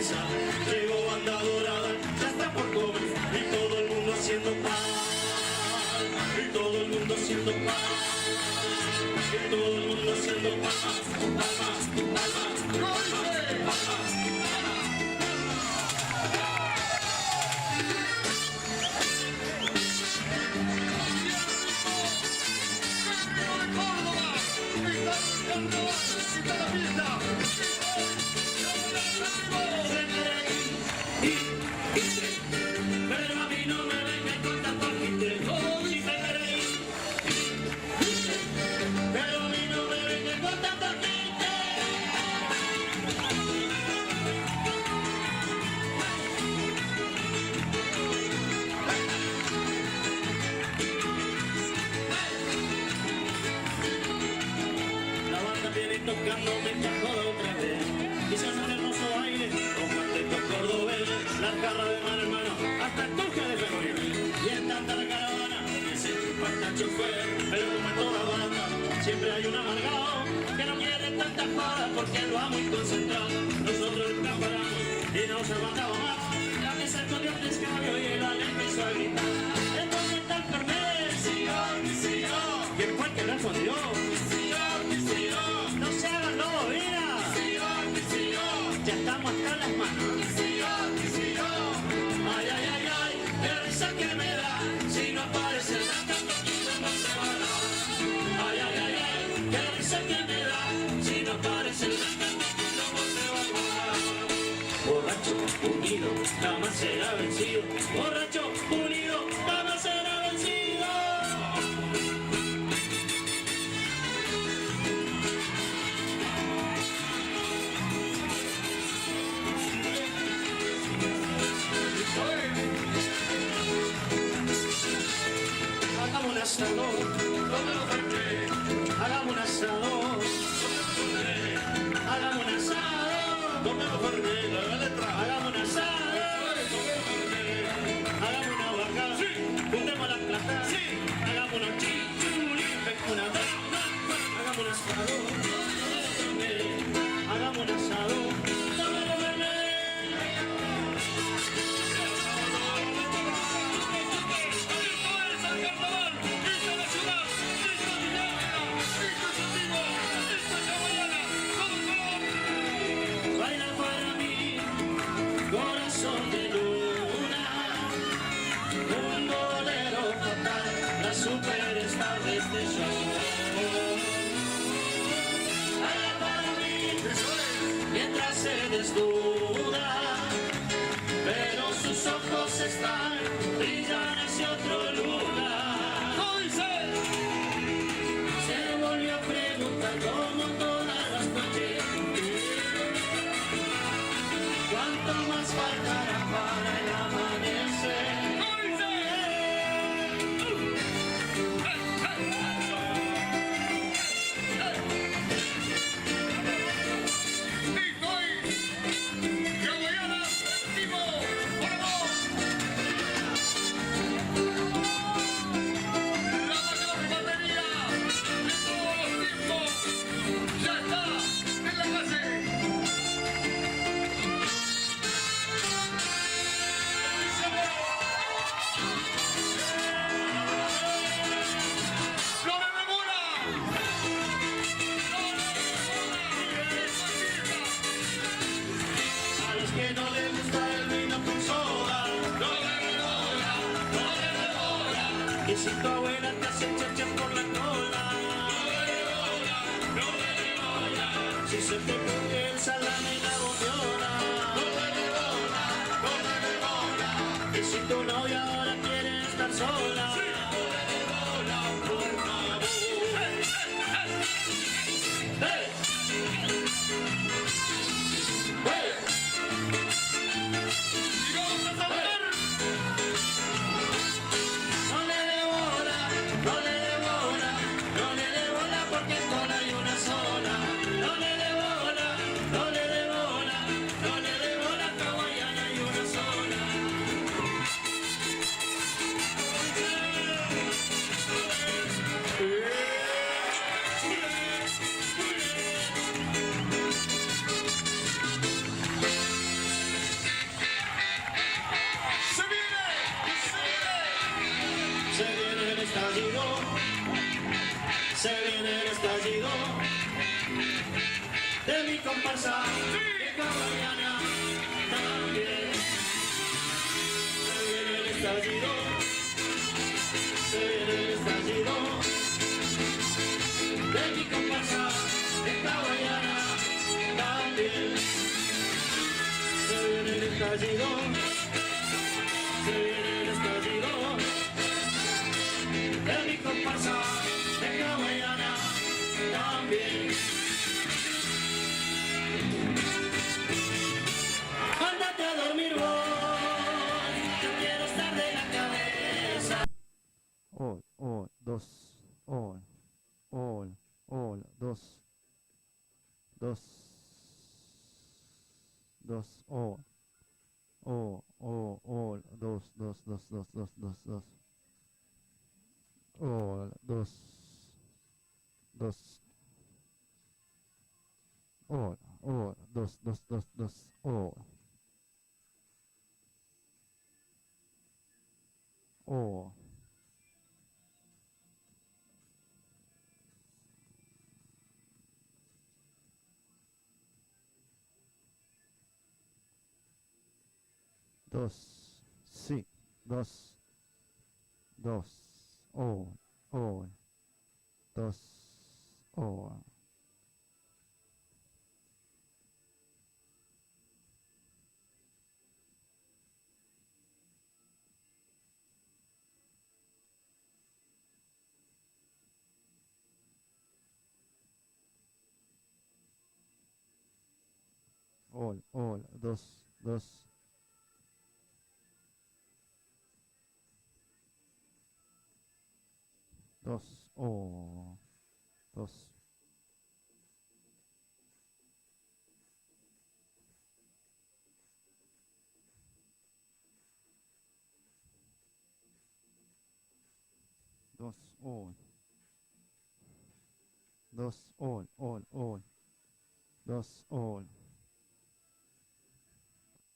comenzar. Llegó banda dorada, ya está por comenzar. Y todo el mundo haciendo paz. Y todo el mundo haciendo paz. Y todo el mundo haciendo paz. Palmas, palmas, palmas, palmas. Pero a mí no me vengan con tanto agite, si te queréis. Pero a mí no me vengan con tanto agite. La banda viene tocando mientras joda otra vez. Y se hace un hermoso baile con cuartetos cordobeses, la jarra de mano en mano, hasta el toque de febrero. Y en tanta la caravana que se chupa hasta el chofer. Pero como en toda banda siempre hay un amargado que no quiere tantas jodas porque lo ha muy concentrado. Nosotros nunca paramos y nos aguantamos más. La mesa escondió el escabio y el ale empezó a gritar. Entonces está el Fernet, ¿quién fue el que respondió? No se hagan lobos, mira. Ya estamos hasta las manos. Ay, ay, ay, ay, qué risa que me da. Si no aparece el cantante, no se va a dar. Ay, ay, ay, ay, qué risa que me da. Si no aparece el cantante, no se va a dar. Borracho, unido, jamás será vencido. Borracho, unido, jamás será vencido. Hagamos un asado, hagamos un asado, hagamos un asado, hagamos un asado, hagamos una vaca, juntemos las plata, hagamos una chichuri, una vaca, hagamos un asado, hagamos un asado. Superstar de este show. Baila para mí mientras se desnuda, pero sus ojos están brillan hacia otro lugar. Se volvió a preguntar como todas las noches, ¿cuánto más faltará para el amanecer? Que no le gusta el vino con soda, no le devora. Y si tu abuela te hace chachas por la cola, no le devora. Si se te pone el salame y la botella, no le devora. Y si tu novia ahora quiere estar sola, no le devora, por favor. ¡Hey! de mi comparsa, de hawaiana también. Se viene el estallido, se viene el estallido, de mi comparsa, de hawaiana también. Se viene el estallido, se viene el estallido, de mi comparsa, de hawaiana también. Ándate a dormir vos, yo quiero estar de la cabeza. All, dos, all, dos, dos, all, dos, all, dos, all, all. Dos, sí, dos, all, dos, all. All, dos, dos. Dos, dos. Dos, all. Dos, all. Dos,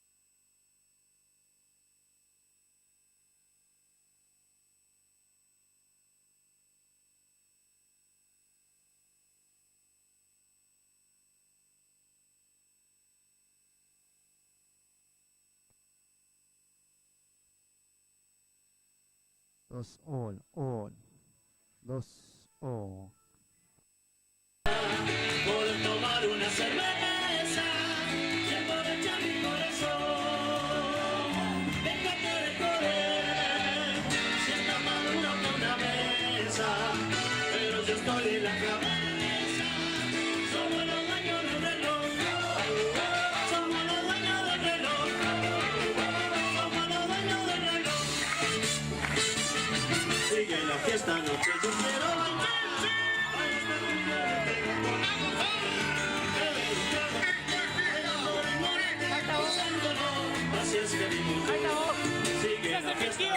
all. Dos, all. Dos, all. Por tomar una cerveza y emborrachar mi corazón. Déjate de joder, si está maduro con una mesa, pero yo estoy en la cabeza. Somos los dueños del reloj, somos los dueños del reloj, somos los dueños del reloj. Sigue la fiesta, noche yo quiero bailar. Así es que vivo yo. Sigue la fiesta, yo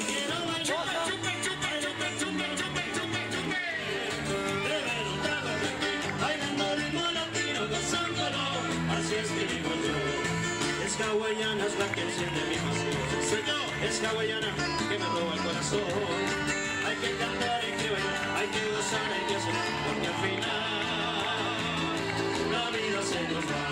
quiero bailar. Bailando ritmo latino, gozándolo. Así es que vivo yo. Es hawaiana, es la que enciende mi pasión. Señor, es hawaiana que me roba el corazón. Hay que cantar, hay que bailar, hay que gozar, hay que hacer, porque al final la vida se nos va.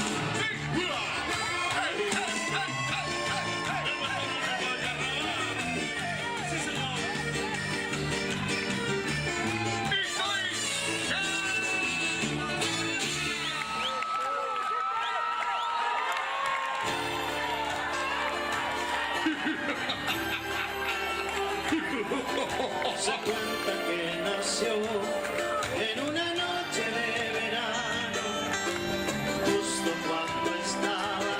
Se cuenta que nació en una noche de verano, justo cuando estaba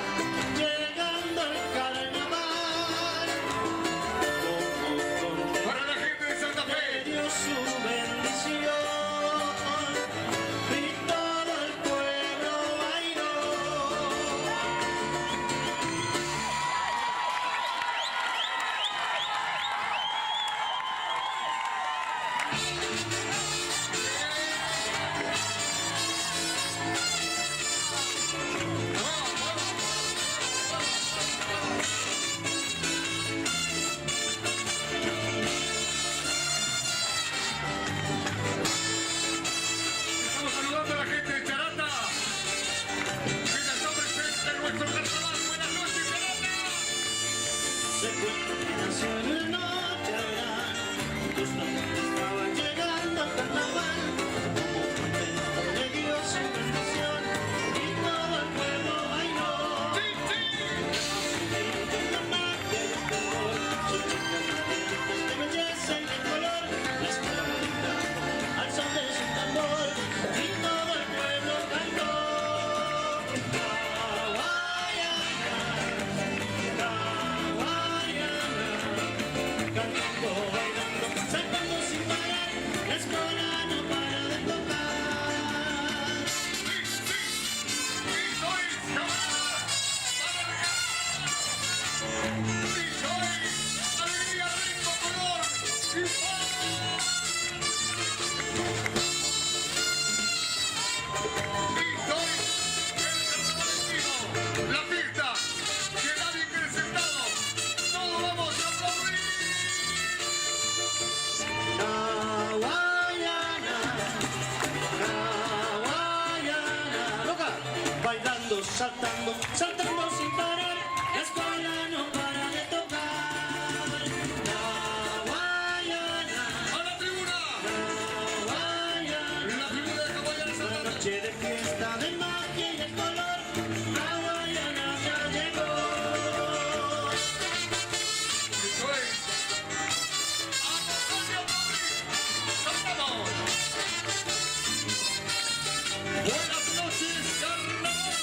llegando el carnaval. Como Para la gente de Santa Fe. dio su bendición y todo el pueblo bailó. Cantando, bailando, saltando sin parar, la escuela no para de tocar. La fiesta que nadie quiere sentado. Todos vamos a aplaudir. Hawaiana, hawaiana. Loca, bailando, saltando, saltando sin parar, la escuela no para de tocar. Hawaiana, A la tribuna. hawaiana. La figura de Hawaiana Una saltando. noche de fiesta, de magia y de color, hawaiana ya llegó. Eso es. Acompaña a aplaudir. Saltamos. Buenas noches, carnaval.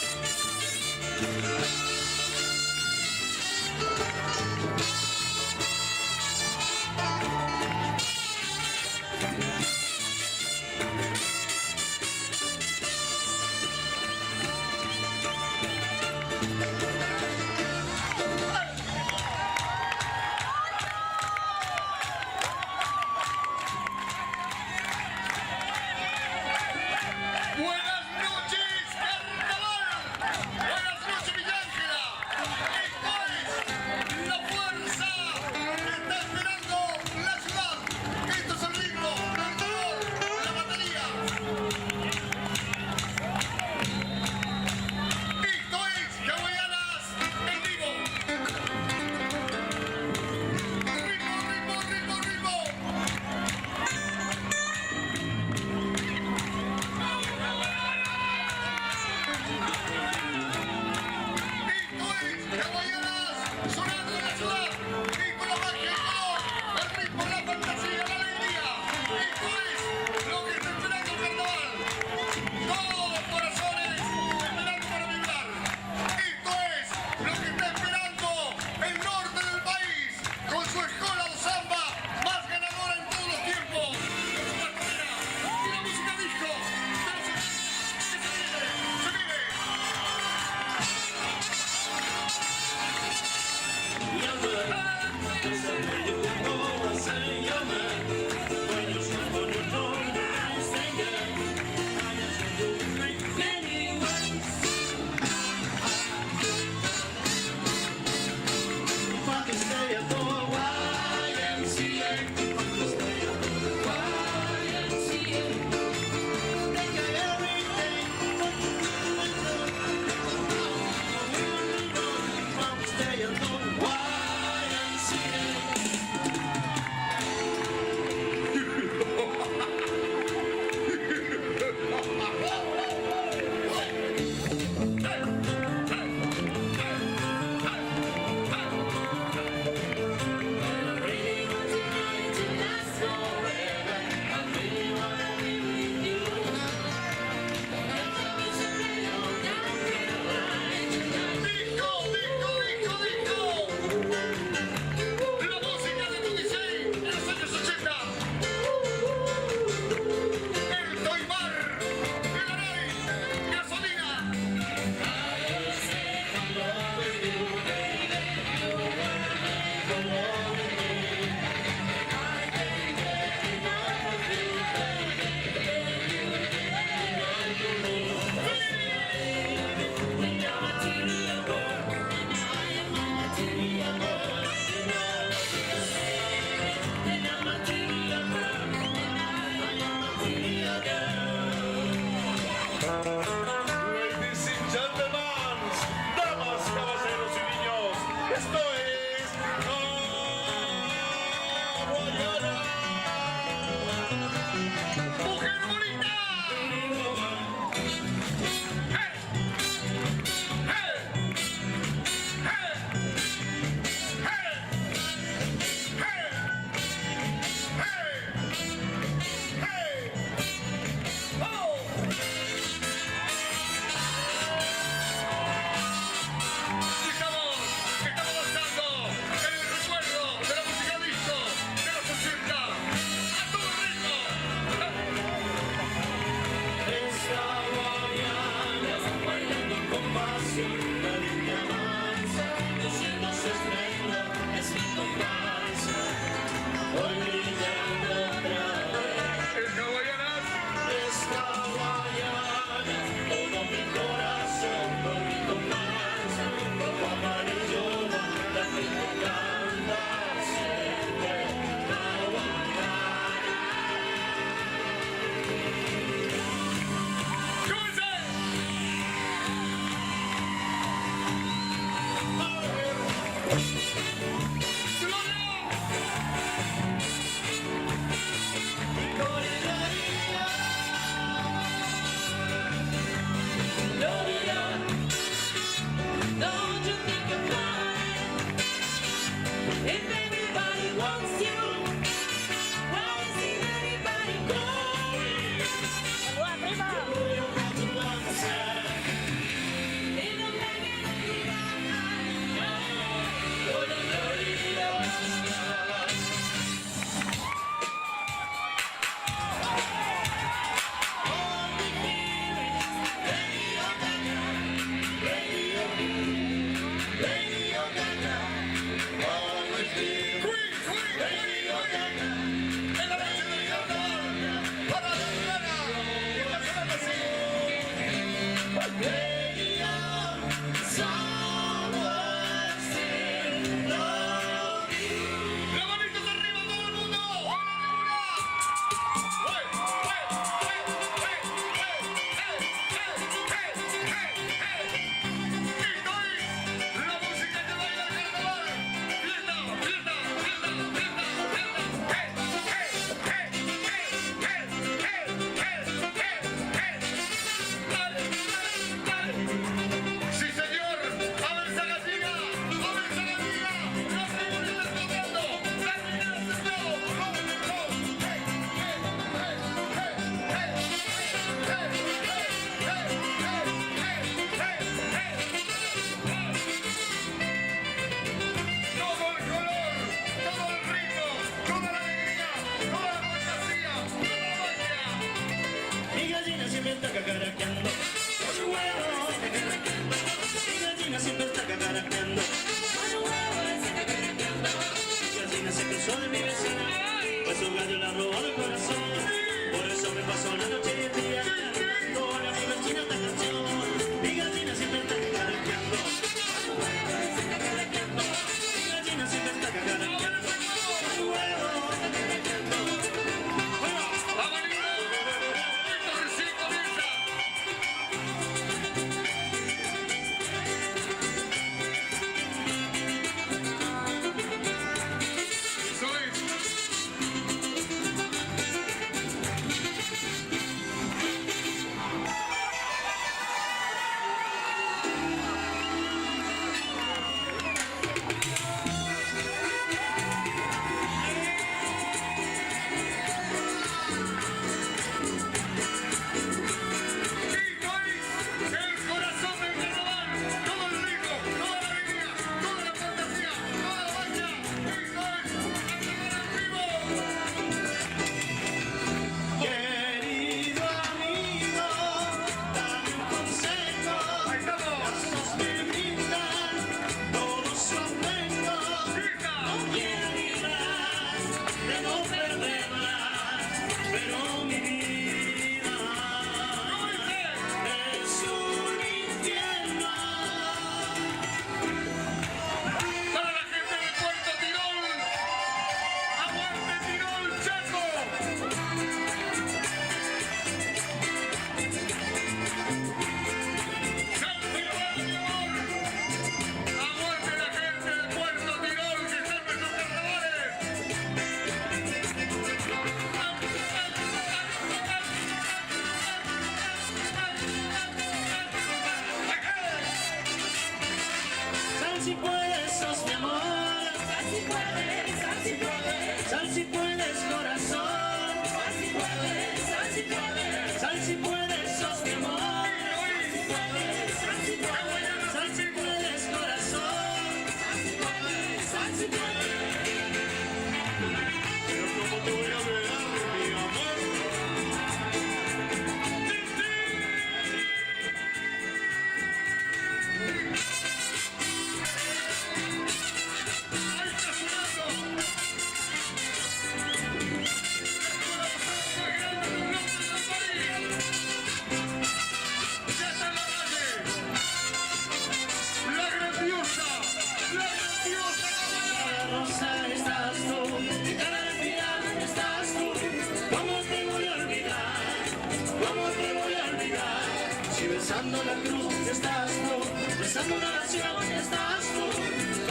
besando la cruz estás tú, besando una nación estás tú,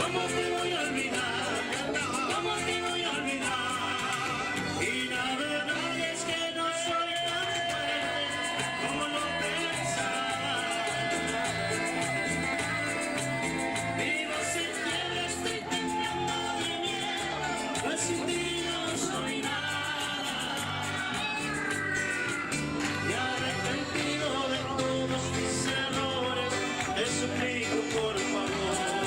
¿cómo te voy a olvidar? ¿Cómo te voy a olvidar? Y la verdad es que no soy tan fuerte como lo pensaba. Vivo sin fiebre, estoy temblando de miedo, pues sin ti no soy nada. Y arrepentido de todos mis errores, te suplico por favor.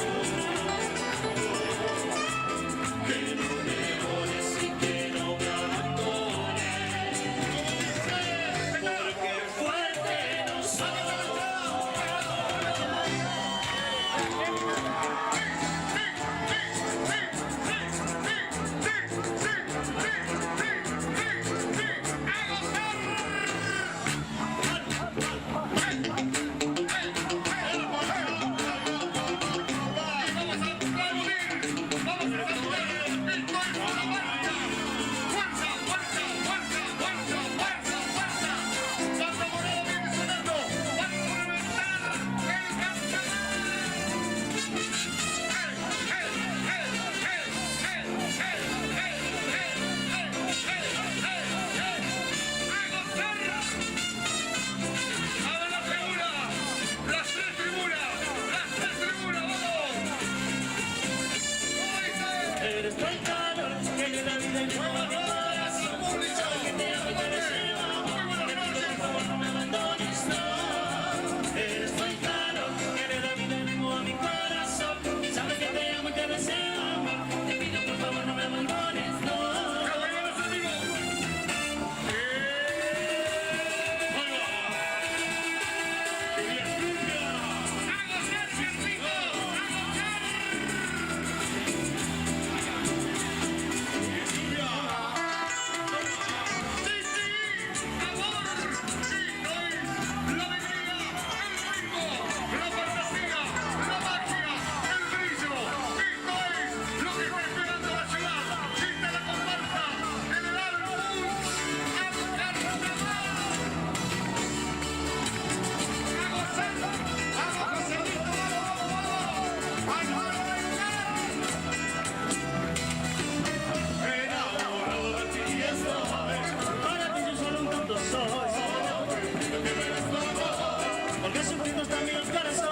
amigos corazón.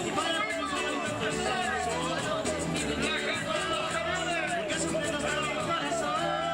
Y para los amigos porque siempre nos da mi corazón.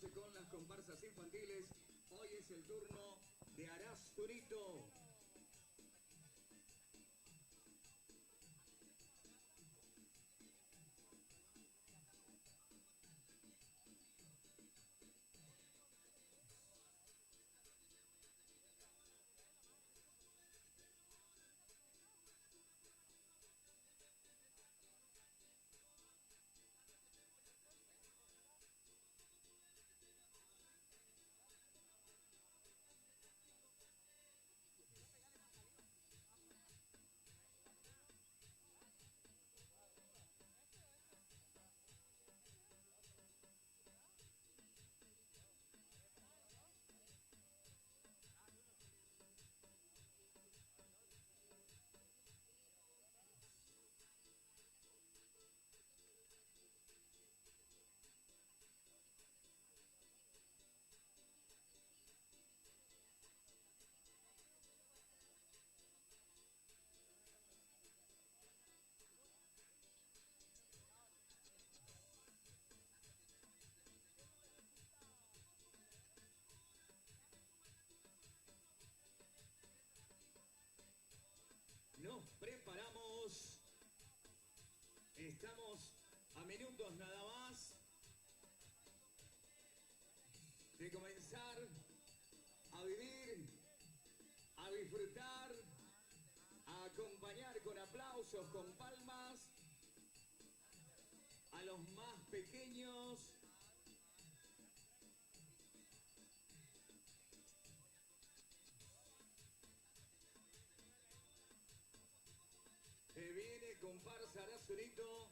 noche con las comparsas infantiles. Hoy es el turno de Arasturito. Nos preparamos. Estamos a minutos nada más de comenzar a vivir, a disfrutar, a acompañar con aplausos, con palmas a los más pequeños. Viene comparsa Arasturito.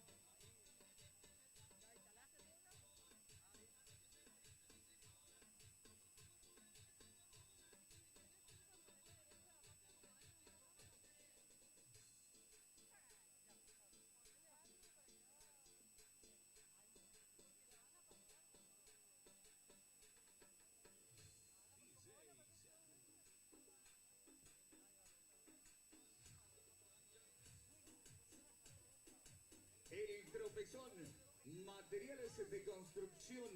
El tropezón, materiales de construcción.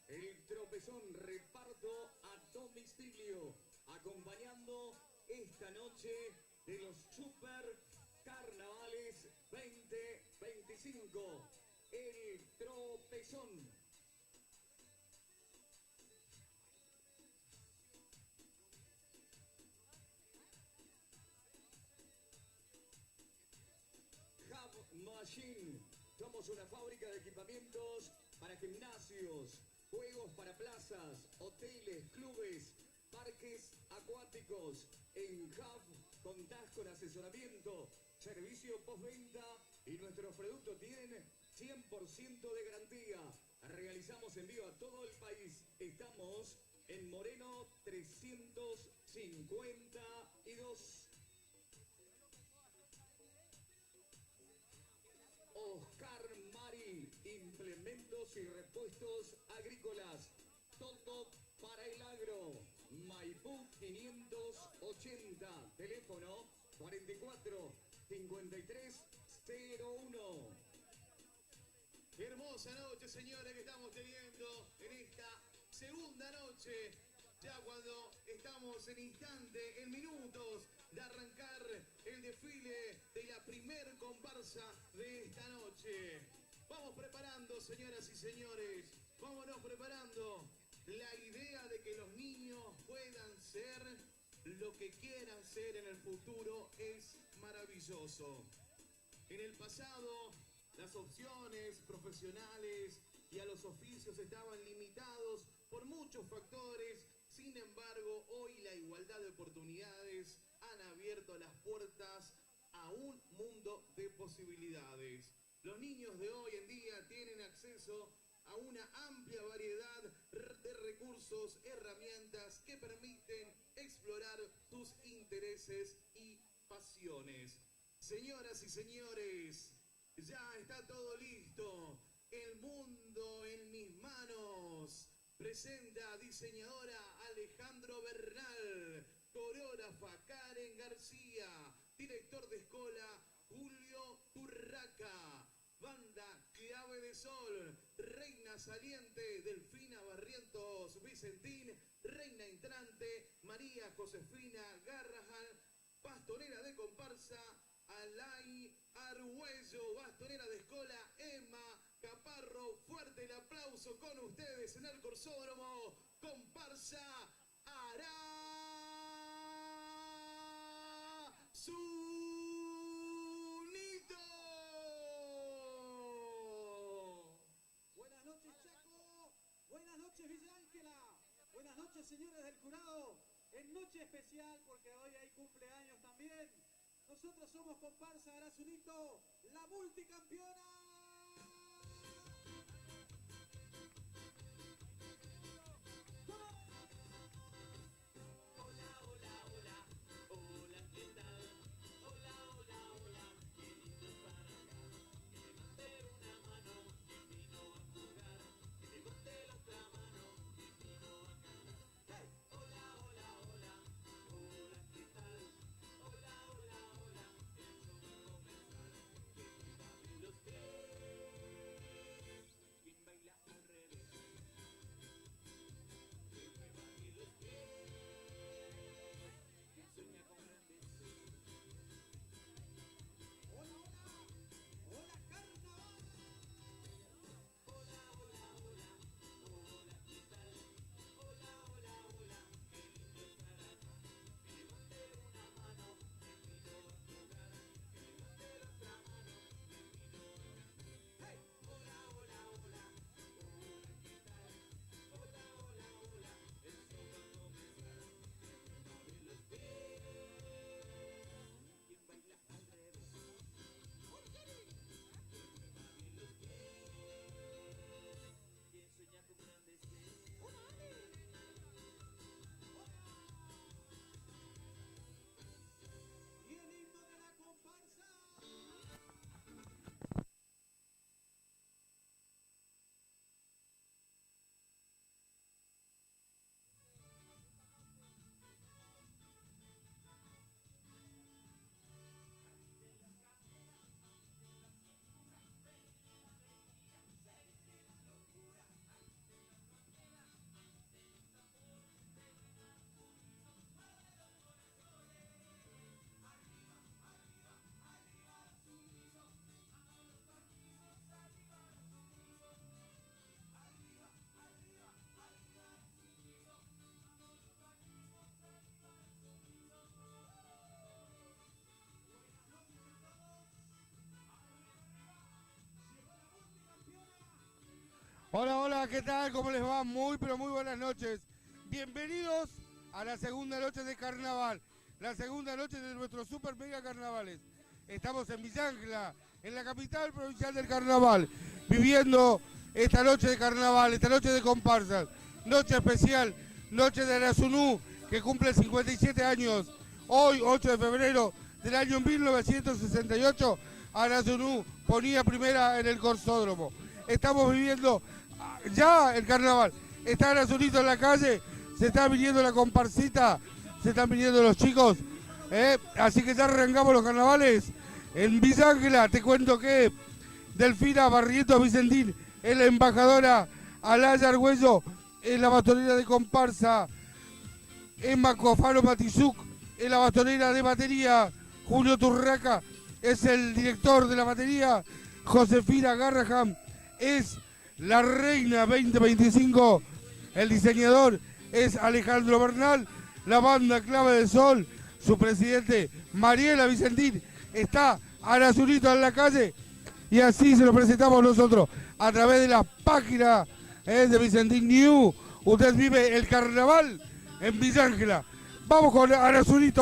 El tropezón, reparto a domicilio. Acompañando esta noche de los Super Carnavales 2025. El tropezón. Hub Machine. Somos una fábrica de equipamientos para gimnasios, juegos para plazas, hoteles, clubes, parques acuáticos. En Hub contás con asesoramiento, servicio postventa y nuestros productos tienen 100% de garantía. Realizamos envío a todo el país. Estamos en Moreno 352. Oscar Mari, implementos y repuestos agrícolas. Todo para el agro. Maipú 580. Teléfono 44 53 01. Hermosa noche, señores, que estamos teniendo en esta segunda noche. Ya cuando estamos en instante, en minutos de arrancar el desfile de la primer comparsa de esta noche. Vamos preparando, señoras y señores, vámonos preparando. La idea de que los niños puedan ser lo que quieran ser en el futuro es maravilloso. En el pasado, las opciones profesionales y a los oficios estaban limitados por muchos factores. Sin embargo, hoy la igualdad de oportunidades han abierto las puertas a un mundo de posibilidades. Los niños de hoy en día tienen acceso a una amplia variedad de recursos, herramientas que permiten explorar sus intereses y pasiones. Señoras y señores, ya está todo listo. El mundo en mis manos. Presenta diseñadora Alejandro Bernal, coreógrafa Karen García, director de escuela Julio Turraca, banda Clave de Sol, Reina Saliente Delfina Barrientos. María Josefina Garrahan, bastonera de comparsa, Alay Arguello, bastonera de escola, Emma Caparro. Fuerte el aplauso con ustedes en el Corsódromo, comparsa Arazunito. Buenas noches, Chaco. Buenas noches, Villa Ángela. Buenas noches, señores del jurado. En noche especial, porque hoy hay cumpleaños también. Nosotros somos comparsa Arazunito, la multicampeona. Hola, hola, ¿qué tal? ¿Cómo les va? Muy, pero muy buenas noches. Bienvenidos a la segunda noche de carnaval, la segunda noche de nuestros super mega carnavales. Estamos en Villa Ángela, en la capital provincial del carnaval, viviendo esta noche de carnaval, esta noche de comparsas, noche especial, noche de Arazunú, que cumple 57 años. Hoy, 8 de febrero del año 1968, Arazunú ponía primera en el Corsódromo. Estamos viviendo ya el carnaval. Está Arazunito en la calle, se está viniendo la comparsita, se están viniendo los chicos. Así que ya arrancamos los carnavales. En Villa Ángela te cuento que Delfina Barrientos Vicentín es la embajadora, Alaya Argüello es la bastonera de comparsa, Emma Cofaro Matizuc es la bastonera de batería, Julio Turraca es el director de la batería, Josefina Garrahan es la reina 2025, el diseñador es Alejandro Bernal, la banda Clave del Sol, su presidente Mariela Vicentín, está Arazunito en la calle y así se lo presentamos nosotros a través de la página de Vicentín New. Usted vive el carnaval en Villa Ángela. Vamos con Arazunito.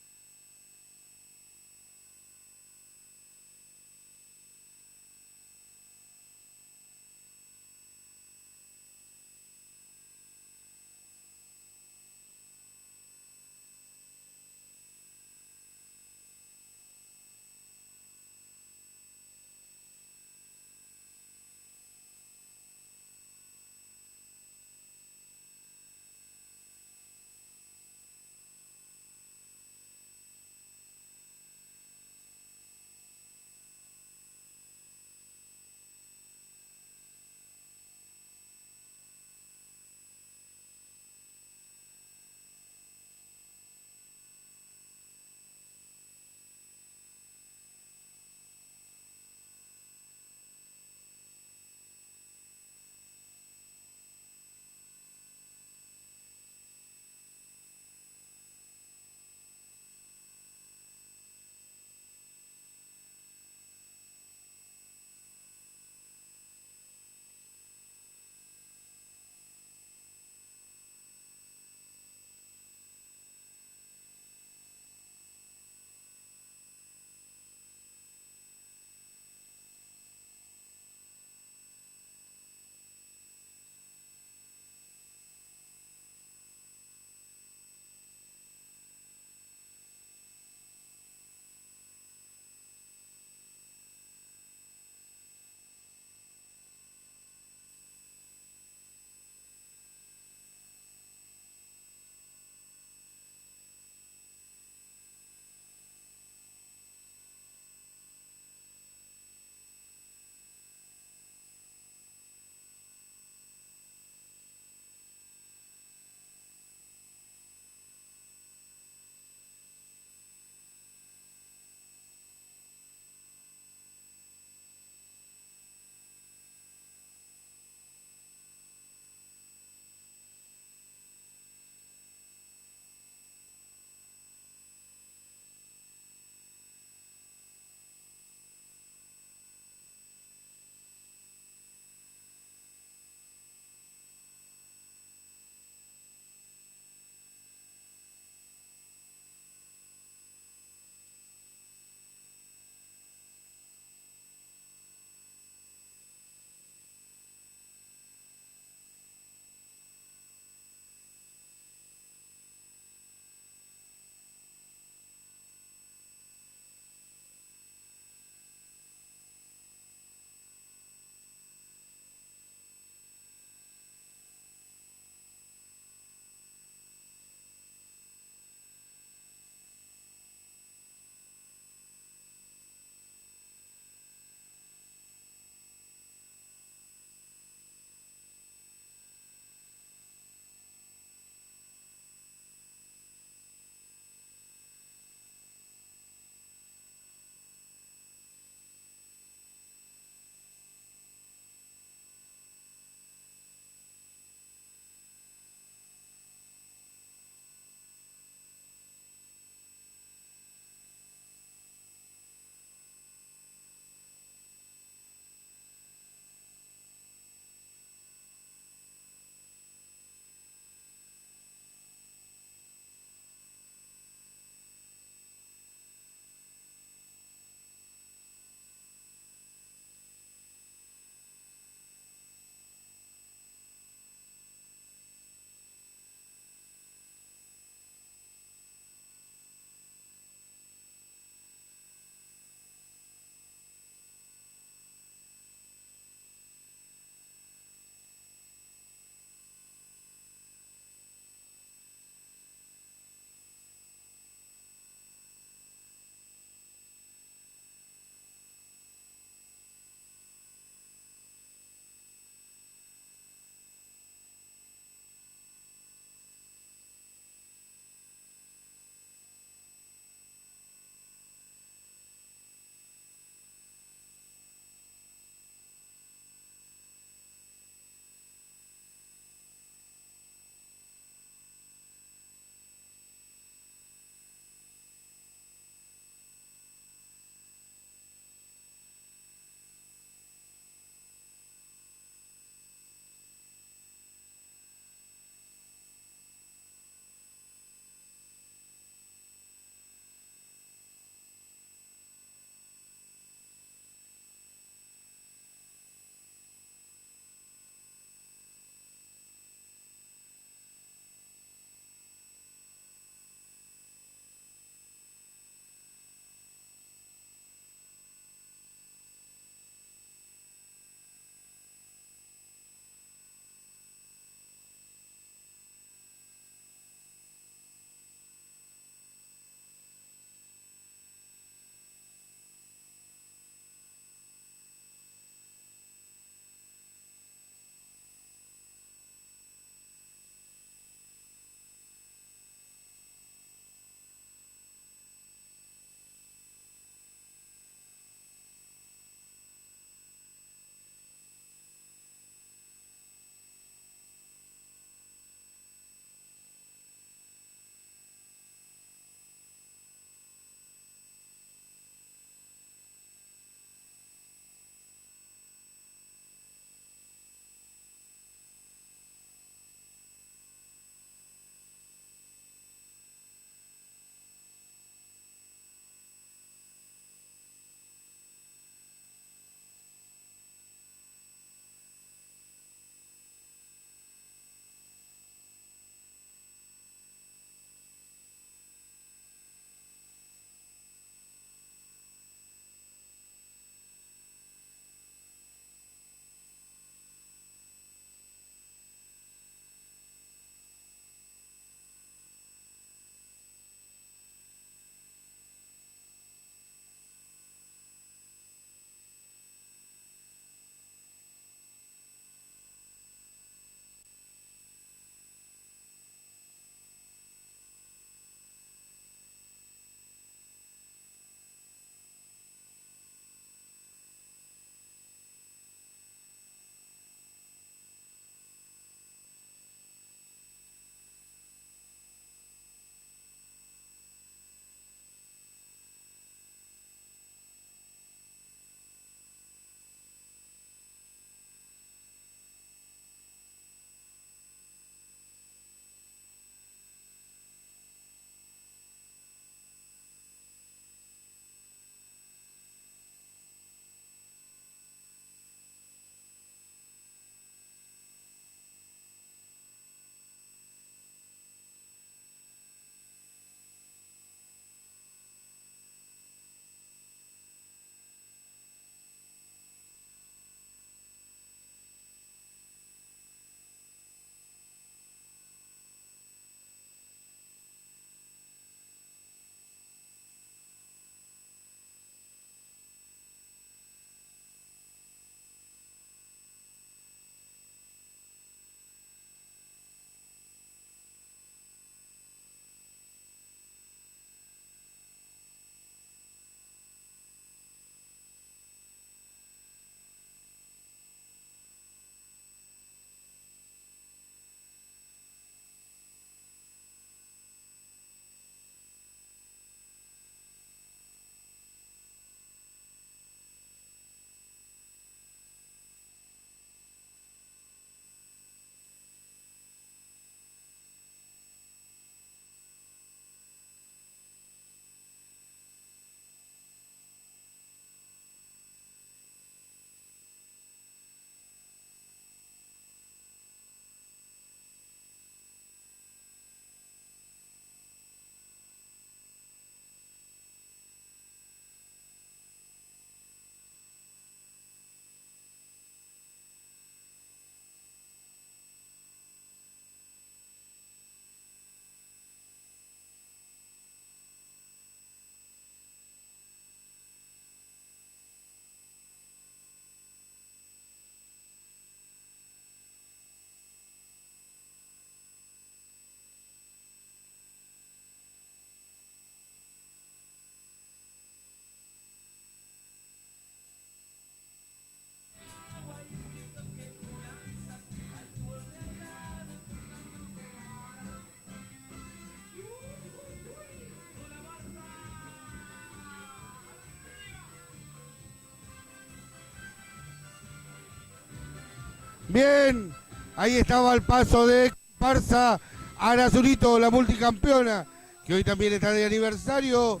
Bien, ahí estaba el paso de Parza Arazurito, la multicampeona, que hoy también está de aniversario.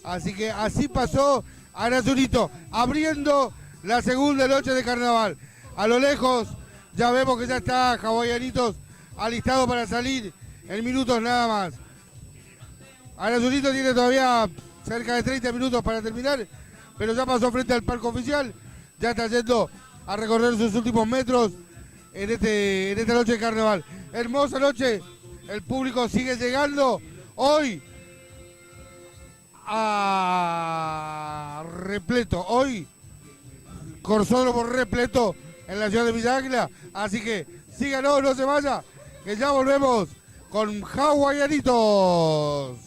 Así que así pasó Arazurito, abriendo la segunda noche de carnaval. A lo lejos ya vemos que ya está Hawaianitos alistado para salir en minutos nada más. Arazurito tiene todavía cerca de 30 minutos para terminar, pero ya pasó frente al palco oficial, ya está yendo a recorrer sus últimos metros en esta noche de carnaval. Hermosa noche, el público sigue llegando hoy a repleto, hoy Corsódromo repleto en la ciudad de Villa Águila, así que síganos, no se vaya, que ya volvemos con Hawaianitos.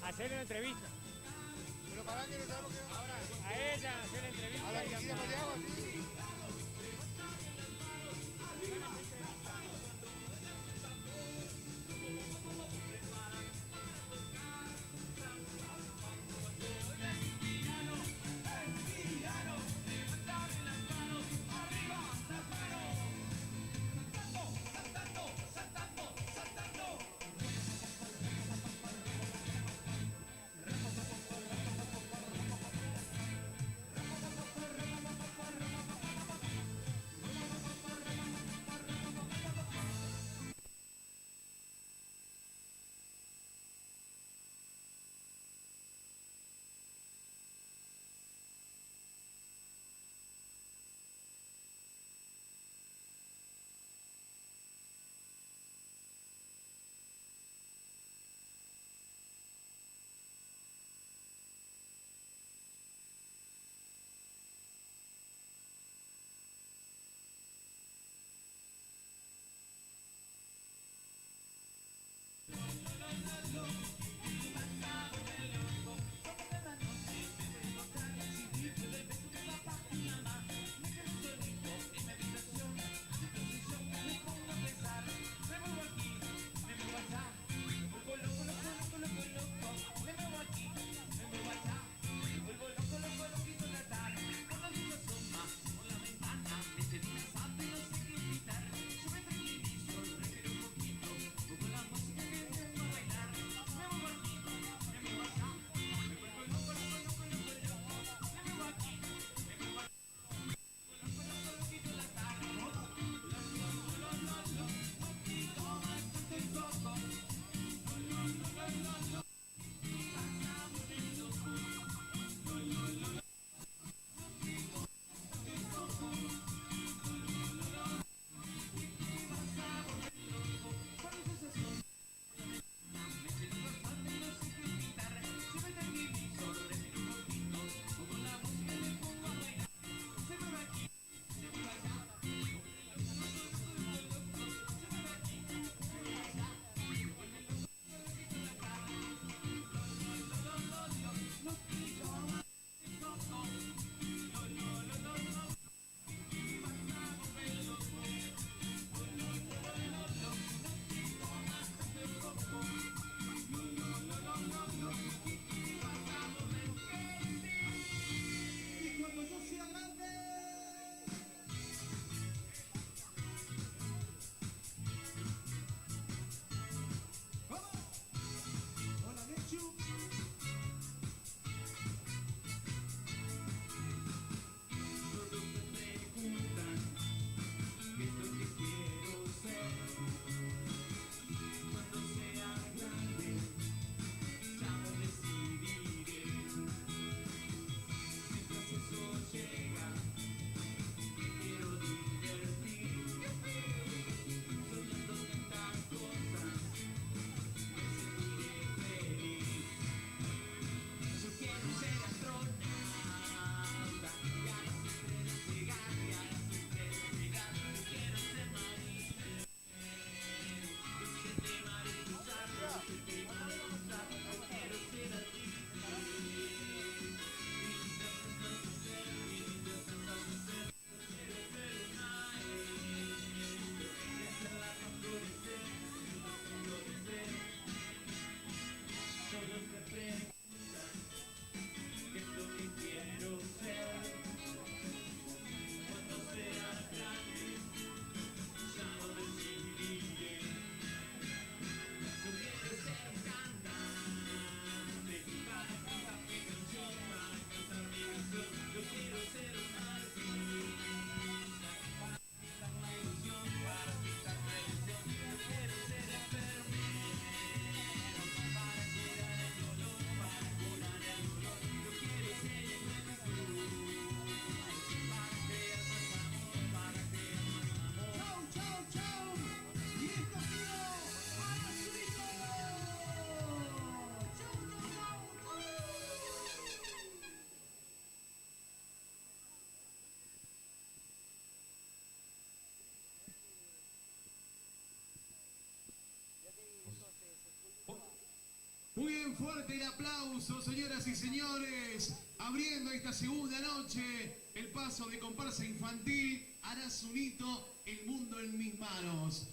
Hacer una entrevista. Pero para que no sabemos que ahora. A ella, hacer la entrevista. A la y Cristina a- Paniagua, sí. Muy bien, fuerte el aplauso, señoras y señores. Abriendo esta segunda noche, el paso de comparsa infantil, Arazunito, el mundo en mis manos.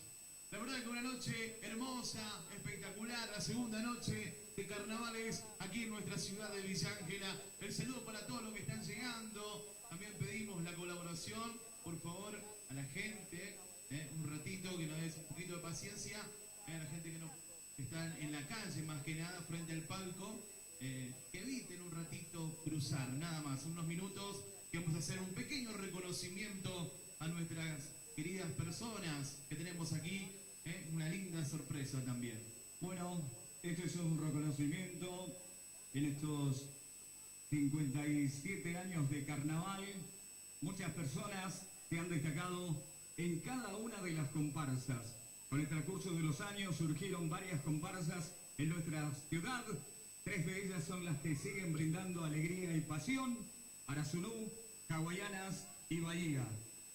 La verdad que una noche hermosa, espectacular, la segunda noche de carnavales aquí en nuestra ciudad de Villa Ángela. El saludo para todos los que están llegando. También pedimos la colaboración, por favor, a la gente, un ratito, que nos des un poquito de paciencia, a la gente que no está en la calle, más que nada, frente al palco, que eviten un ratito cruzar, nada más, unos minutos, que vamos a hacer un pequeño reconocimiento a nuestras queridas personas que tenemos aquí, una linda sorpresa también. Bueno, este es un reconocimiento en estos 57 años de carnaval. Muchas personas se han destacado en cada una de las comparsas. Con el transcurso de los años surgieron varias comparsas en nuestra ciudad. 3 de ellas son las que siguen brindando alegría y pasión: Arazunú, Hawaianas y Bahía.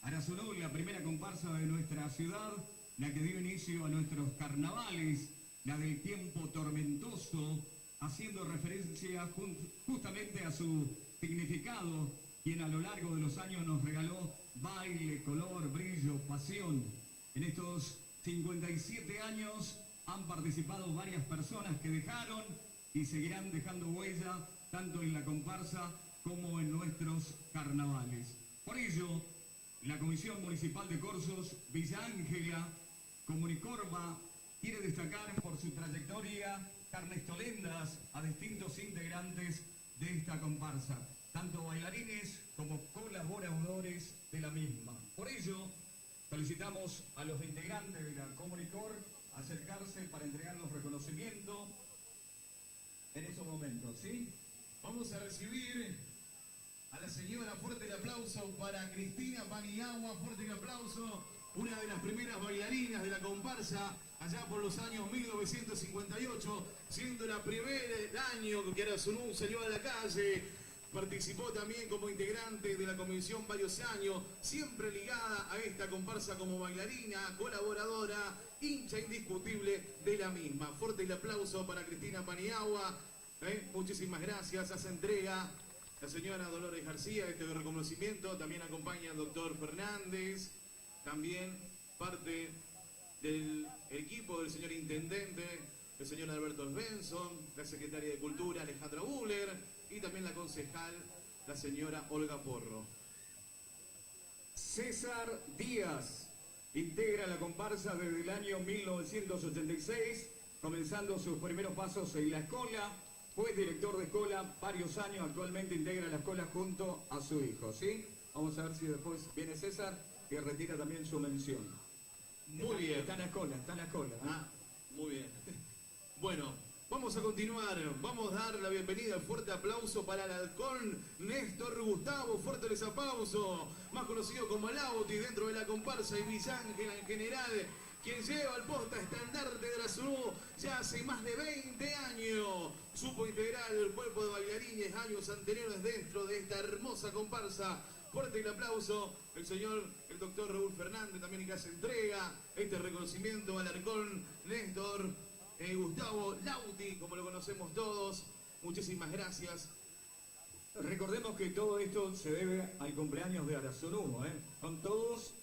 Arazunú, la primera comparsa de nuestra ciudad, la que dio inicio a nuestros carnavales, la del tiempo tormentoso, haciendo referencia justamente a su significado, quien a lo largo de los años nos regaló baile, color, brillo, pasión. En estos 57 años han participado varias personas que dejaron y seguirán dejando huella tanto en la comparsa como en nuestros carnavales. Por ello, la Comisión Municipal de Corsos Villa Ángela, Comunicorba, quiere destacar por su trayectoria carnestolendas a distintos integrantes de esta comparsa, tanto bailarines como colaboradores de la misma. Por ello, solicitamos a los integrantes de la Comunicor acercarse para entregarnos reconocimiento en esos momentos, ¿sí? Vamos a recibir a la señora, fuerte el aplauso para Cristina Paniagua, fuerte el aplauso, una de las primeras bailarinas de la comparsa allá por los años 1958, siendo la primer año que Arazunú salió a la calle. Participó también como integrante de la comisión varios años, siempre ligada a esta comparsa como bailarina, colaboradora, hincha indiscutible de la misma. Fuerte el aplauso para Cristina Paniagua. Muchísimas gracias. Hace entrega la señora Dolores García este reconocimiento. También acompaña al doctor Fernández, también parte del equipo del señor intendente, el señor Alberto Benson, la secretaria de Cultura Alejandra Buller y también la concejal, la señora Olga Porro. César Díaz integra la comparsa desde el año 1986, comenzando sus primeros pasos en la escuela. Fue director de escuela varios años, actualmente integra la escuela junto a su hijo, ¿sí? Vamos a ver si después viene César, que retira también su mención. Muy bien. Está en la escuela, está en la escuela. Muy bien. Bueno, vamos a continuar. Vamos a dar la bienvenida, el fuerte aplauso para el halcón Néstor Gustavo. Fuerte les aplauso. Más conocido como Lauti dentro de la comparsa y Villa Ángela en general. Quien lleva el posta estandarte de Arazunú ya hace más de 20 años. Supo integrar el cuerpo de bailarines años anteriores dentro de esta hermosa comparsa. Fuerte el aplauso, el doctor Raúl Fernández también que hace entrega este reconocimiento al halcón Néstor Gustavo Lauti, como lo conocemos todos. Muchísimas gracias. Recordemos que todo esto se debe al cumpleaños de Arazunú, Son todos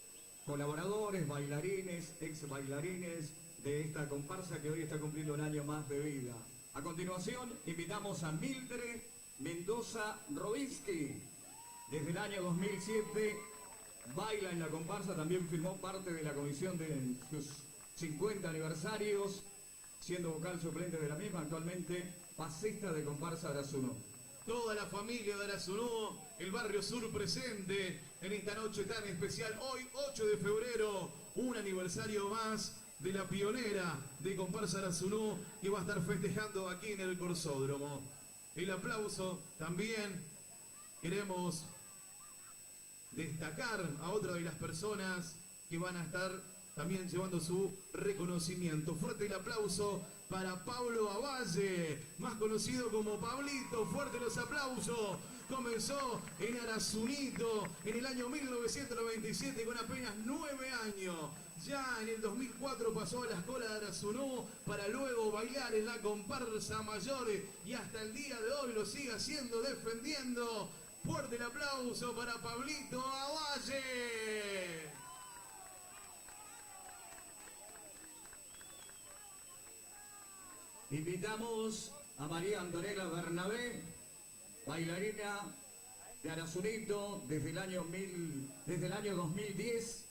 colaboradores, bailarines, ex bailarines de esta comparsa que hoy está cumpliendo un año más de vida. A continuación, invitamos a Mildred Mendoza Robinski. Desde el año 2007 baila en la comparsa, también formó parte de la comisión de sus 50 aniversarios, siendo vocal suplente de la misma, actualmente pasista de comparsa Arazunú. Toda la familia de Arazunú, el barrio sur presente en esta noche tan especial. Hoy, 8 de febrero, un aniversario más de la pionera de comparsa Arazunú que va a estar festejando aquí en el Corsódromo. El aplauso también. Queremos destacar a otra de las personas que van a estar también llevando su reconocimiento. Fuerte el aplauso para Pablo Avalle, más conocido como Pablito. Fuerte los aplausos. Comenzó en Arazunito en el año 1997 con apenas 9 años. Ya en el 2004 pasó a la escuela de Arasunu para luego bailar en la comparsa mayor y hasta el día de hoy lo sigue haciendo, defendiendo. Fuerte el aplauso para Pablito Avalle. Invitamos a María Antonella Bernabé, bailarina de Arasunito desde el año 2010.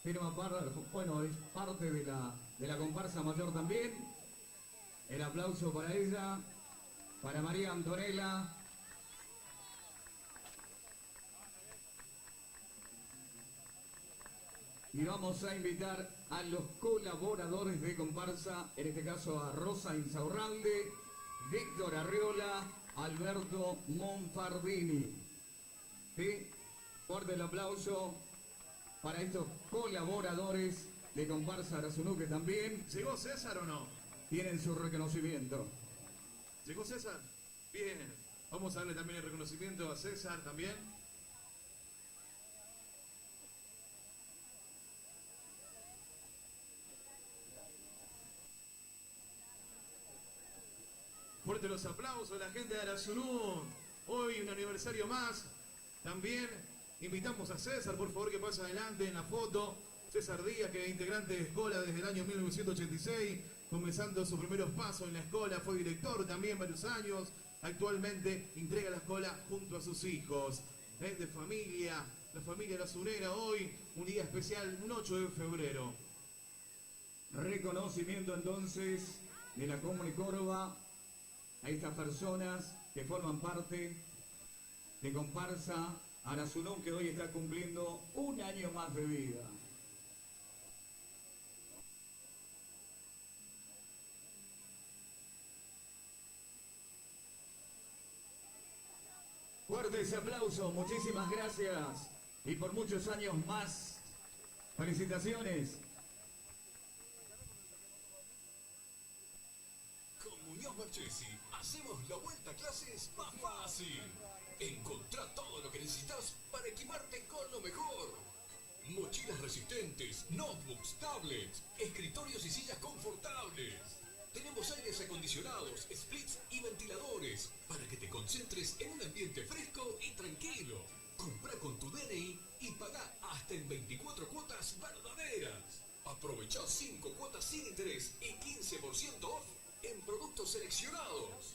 Pero bueno, es parte de la comparsa mayor también. El aplauso para ella, para María Antonella. Y vamos a invitar a los colaboradores de comparsa, en este caso a Rosa Insaurralde, Víctor Arriola, Alberto Monfardini. ¿Sí? Fuerte el aplauso para estos colaboradores de comparsa Arasunu que también ¿Llegó César o no? tienen su reconocimiento. ¿Llegó César? Bien. Vamos a darle también el reconocimiento a César también. Fuerte los aplausos a la gente de Arasunu. Hoy un aniversario más. También invitamos a César, por favor, que pase adelante en la foto. César Díaz, que es integrante de escuela desde el año 1986, comenzando sus primeros pasos en la escuela, fue director también varios años. Actualmente entrega la escuela junto a sus hijos. Es de familia, la familia Arasunera. Hoy un día especial, un 8 de febrero. Reconocimiento entonces de la Comune Córdoba a estas personas que forman parte de comparsa Arasunu, que hoy está cumpliendo un año más de vida. Fuerte ese aplauso, muchísimas gracias y por muchos años más. Felicitaciones. Con Muñoz Marchesi hacemos la vuelta a clases más fácil. Encontrá todo lo que necesitas para equiparte con lo mejor. Mochilas resistentes, notebooks, tablets, escritorios y sillas confortables. Tenemos aires acondicionados, splits y ventiladores para que te concentres en un ambiente fresco y tranquilo. Comprá con tu DNI y pagá hasta en 24 cuotas verdaderas. Aprovechá 5 cuotas sin interés y 15% off en productos seleccionados.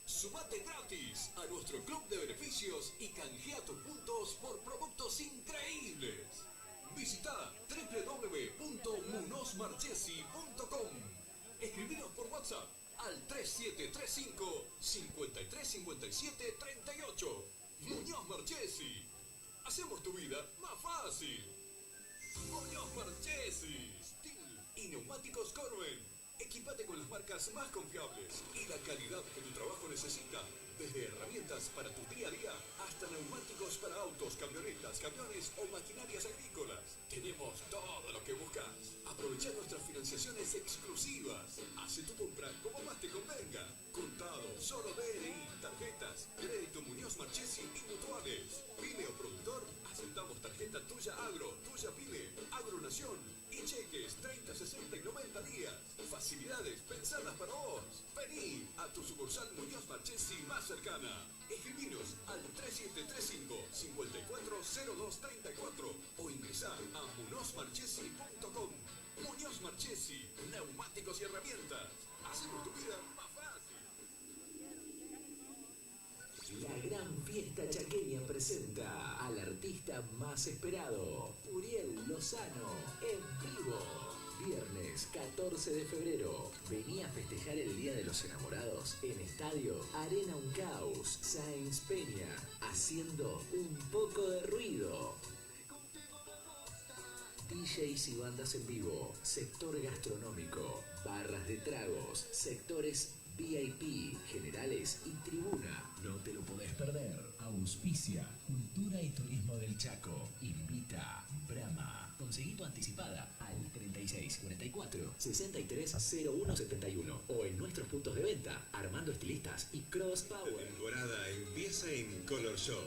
Sumate gratis a nuestro club de beneficios y canjea tus puntos por productos increíbles. Visita www.munozmarchesi.com. Escribinos por WhatsApp al 3735 5357 38. Muñoz Marchesi. Hacemos tu vida más fácil. Muñoz Marchesi. Steel y neumáticos Corben. Equipate con las marcas más confiables y la calidad que tu trabajo necesita. Desde herramientas para tu día a día hasta neumáticos para autos, camionetas, camiones o maquinarias agrícolas. Tenemos todo lo que buscas. Aprovecha nuestras financiaciones exclusivas. Hace tu compra como más te convenga. Contado, solo DNI, tarjetas, crédito Muñoz Marchesi y mutuales. Pyme o productor, aceptamos tarjeta Tuya Agro, Tuya Pyme, Agronación y cheques 30, 60 y 90 días. Facilidades pensadas para vos. Vení a tu sucursal Muñoz Marchesi más cercana. Escribinos al 3735-540234 o ingresá a munozmarchesi.com. Muñoz Marchesi, neumáticos y herramientas. Hacemos tu vida más fácil. La gran fiesta chaqueña presenta al artista más esperado, Uriel Lozano, en vivo. Viernes 14 de febrero. Vení a festejar el Día de los Enamorados en Estadio Arena Uncaus, Sáenz Peña, haciendo un poco de ruido. DJs y bandas en vivo, sector gastronómico, barras de tragos, sectores VIP, generales y tribuna. No te lo podés perder. Auspicia Cultura y Turismo del Chaco. Invita Brahma. Conseguí tu anticipada al 3644-630171 o en nuestros puntos de venta Armando Estilistas y Cross Power. La temporada empieza en Color Shop.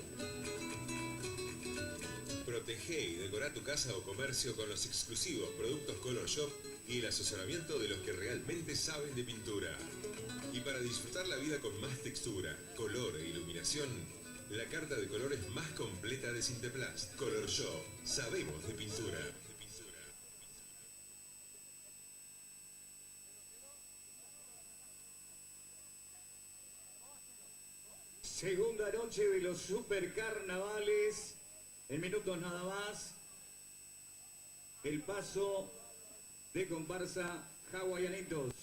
Protege y decora tu casa o comercio con los exclusivos productos Color Shop y el asesoramiento de los que realmente saben de pintura. Y para disfrutar la vida con más textura, color e iluminación, la carta de colores más completa de Sinteplast. Color Shop. Sabemos de pintura. Segunda noche de los supercarnavales. En minutos nada más. El paso de comparsa Hawaianitos.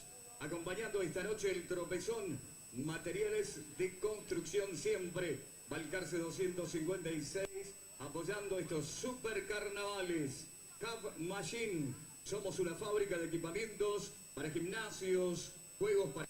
Acompañando esta noche el tropezón. Materiales de construcción siempre. Balcarce 256. Apoyando estos supercarnavales. Cap Machine. Somos una fábrica de equipamientos para gimnasios, juegos para...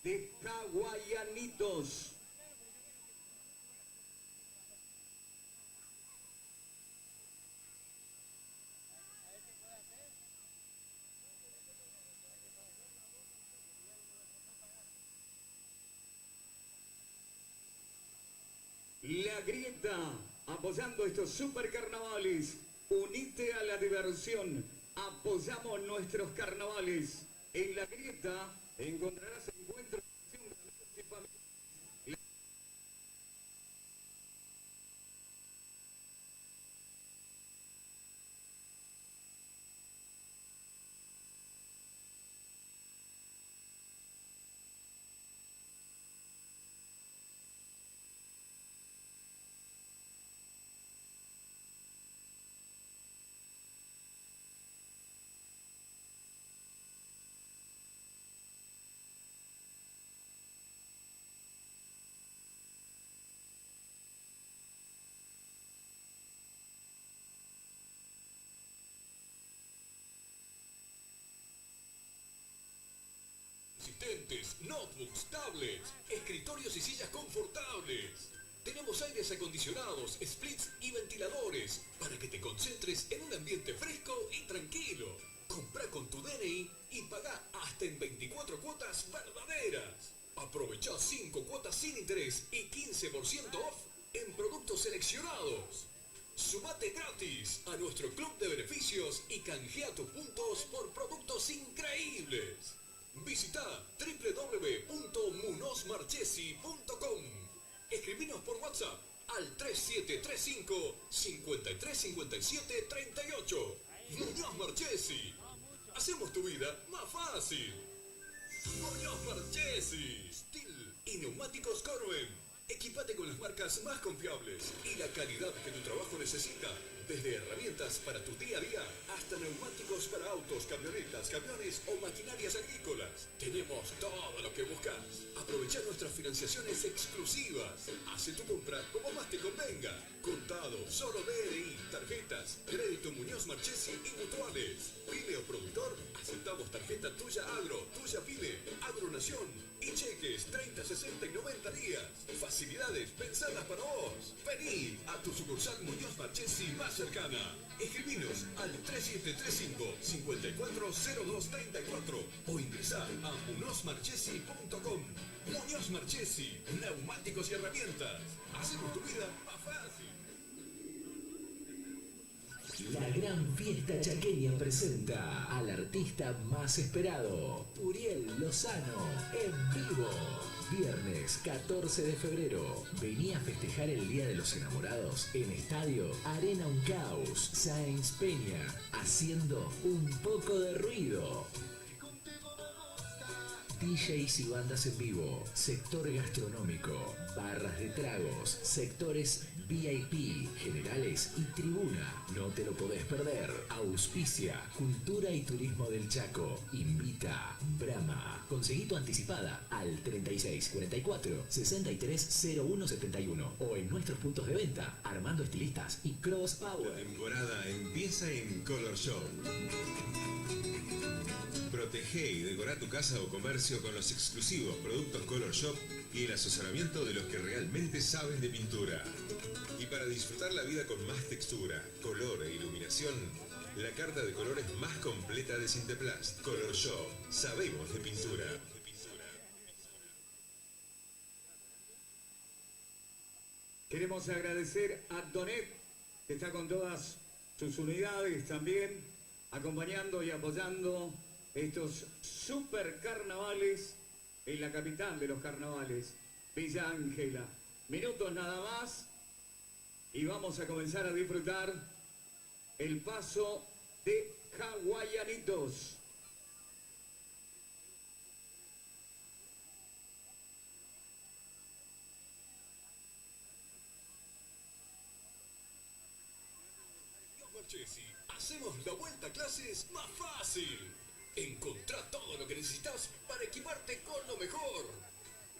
de Hawaianitos. La Grieta, apoyando estos supercarnavales. Unite a la diversión. Apoyamos nuestros carnavales. En La Grieta encontrarás encuentros de amigos y familiares. Asistentes, notebooks, tablets, escritorios y sillas confortables. Tenemos aires acondicionados, splits y ventiladores para que te concentres en un ambiente fresco y tranquilo. Comprá con tu DNI y pagá hasta en 24 cuotas verdaderas. Aprovechá 5 cuotas sin interés y 15% off en productos seleccionados. Sumate gratis a nuestro club de beneficios y canjea tus puntos por productos increíbles. Visita www.munosmarchesi.com. Escribinos por WhatsApp al 3735 5357 38. Muñoz Marchesi. Hacemos tu vida más fácil. Muñoz Marchesi. Steel y neumáticos Corben. Equipate con las marcas más confiables y la calidad que tu trabajo necesita. Desde herramientas para tu día a día hasta neumáticos para autos, camionetas, camiones o maquinarias agrícolas. Tenemos todo lo que buscas. Aprovecha nuestras financiaciones exclusivas. Hace tu compra como más te convenga. Contado, solo DNI, tarjetas, crédito Muñoz Marchesi y mutuales. Pyme o productor, aceptamos tarjeta Tuya Agro, Tuya Pyme, Agronación y cheques 30, 60 y 90 días. Facilidades pensadas para vos. Vení a tu sucursal Muñoz Marchesi más cercana. Escribinos al 3735-540234 o ingresar a munozmarchesi.com. Muñoz Marchesi, neumáticos y herramientas. Hacemos tu vida más fácil. La gran fiesta chaqueña presenta al artista más esperado, Uriel Lozano, en vivo. Viernes 14 de febrero. Vení a festejar el Día de los Enamorados en Estadio Arena Uncaus, Sáenz Peña, haciendo un poco de ruido. DJs y bandas en vivo, sector gastronómico, barras de tragos, sectores VIP, generales y tribuna. No te lo podés perder. Auspicia Cultura y Turismo del Chaco. Invita Brahma. Conseguí tu anticipada al 3644-630171 o en nuestros puntos de venta Armando Estilistas y Cross Power. La temporada empieza en Color Shop. Protege y decora tu casa o comercio con los exclusivos productos Color Shop y el asesoramiento de los que realmente saben de pintura. Y para disfrutar la vida con más textura, color e iluminación, la carta de colores más completa de Sinteplast. Color Shop. Sabemos de pintura. Queremos agradecer a Donet, que está con todas sus unidades también, acompañando y apoyando estos super carnavales en la capital de los carnavales, Villa Ángela. Minutos nada más y vamos a comenzar a disfrutar el paso de Hawaianitos. Marchesi, hacemos la vuelta a clases más fácil. Encontrá todo lo que necesitas para equiparte con lo mejor.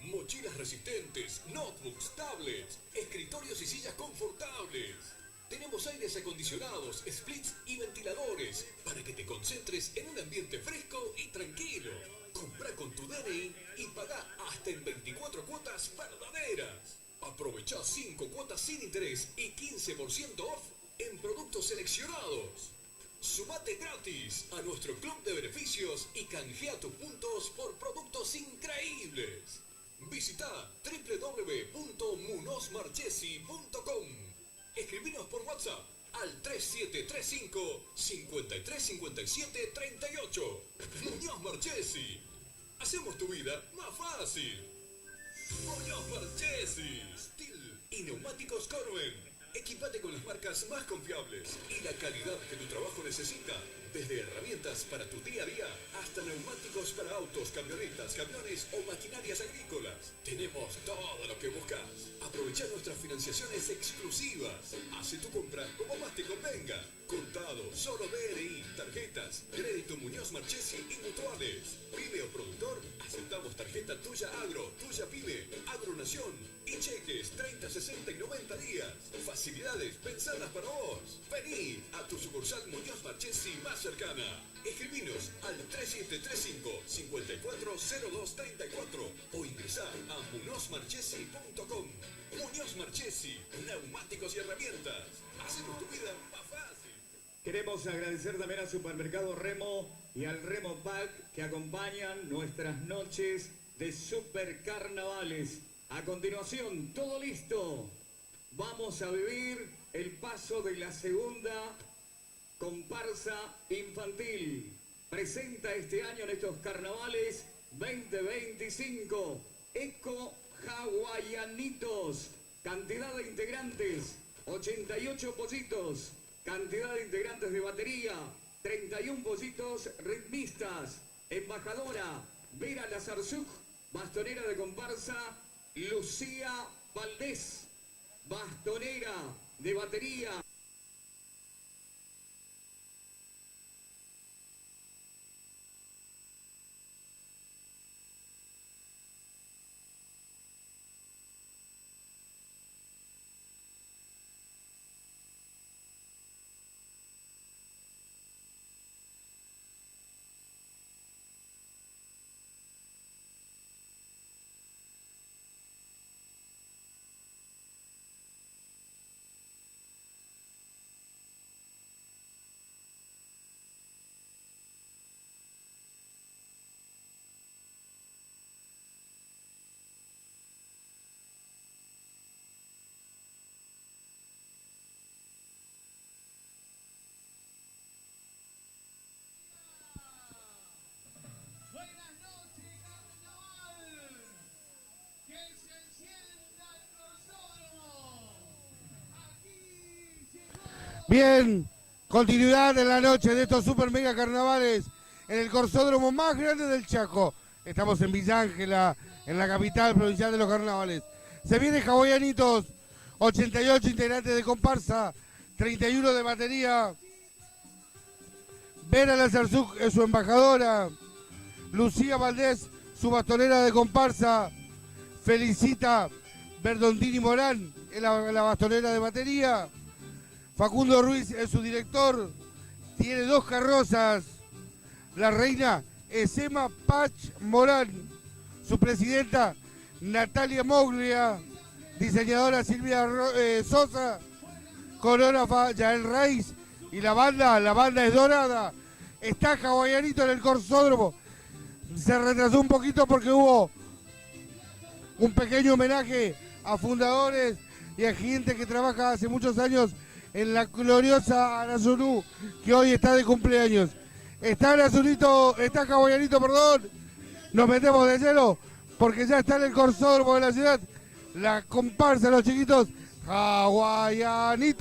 Mochilas resistentes, notebooks, tablets, escritorios y sillas confortables. Tenemos aires acondicionados, splits y ventiladores para que te concentres en un ambiente fresco y tranquilo. Comprá con tu DNI y pagá hasta en 24 cuotas verdaderas. Aprovechá 5 cuotas sin interés y 15% off en productos seleccionados. Sumate gratis a nuestro club de beneficios y canjea tus puntos por productos increíbles. Visita www.munozmarchesi.com. Escribinos por WhatsApp al 3735-5357 38. Muñoz Marchesi. Hacemos tu vida más fácil. Muñoz Marchesi. Steel y neumáticos Corben. Equipate con las marcas más confiables y la calidad que tu trabajo necesita. Desde herramientas para tu día a día hasta neumáticos para autos, camionetas, camiones o maquinarias agrícolas. Tenemos todo lo que buscas. Aprovecha nuestras financiaciones exclusivas. Hace tu compra como más te convenga. Contado, solo DNI, tarjetas, crédito Muñoz Marchesi y mutuales. Pyme o productor, aceptamos tarjeta Tuya Agro, Tuya Pyme, Agronación y cheques 30, 60 y 90 días. Facilidades pensadas para vos. Vení a tu sucursal Muñoz Marchesi más cercana. Escribinos al 3735-540234 o ingresá a munozmarchesi.com. Muñoz Marchesi, neumáticos y herramientas. Hacemos tu vida más fácil. Queremos agradecer también al Supermercado Remo y al Remo Pack que acompañan nuestras noches de supercarnavales. A continuación, todo listo. Vamos a vivir el paso de la segunda comparsa infantil. Presenta este año en estos carnavales 2025 Eco Hawaianitos. Cantidad de integrantes 88 pollitos. Cantidad de integrantes de batería 31 pollitos ritmistas. Embajadora Vera Lazarzuk. Bastonera de comparsa Lucía Valdés. Bastonera de batería Buenas noches, carnaval. Que se encienda el corsódromo. Aquí llegó. Bien, continuidad en la noche de estos super mega carnavales en el corsódromo más grande del Chaco. Estamos en Villa Ángela, en la capital provincial de los carnavales. Se viene Hawaianitos, 88 integrantes de comparsa, 31 de batería. Vera Lazarzuk es su embajadora. Lucía Valdés, su bastonera de comparsa. Felicita Berdondini Morán, es la bastonera de batería. Facundo Ruiz es su director. Tiene 2 carrozas. La reina es Emma Pach Morán. Su presidenta Natalia Moglia. Diseñadora Silvia Sosa. Coreógrafa Yael Raiz. Y la banda es dorada. Está Hawaianito en el corsódromo. Se retrasó un poquito porque hubo un pequeño homenaje a fundadores y a gente que trabaja hace muchos años en la gloriosa Arasonú, que hoy está de cumpleaños. Está Arasonito, está Hawaianito, perdón. Nos metemos de lleno porque ya está en el corsódromo de la ciudad la comparsa de los chiquitos Hawaianitos.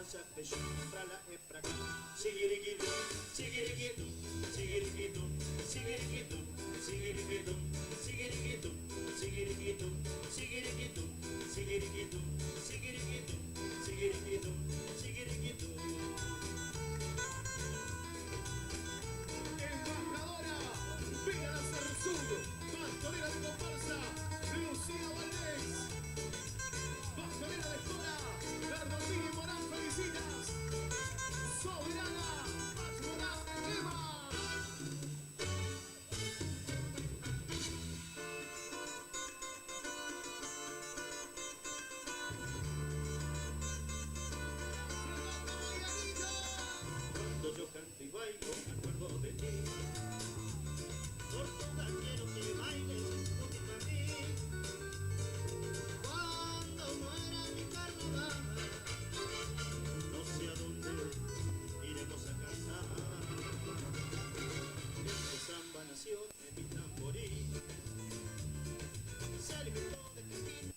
danza empezó para la época. Sigiriquito, sigiriquito, sigiriquito, sigiriquito, sigiriquito, sigiriquito, sigiriquito, sigiriquito, sigiriquito, sigiriquito, sigiriquito, sigiriquito. Embajadora, Vega Sur, pastorera de comparsa, Lucía Valdés, pastorera de Escola, Bernardino Morán, felicitas, soberana, Morán, Eva. Cuando yo canto y bailo me acuerdo de ti. Por todas quiero que bailes junto a mí. Cuando muera mi carnaval, no sé a dónde iremos a cantar. Este samba nació en mi tamborí. Se alimentó de Cristina.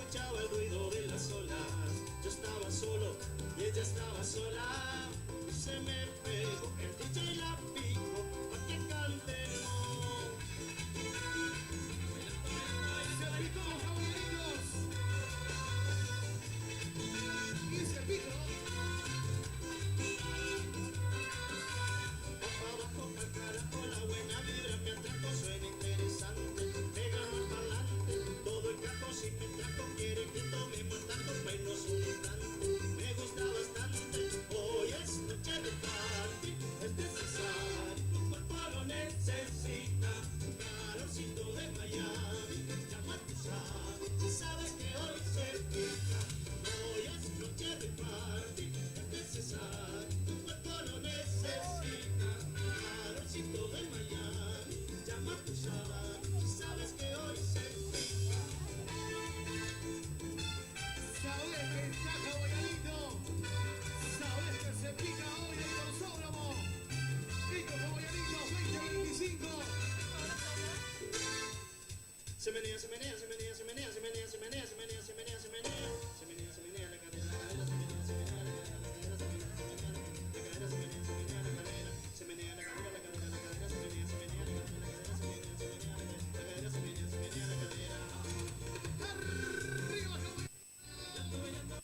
escuchaba el ruido de las olas. Yo estaba solo y ella estaba sola. Y se me pegó el DJ y la pico pa' que cantemos. Cepito, caballeritos. Y Cepito. Abajo carajo, la buena vibra me atrajo, suena interesante. Pega al parlante, todo el cajo si me trajo. Quiere que tomemos tanto menos un instante. Me gusta bastante, hoy es noche de party. Es necesario, tu cuerpo lo necesita. Un calorcito de Miami, llama a tu sabes. Si sabes que hoy se pica. Hoy es noche de party. Es necesario, tu cuerpo lo necesita. Calorcito de Miami, llama a tu sabes. Si sabes que hoy se pica. Sabes que está caballito. Sabes que se pica hoy el consógramo. Pico caballito 2025. Se menea, se menea, se menea, se menea, se menea, se menea, se menea, se menea, se menea, se menea, se menea la cadera, se menea, se menea la cadera, se menea, se menea la cadera, se menea, se menea la cadera, se menea la cadera, la cadera, la cadera, se menea, se menea la cadera, la cadera, se menea, se menea la cadera, se menea, se menea la cadera. Arriba caballito.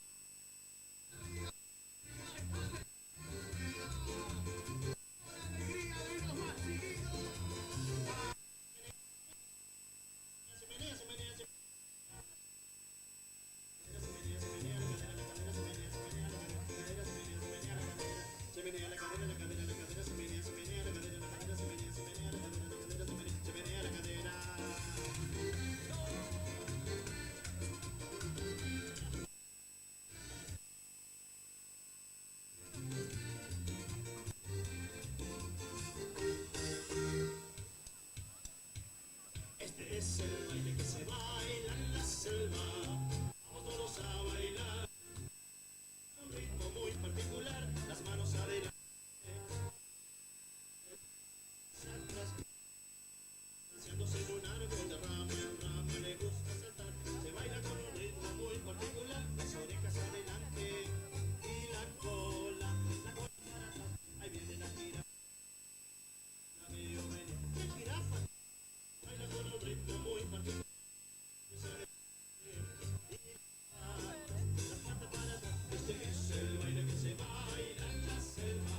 Alegría de los más chiquitos. Se menea, se menea, se menea la cadera, la cadera, la cadera, se menea, se menea la cadera, la cadera, se menea, se menea la cadera, la cadera, se menea la cadera. Este es el baile que se baila en la selva. Vamos todos a bailar. Un ritmo muy particular. Las manos adelante. Atrás. Haciéndose un árbol de rama en rama. Le gusta saltar. Se baila con un ritmo muy particular. Las orejas adelante. Y la cola. La cola para atrás. Ahí viene la jirafa. La veo venir. ¡Qué jirafa! Baila con un ritmo muy particular. La pata para atrás. Este es el baile que se baila en la selva.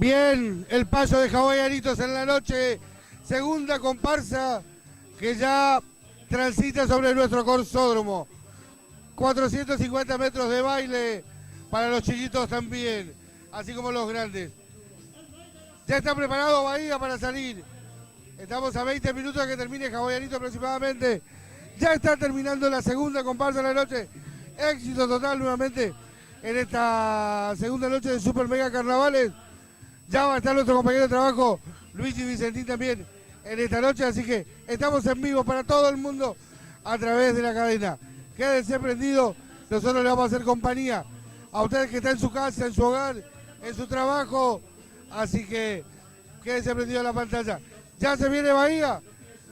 Bien, el paso de hawaianitos en la noche, segunda comparsa que ya transita sobre nuestro corsódromo. 450 metros de baile para los chiquitos también, así como los grandes. Ya está preparado Bahía para salir. Estamos a 20 minutos de que termine hawaianito aproximadamente. Ya está terminando la segunda comparsa de la noche. Éxito total nuevamente en esta segunda noche de Super Mega Carnavales. Ya va a estar nuestro compañero de trabajo, Luigi Vicentín, también en esta noche. Así que estamos en vivo para todo el mundo a través de la cadena. Quédense prendidos, nosotros le vamos a hacer compañía a ustedes que están en su casa, en su hogar, en su trabajo. Así que quédense prendidos a la pantalla. Ya se viene Bahía.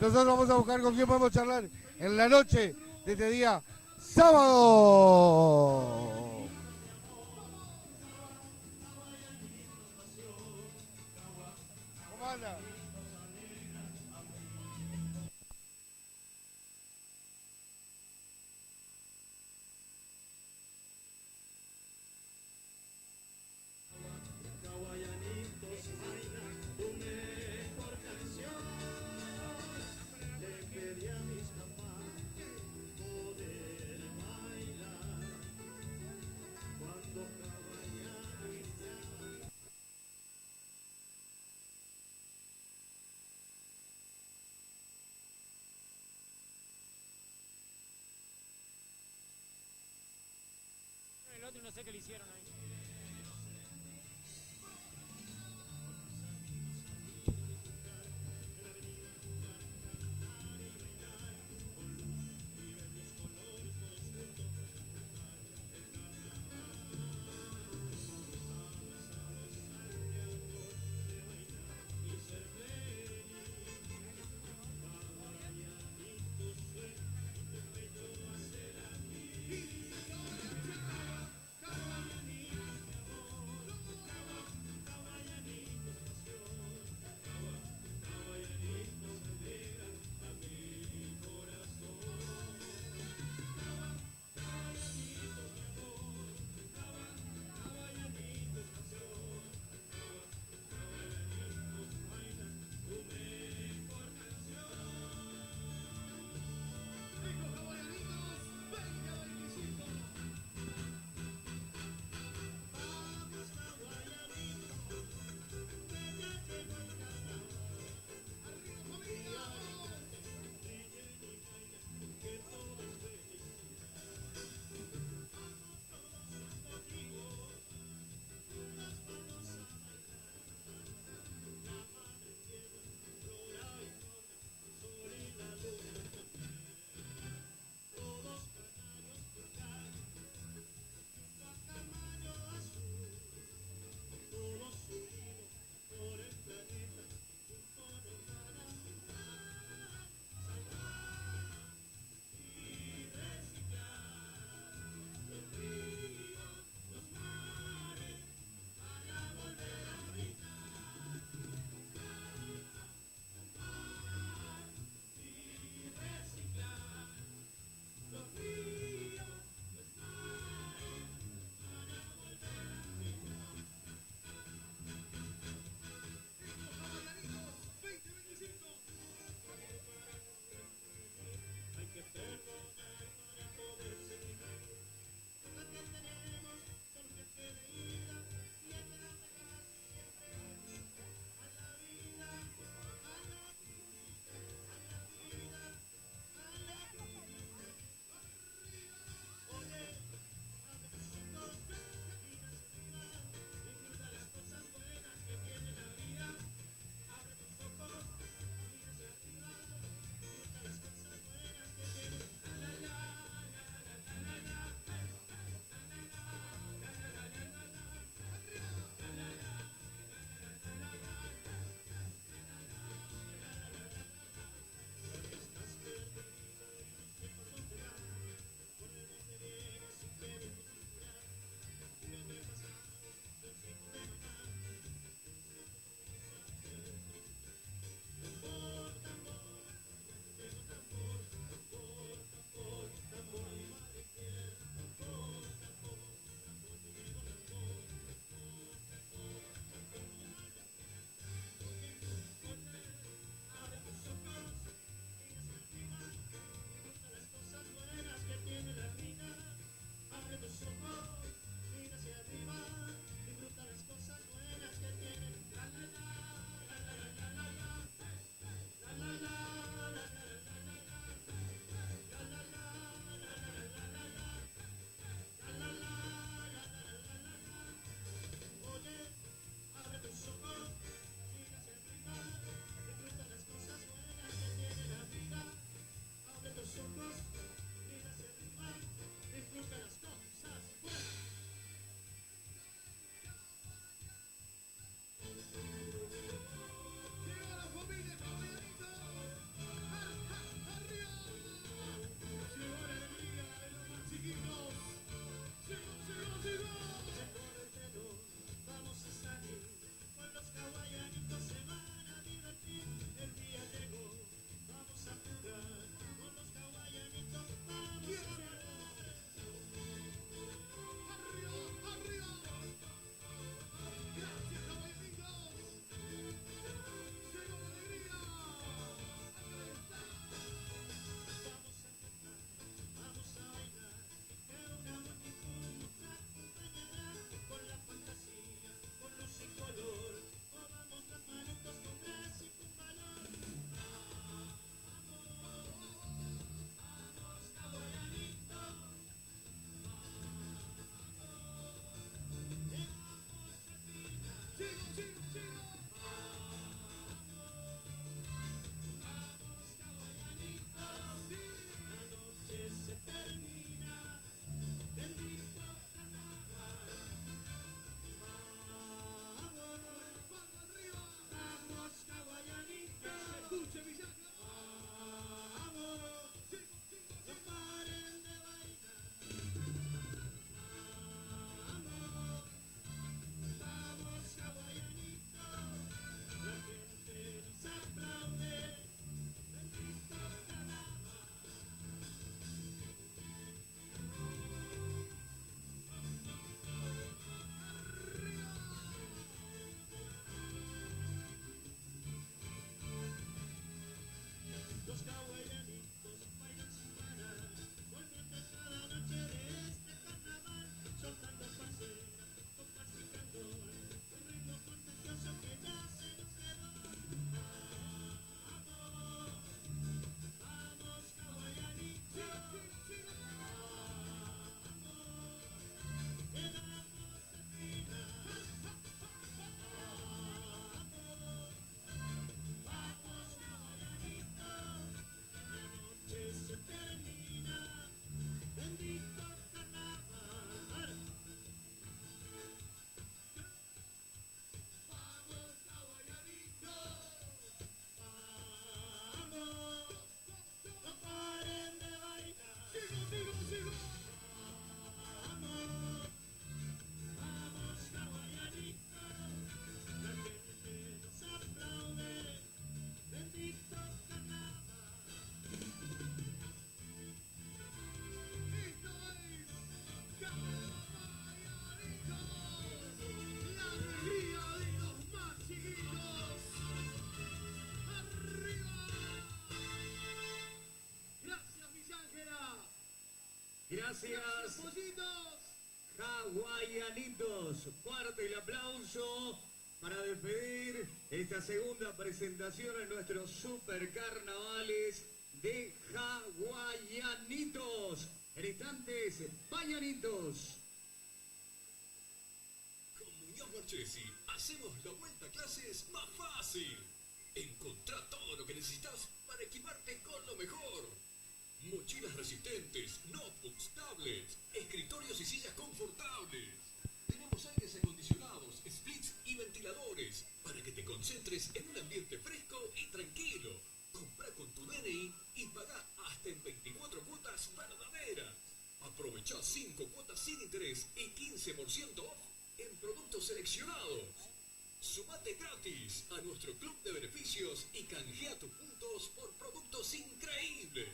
Nosotros vamos a buscar con quién podemos charlar en la noche de este día sábado. ¿Cómo anda? El otro no sé qué le hicieron ahí. Gracias. Hawaianitos. Fuerte el aplauso para despedir esta segunda presentación en nuestros super carnavales de Hawaianitos. En instantes, Bañanitos. Con Muñoz Marchesi hacemos la vuelta a clases más fácil. Encontrá todo lo que necesitas para equiparte con lo mejor. Mochilas resistentes, notebooks, tablets, escritorios y sillas confortables. Tenemos aires acondicionados, splits y ventiladores para que te concentres en un ambiente fresco y tranquilo. Comprá con tu DNI y pagá hasta en 24 cuotas verdaderas. Aprovechá 5 cuotas sin interés y 15% off en productos seleccionados. Sumate gratis a nuestro club de beneficios y canjea tus puntos por productos increíbles.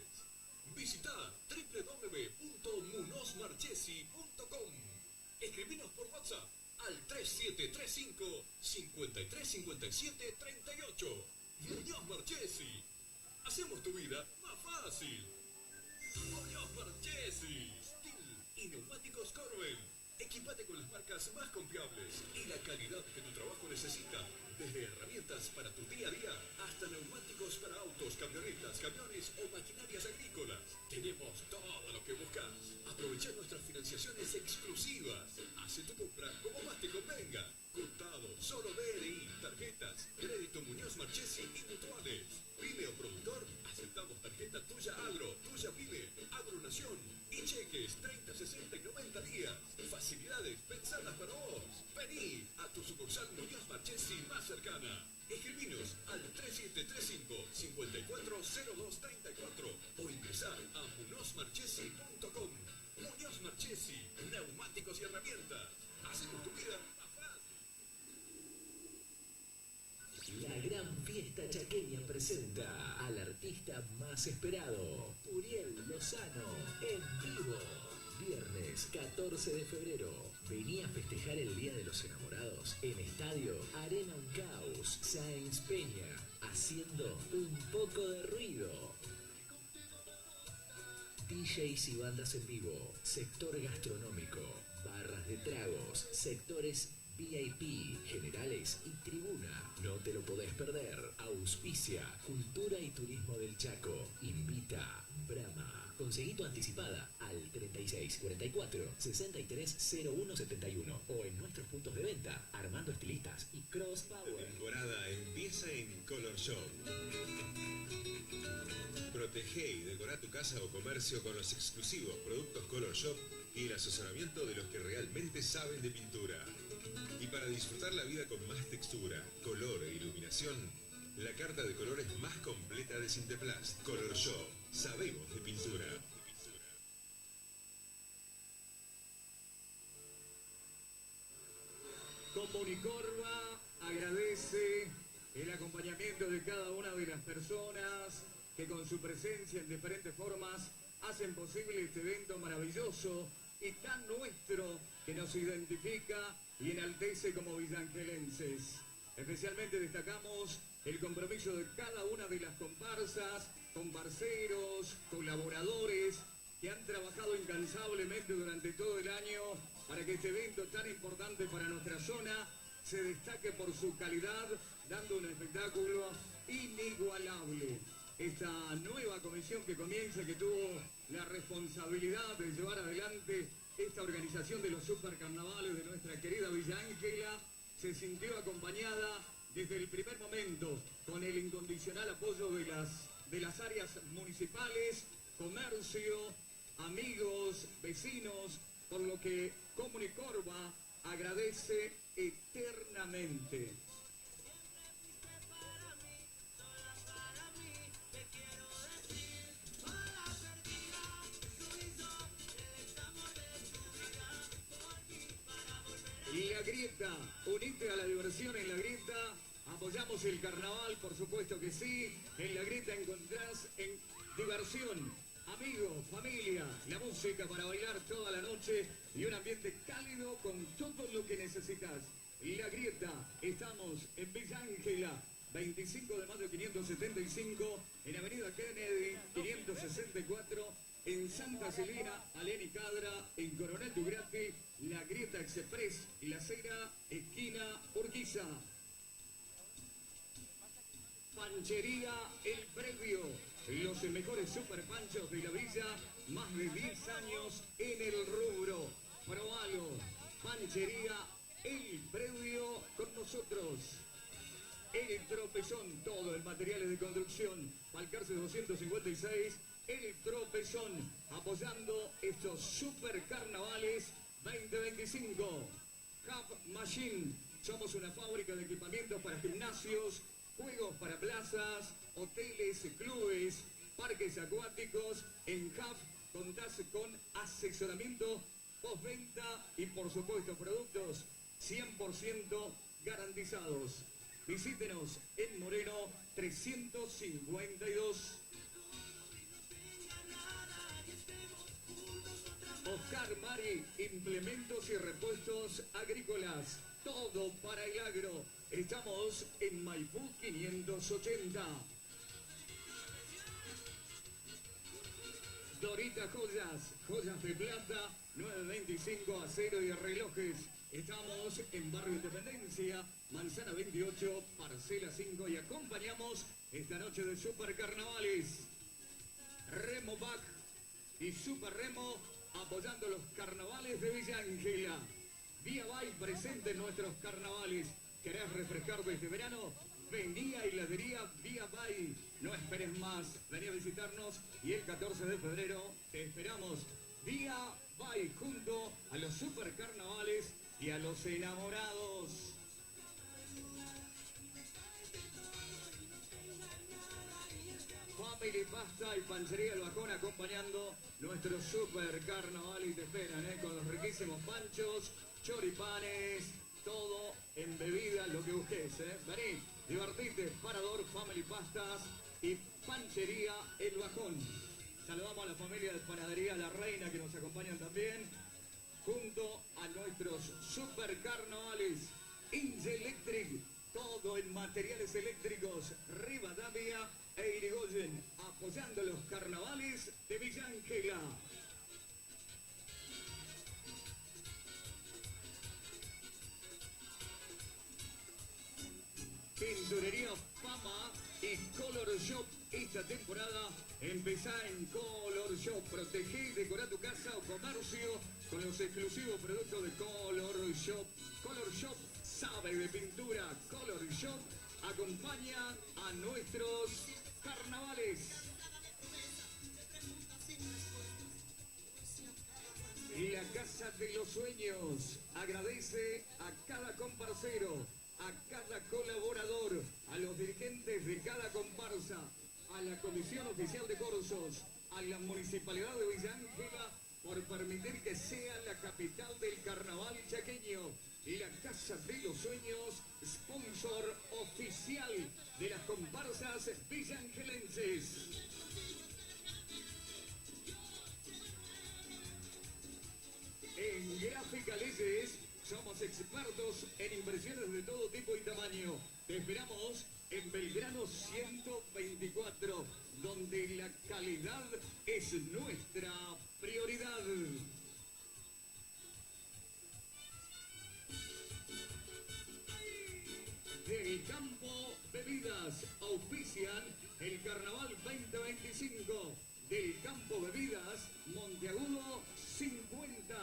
Visita www.munozmarchesi.com. Escribinos por WhatsApp al 3735 5357 38. Muñoz Marchesi. Hacemos tu vida más fácil. Muñoz Marchesi. Steel y neumáticos Corben. Equipate con las marcas más confiables y la calidad que tu trabajo necesita. Desde herramientas para tu día a día hasta neumáticos para autos, camionetas, camiones o maquinarias agrícolas. Tenemos todo lo que buscas. Aprovecha nuestras financiaciones exclusivas. Hace tu compra como más te convenga. Contado, solo DNI, tarjetas, crédito Muñoz Marchesi y mutuales. Pyme o productor, aceptamos tarjeta Tuya Agro, Tuya Pyme, Agronación y cheques 30, 60 y 90 días. Facilidades pensadas para vos. Vení a tu sucursal Muñoz Marchesi más cercana. Escribinos al 3735 540234 o ingresar a munozmarchesi.com. Muñoz Marchesi, neumáticos y herramientas. Hacemos tu vida más fácil. La gran fiesta chaqueña presenta al artista más esperado, Uriel Lozano, en vivo. Viernes 14 de febrero. Vení a festejar el Día de los Enamorados en Estadio Arena Caos, Sáenz Peña, haciendo un poco de ruido. DJs y bandas en vivo, sector gastronómico, barras de tragos, sectores VIP, generales y tribuna. No te lo podés perder. Auspicia Cultura y Turismo del Chaco. Invita Brahma. Conseguí tu anticipada al 3644-630171 o en nuestros puntos de venta, Armando Estilistas y Cross Power. La temporada empieza en Color Shop. Protege y decora tu casa o comercio con los exclusivos productos Color Shop y el asesoramiento de los que realmente saben de pintura. Y para disfrutar la vida con más textura, color e iluminación, la carta de colores más completa de Sinteplast. Color Shop. Sabemos de pintura. Comunicorva agradece el acompañamiento de cada una de las personas que con su presencia en diferentes formas hacen posible este evento maravilloso y tan nuestro que nos identifica y enaltece como villangelenses. Especialmente destacamos el compromiso de cada una de las comparsas, comparceros, colaboradores que han trabajado incansablemente durante todo el año para que este evento tan importante para nuestra zona se destaque por su calidad, dando un espectáculo inigualable. Esta nueva comisión que comienza, que tuvo la responsabilidad de llevar adelante esta organización de los supercarnavales de nuestra querida Villa Ángela, se sintió acompañada desde el primer momento con el incondicional apoyo de las áreas municipales, comercio, amigos, vecinos, por lo que Comunicorva agradece eternamente. La Grieta, unite a la diversión en La Grieta, apoyamos el carnaval, por supuesto que sí, en La Grieta encontrás en diversión, amigos, familia, la música para bailar toda la noche y un ambiente cálido con todo lo que necesitas. La Grieta, estamos en Villa Ángela, 25 de mayo 575, en Avenida Kennedy 564, en Santa Celina, Alén y Cadra, en Coronel Dugrati, La Grieta Express, La Cera, esquina Urquiza. Panchería El Previo, los mejores super panchos de la villa, más de 10 años en el rubro. Probalo, Panchería El Previo con nosotros. El Tropezón, todo el material de construcción, Balcarce 256, El Tropezón, apoyando estos super carnavales 2025. Hub Machine, somos una fábrica de equipamientos para gimnasios, juegos para plazas, hoteles, clubes, parques acuáticos. En Hub contás con asesoramiento, postventa y por supuesto productos 100% garantizados. Visítenos en Moreno 352. Oscar Mari, implementos y repuestos agrícolas. Todo para el agro. Estamos en Maipú 580. Dorita Joyas, joyas de plata, 925, acero y relojes. Estamos en Barrio Independencia, Manzana 28, Parcela 5 y acompañamos esta noche de Super Carnavales. Remo Back y Super Remo apoyando los carnavales de Villa Ángela. Vía Bay presente en nuestros carnavales. ¿Querés refrescarte este verano? Vení a Heladería Vía Bay. No esperes más. Vení a visitarnos y el 14 de febrero te esperamos. Vía Bay junto a los super carnavales y a los enamorados. Family Pasta y Panchería El Bajón acompañando nuestros super carnaval y te esperan, con los riquísimos panchos, choripanes, todo en bebida, lo que busques, Vení, divertite, Parador, Family Pastas y Panchería El Bajón. Saludamos a la familia de Panadería La Reina que nos acompañan también, junto a nuestros super carnavales. Inge Electric, todo en materiales eléctricos, Rivadavia e Irigoyen, apoyando los carnavales de Villa Ángela. Pinturería Fama y Color Shop. Esta temporada empezá en Color Shop. Protegé y decorá tu casa o comercio con los exclusivos productos de Color Shop. Color Shop sabe de pintura. Color Shop acompaña a nuestros carnavales. Y la Casa de los Sueños agradece a cada comparsero, a cada colaborador, a los dirigentes de cada comparsa, a la Comisión Oficial de Corsos, a la Municipalidad de Villa Ángela por permitir que sea la capital del carnaval chaqueño. Y la Casa de los Sueños, sponsor oficial de las comparsas villangelenses. En Gráfica Leyes somos expertos en impresiones de todo tipo y tamaño. Te esperamos en Belgrano 124, donde la calidad es nuestra prioridad. Del Campo Bebidas auspician el Carnaval 2025. Del Campo Bebidas, Monteagudo 50.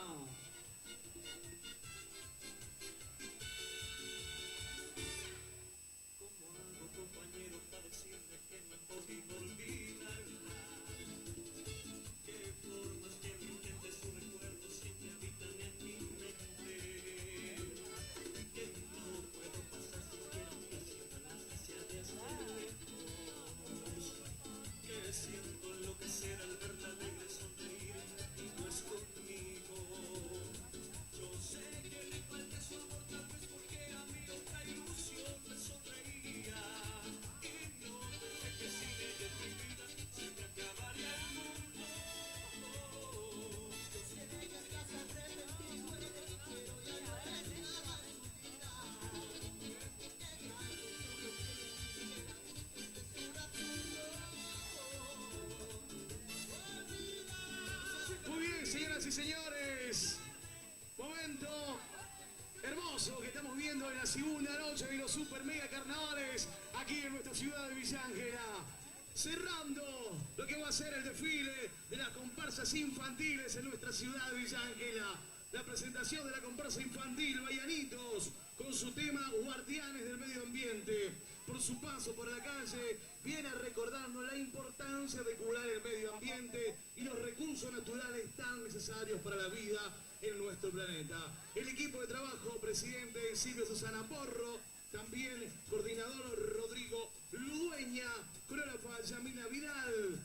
¿Cómo hago, compañero, para decirme que no he podido olvidarla? ¿Qué formas que me entiendes sus recuerdos siempre habitan en mi mente? Que no puedo pasar siquiera una cita hacia desde lejos. señoras y señores. Momento hermoso que estamos viendo en la segunda noche de los super mega carnavales aquí en nuestra ciudad de Villa Ángela. Cerrando lo que va a ser el desfile de las comparsas infantiles en nuestra ciudad de Villa Ángela. La presentación de la comparsa infantil Baianitos con su tema Guardianes del Medio Ambiente. Por su paso por la calle viene recordando la importancia de cuidar el medio ambiente y los recursos naturales tan necesarios para la vida en nuestro planeta. El equipo de trabajo, presidente Silvio Susana Porro, también coordinador Rodrigo Ludueña, coreógrafa Yamila Vidal,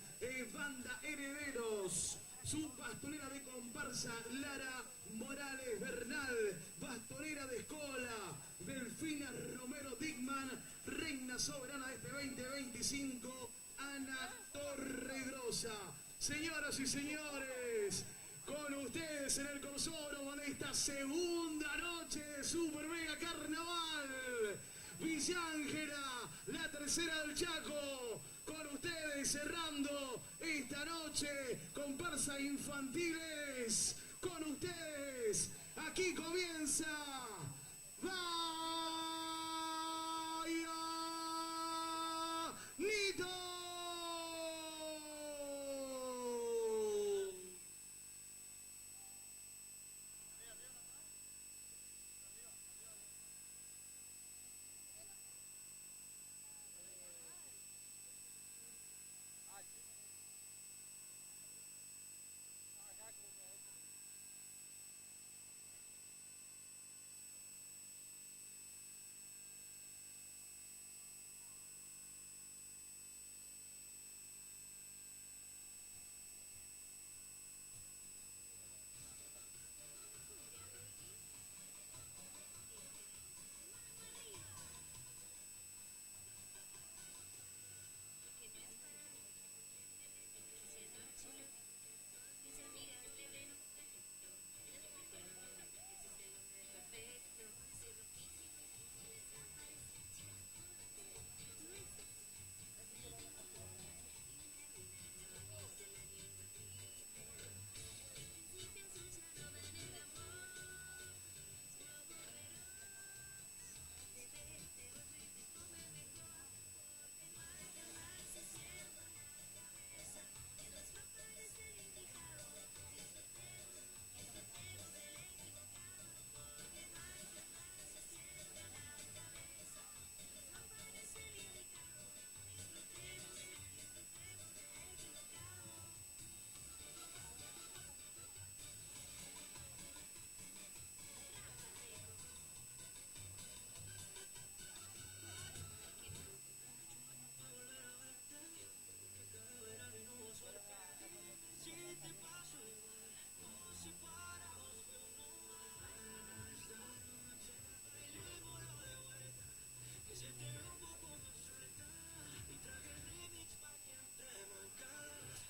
banda Herederos, su bastonera de comparsa Lara Morales Bernal, bastonera de escola Delfina Romero Dickman, reina soberana de este 2025 Ana Torregrosa. Señoras y señores, con ustedes en el Corsoro en esta segunda noche de Super Mega Carnaval, Villa Ángela, la tercera del Chaco, con ustedes cerrando esta noche, comparsa infantiles, con ustedes, aquí comienza Baianitos.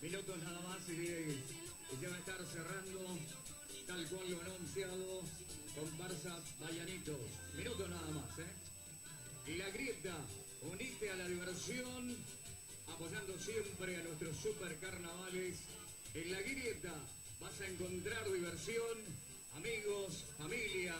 Minutos nada más y ya va a estar cerrando, tal cual lo anunciado, comparsa Baianitos. Minutos nada más, ¿eh? La Grieta, unite a la diversión, apoyando siempre a nuestros super carnavales. En La Grieta vas a encontrar diversión, amigos, familia,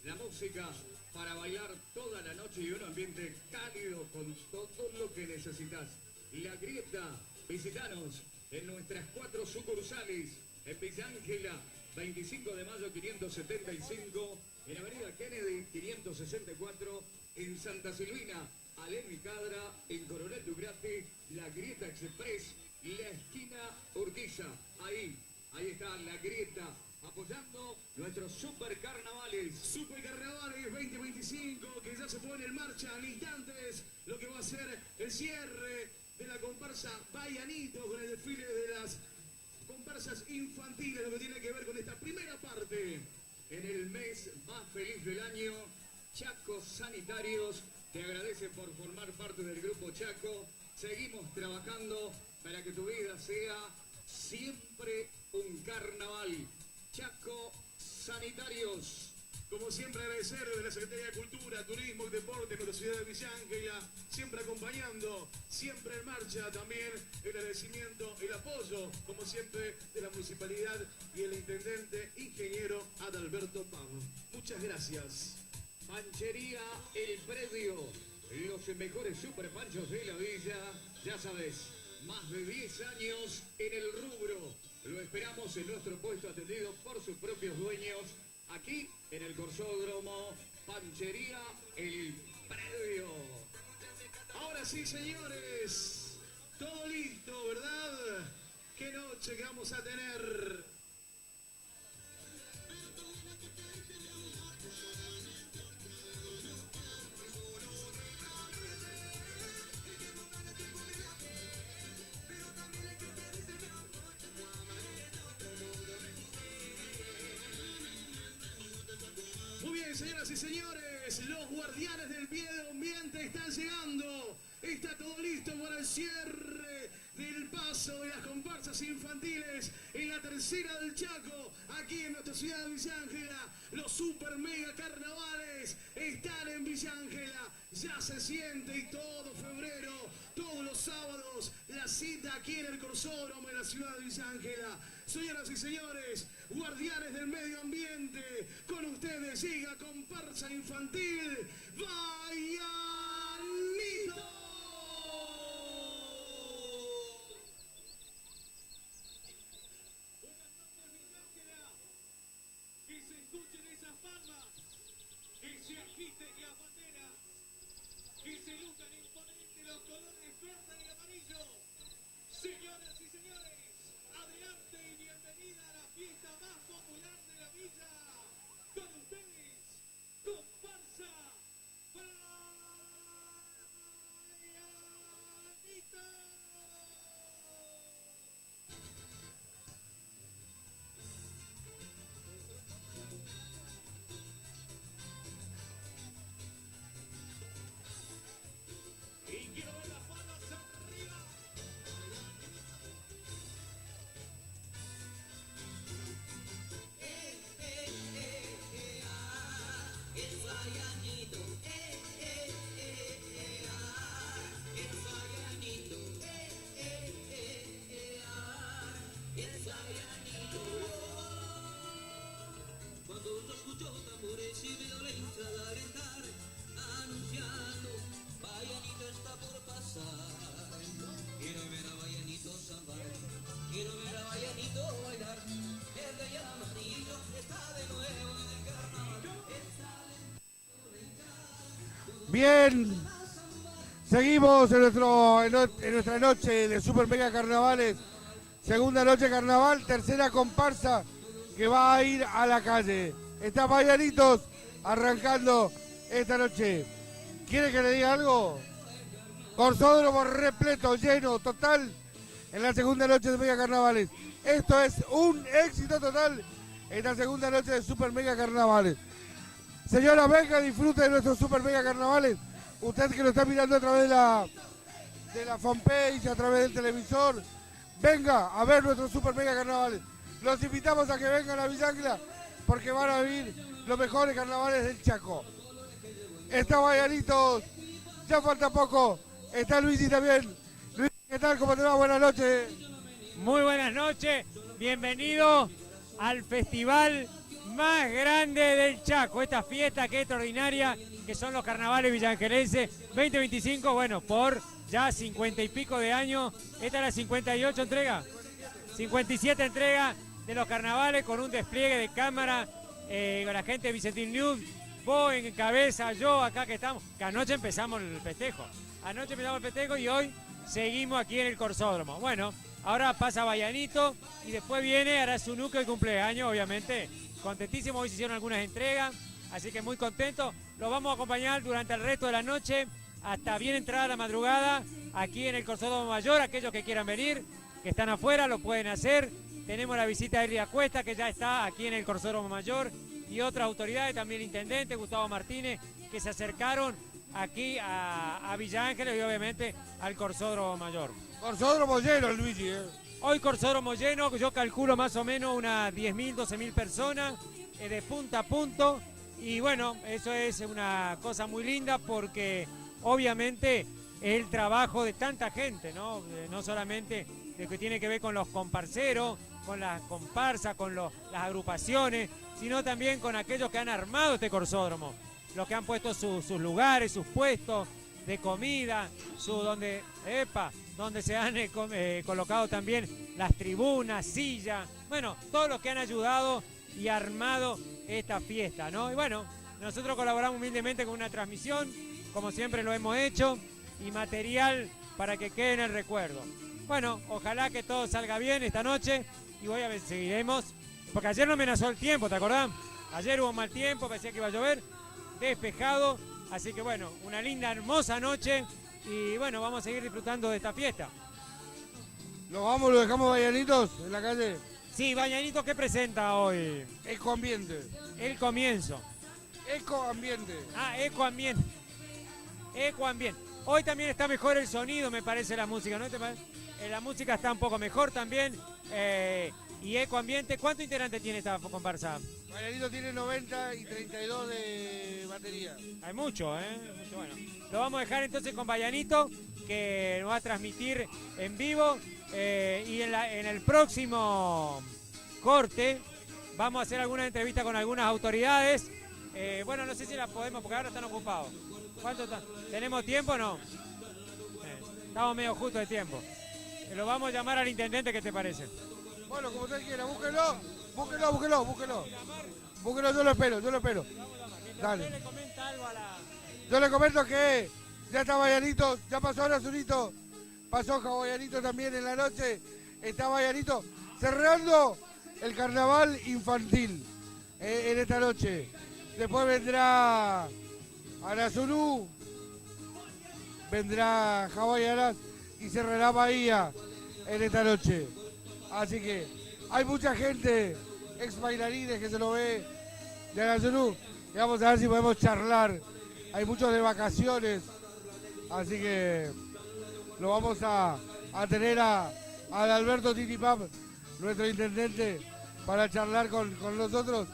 la música para bailar toda la noche y un ambiente cálido con todo lo que necesitas. La Grieta, visitanos en nuestras 4 sucursales, en Villa Ángela, 25 de mayo 575, en Avenida Kennedy 564, en Santa Silvina, Alem y Cadra, en Coronel Dugrati, La Grieta Express, la esquina Urquiza. Ahí está La Grieta, apoyando nuestros super carnavales. Super Carnavales 2025, que ya se pone en marcha en instantes, lo que va a ser el cierre de la comparsa Baianitos con el desfile de las comparsas infantiles, lo que tiene que ver con esta primera parte. En el mes más feliz del año, Chaco Sanitarios te agradece por formar parte del Grupo Chaco. Seguimos trabajando para que tu vida sea siempre un carnaval. Chaco Sanitarios. Como siempre agradecer desde la Secretaría de Cultura, Turismo y Deporte de nuestra ciudad de Villa Ángela, siempre acompañando, siempre en marcha también el agradecimiento, el apoyo, como siempre, de la municipalidad y el intendente ingeniero Adalberto Pam. Muchas gracias. Panchería El Predio, los mejores super panchos de la villa, ya sabes, más de 10 años en el rubro. Lo esperamos en nuestro puesto atendido por sus propios dueños, aquí en el Corsódromo, Panchería El Predio. Ahora sí, señores, todo listo, ¿verdad? ¿Qué noche que vamos a tener? Muy bien, señoras y señores, los guardianes del medio ambiente están llegando. Está todo listo para el cierre del paso de las comparsas infantiles en la tercera del Chaco, aquí en nuestra ciudad de Villa Ángela. Los super mega carnavales están en Villa Ángela. Ya se siente y todo febrero, todos los sábados, la cita aquí en el Corsódromo en la ciudad de Villa Ángela. Señoras y señores, guardianes del medio ambiente, con ustedes llega comparsa infantil Bayanito. Que se escuchen esas palmas, que se agiten las banderas, que se luzcan imponentes los colores verde y amarillo. Señoras y señores, adelante y bienvenida a la fiesta más popular de la villa. Con ustedes, comparsa Bayanito. Y quiero ver las manos arriba. Es Bayanito, es Bayanito, es Bayanito. Cuando yo escucho tambores y veo la hinchada gritar, anunciando, Bayanito está por pasar. Quiero ver a Bayanito sambar, quiero ver a Bayanito bailar. El de amarillo está de nuevo en el carnaval. Bien, seguimos en nuestra noche de Super Mega Carnavales. Segunda noche de carnaval, tercera comparsa que va a ir a la calle. Está Bayanitos arrancando esta noche. ¿Quiere que le diga algo? Corsódromo repleto, lleno, total, en la segunda noche de Mega Carnavales. Esto es un éxito total en la segunda noche de Super Mega Carnavales. Señora, venga, disfrute de nuestros Super Mega Carnavales. Usted que lo está mirando a través de la fanpage, a través del televisor, venga a ver nuestros Super Mega Carnavales. Los invitamos a que vengan a Villa Ángela porque van a vivir los mejores carnavales del Chaco. Está Bayanitos, ya falta poco. Está Luigi también. Luigi, ¿qué tal? ¿Cómo te va? Buenas noches. Muy buenas noches, bienvenido al festival más grande del Chaco, esta fiesta que es extraordinaria, que son los carnavales villangelenses 2025, bueno, por ya 50 y pico de años, esta es la 58 entrega, 57 entrega de los carnavales con un despliegue de cámara, con la gente de Vicentín News, vos en cabeza, yo acá que estamos, que anoche empezamos el festejo, y hoy seguimos aquí en el Corsódromo. Bueno, ahora pasa Bayanito y después viene, hará su nuca y cumpleaños, obviamente. Contentísimo, hoy se hicieron algunas entregas, así que muy contento. Los vamos a acompañar durante el resto de la noche, hasta bien entrada la madrugada, aquí en el Corsódromo Mayor. Aquellos que quieran venir, que están afuera, lo pueden hacer. Tenemos la visita de Elia Cuesta, que ya está aquí en el Corsódromo Mayor, y otras autoridades, también el intendente Gustavo Martínez, que se acercaron aquí a Villa Ángela y obviamente al Corsódromo Mayor. Corsódromo lleno, Luigi. Hoy Corsódromo lleno, yo calculo más o menos unas 10.000, 12.000 personas de punta a punto. Y bueno, eso es una cosa muy linda porque obviamente es el trabajo de tanta gente, ¿no? No solamente de que tiene que ver con los comparceros, con las comparsas, con las agrupaciones, sino también con aquellos que han armado este corsódromo, los que han puesto sus lugares, sus puestos de comida, donde se han colocado también las tribunas, sillas, bueno, todos los que han ayudado y armado esta fiesta, ¿no? Y bueno, nosotros colaboramos humildemente con una transmisión, como siempre lo hemos hecho, y material para que quede en el recuerdo. Bueno, ojalá que todo salga bien esta noche y voy a ver, seguiremos, porque ayer no amenazó el tiempo, ¿te acordás? Ayer hubo mal tiempo, parecía que iba a llover, despejado, así que bueno, una linda, hermosa noche y bueno, vamos a seguir disfrutando de esta fiesta. ¿Nos vamos, lo dejamos Bañanitos en la calle? Sí, Bañanitos, ¿qué presenta hoy? Ecoambiente. El comienzo. Ecoambiente. Ah, Ecoambiente. Ecoambiente. Hoy también está mejor el sonido, me parece, la música, ¿no te parece? La música está un poco mejor también. Y Ecoambiente, ¿cuántos integrantes tiene esta comparsa? Bañanito tiene 90 y 32 de batería. Hay mucho, mucho, bueno. Lo vamos a dejar entonces con Bayanito, que nos va a transmitir en vivo. Y en el próximo corte vamos a hacer alguna entrevista con algunas autoridades. Bueno, no sé si las podemos, porque ahora están ocupados. ¿Cuánto están? ¿Tenemos tiempo o no? Estamos medio justo de tiempo. Lo vamos a llamar al intendente, ¿qué te parece? Bueno, como usted quiera, búsquelo. Búsquelo, yo lo espero. Dale. Yo le comento que ya está Bayanito, ya pasó ahora Zurito, pasó Bayanito también en la noche, está Bayanito cerrando el carnaval infantil en esta noche. Después vendrá Arazurú, vendrá Javayaras y cerrará Bahía en esta noche. Así que hay mucha gente, ex bailarines que se lo ve de Arazurú, y vamos a ver si podemos charlar. Hay muchos de vacaciones, así que lo vamos a tener a Alberto Titipap, nuestro intendente, para charlar con nosotros.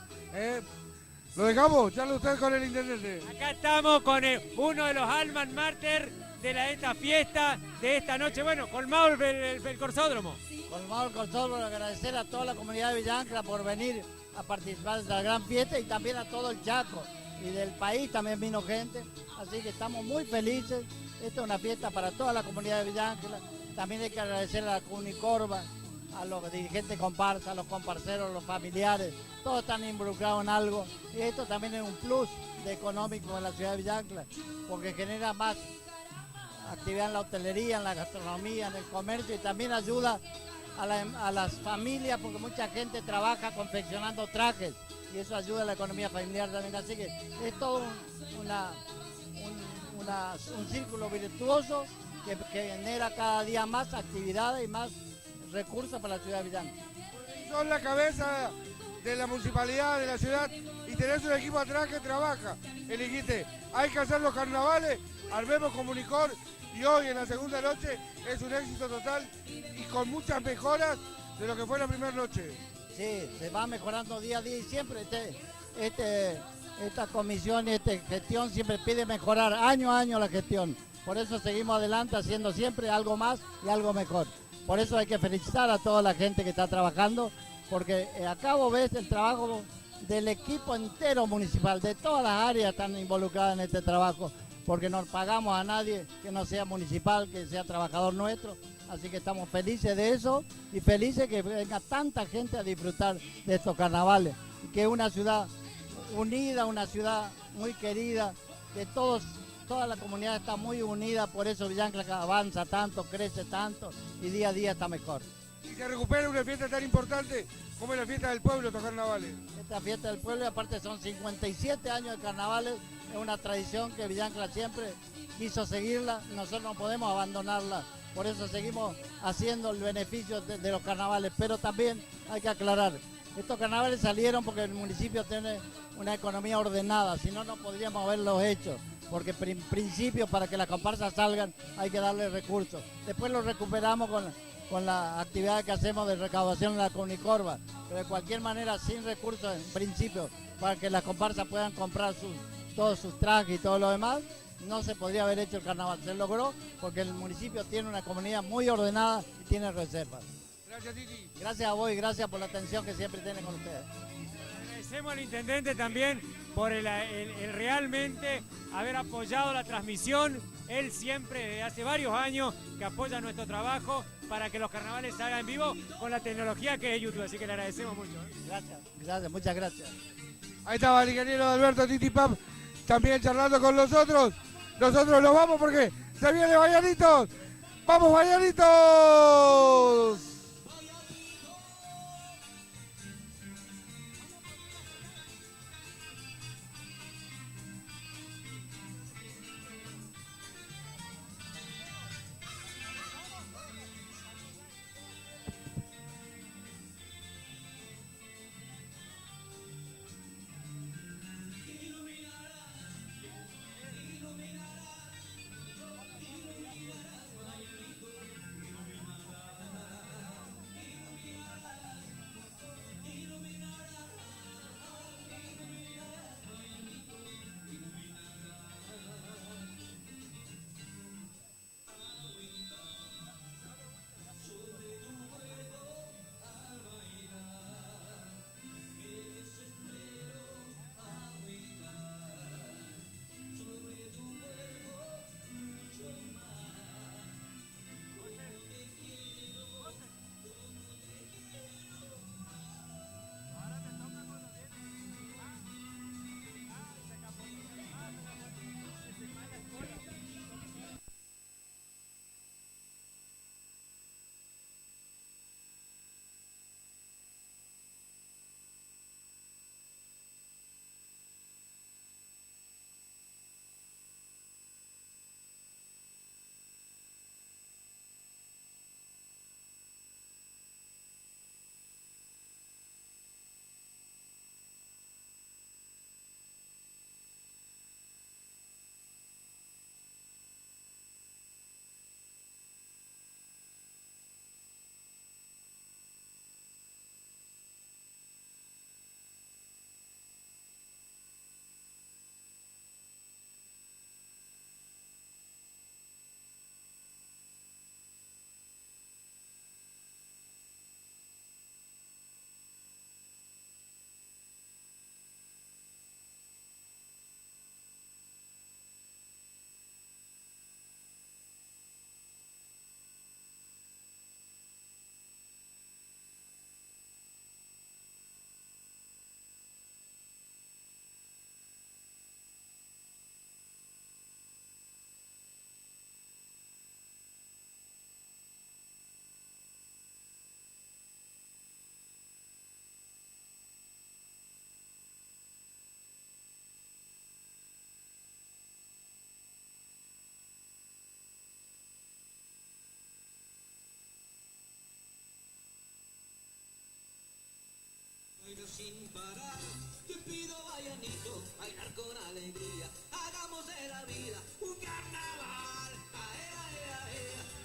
¿Lo dejamos? Charla usted con el intendente. Acá estamos con uno de los almas mater de esta fiesta, de esta noche. Bueno, colmado el corsódromo. Colmado el corsódromo, agradecer a toda la comunidad de Villa Ancla por venir a participar de la gran fiesta y también a todo el Chaco. Y del país también vino gente, así que estamos muy felices. Esta es una fiesta para toda la comunidad de Villa Ángela. También hay que agradecer a la Cunicorba, a los dirigentes comparsa, a los comparceros, a los familiares. Todos están involucrados en algo. Y esto también es un plus económico en la ciudad de Villa Ángela, porque genera más actividad en la hotelería, en la gastronomía, en el comercio y también ayuda a las familias, porque mucha gente trabaja confeccionando trajes. Y eso ayuda a la economía familiar también, así que es todo un círculo virtuoso que genera cada día más actividades y más recursos para la ciudad de Villa Ángela. Son la cabeza de la municipalidad, de la ciudad, y tenés un equipo atrás que trabaja. Elegiste, hay que hacer los carnavales, armemos Comunicor, y hoy en la segunda noche es un éxito total y con muchas mejoras de lo que fue la primera noche. Sí, se va mejorando día a día y siempre esta comisión y esta gestión siempre pide mejorar año a año la gestión. Por eso seguimos adelante haciendo siempre algo más y algo mejor. Por eso hay que felicitar a toda la gente que está trabajando, porque acá vos ves el trabajo del equipo entero municipal, de todas las áreas están involucradas en este trabajo, porque no pagamos a nadie que no sea municipal, que sea trabajador nuestro. Así que estamos felices de eso y felices que venga tanta gente a disfrutar de estos carnavales. Y que es una ciudad unida, una ciudad muy querida, que toda la comunidad está muy unida, por eso Villa Ancla avanza tanto, crece tanto y día a día está mejor. Y se recupera una fiesta tan importante como es la fiesta del pueblo, estos carnavales. Esta fiesta del pueblo, aparte son 57 años de carnavales, es una tradición que Villa Ancla siempre quiso seguirla y nosotros no podemos abandonarla. Por eso seguimos haciendo el beneficio de los carnavales, pero también hay que aclarar, estos carnavales salieron porque el municipio tiene una economía ordenada, si no, no podríamos haberlos hecho, porque en principio para que las comparsas salgan hay que darle recursos. Después los recuperamos con la actividad que hacemos de recaudación en la Cunicorva, pero de cualquier manera sin recursos en principio para que las comparsas puedan comprar todos sus trajes y todo lo demás, no se podría haber hecho el carnaval. Se logró porque el municipio tiene una comunidad muy ordenada y tiene reservas. Gracias, Titi. Gracias a vos y gracias por la atención que siempre tiene con ustedes. Agradecemos al intendente también por el realmente haber apoyado la transmisión. Él siempre, desde hace varios años, que apoya nuestro trabajo para que los carnavales se hagan en vivo con la tecnología que es YouTube. Así que le agradecemos mucho. Gracias, muchas gracias. Ahí estaba el ingeniero Alberto Titi Pap también charlando con nosotros. Nosotros nos vamos porque se viene Bayanitos. ¡Vamos, Bayanitos! Sin parar, te pido Bayanito, bailar con alegría, hagamos de la vida un carnaval. Ae, ae, ae,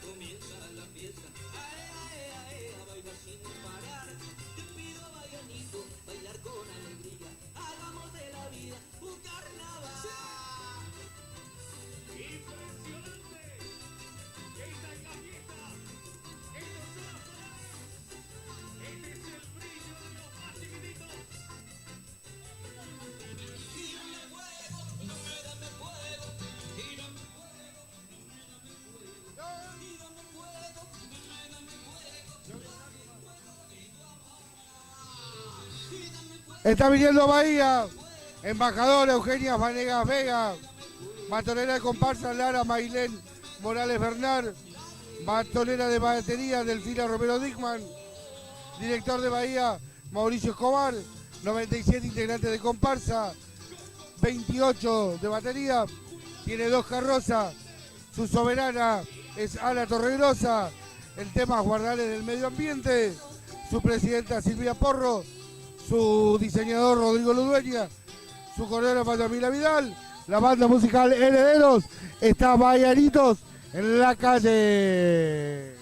comienza la fiesta, ae, ae, ae, bailar sin parar. Te pido Bayanito, bailar con alegría, hagamos de la vida un carnaval. Impresionante. Esta es la fiesta. Estos son los colores. Este es el brillo de los más chiquititos. Tírame fuego, no me dame fuego. Tírame fuego, no me dame fuego. Tírame fuego, no me dame fuego. Está viniendo Bahía. Embajadora Eugenia Vanegas Vega. Matonera de comparsa Lara Mailén Morales Bernard. Matonera de batería Delfina Romero Dickman. Director de Bahía Mauricio Escobar. 97 integrantes de comparsa. 28 de batería. Tiene 2 carrozas. Su soberana es Ana Torregrosa. El tema es guardales del medio ambiente. Su presidenta Silvia Porro. Su diseñador Rodrigo Ludueña. Su coreógrafa Yamila Vidal. La banda musical Herederos. Está Bayanitos en la calle.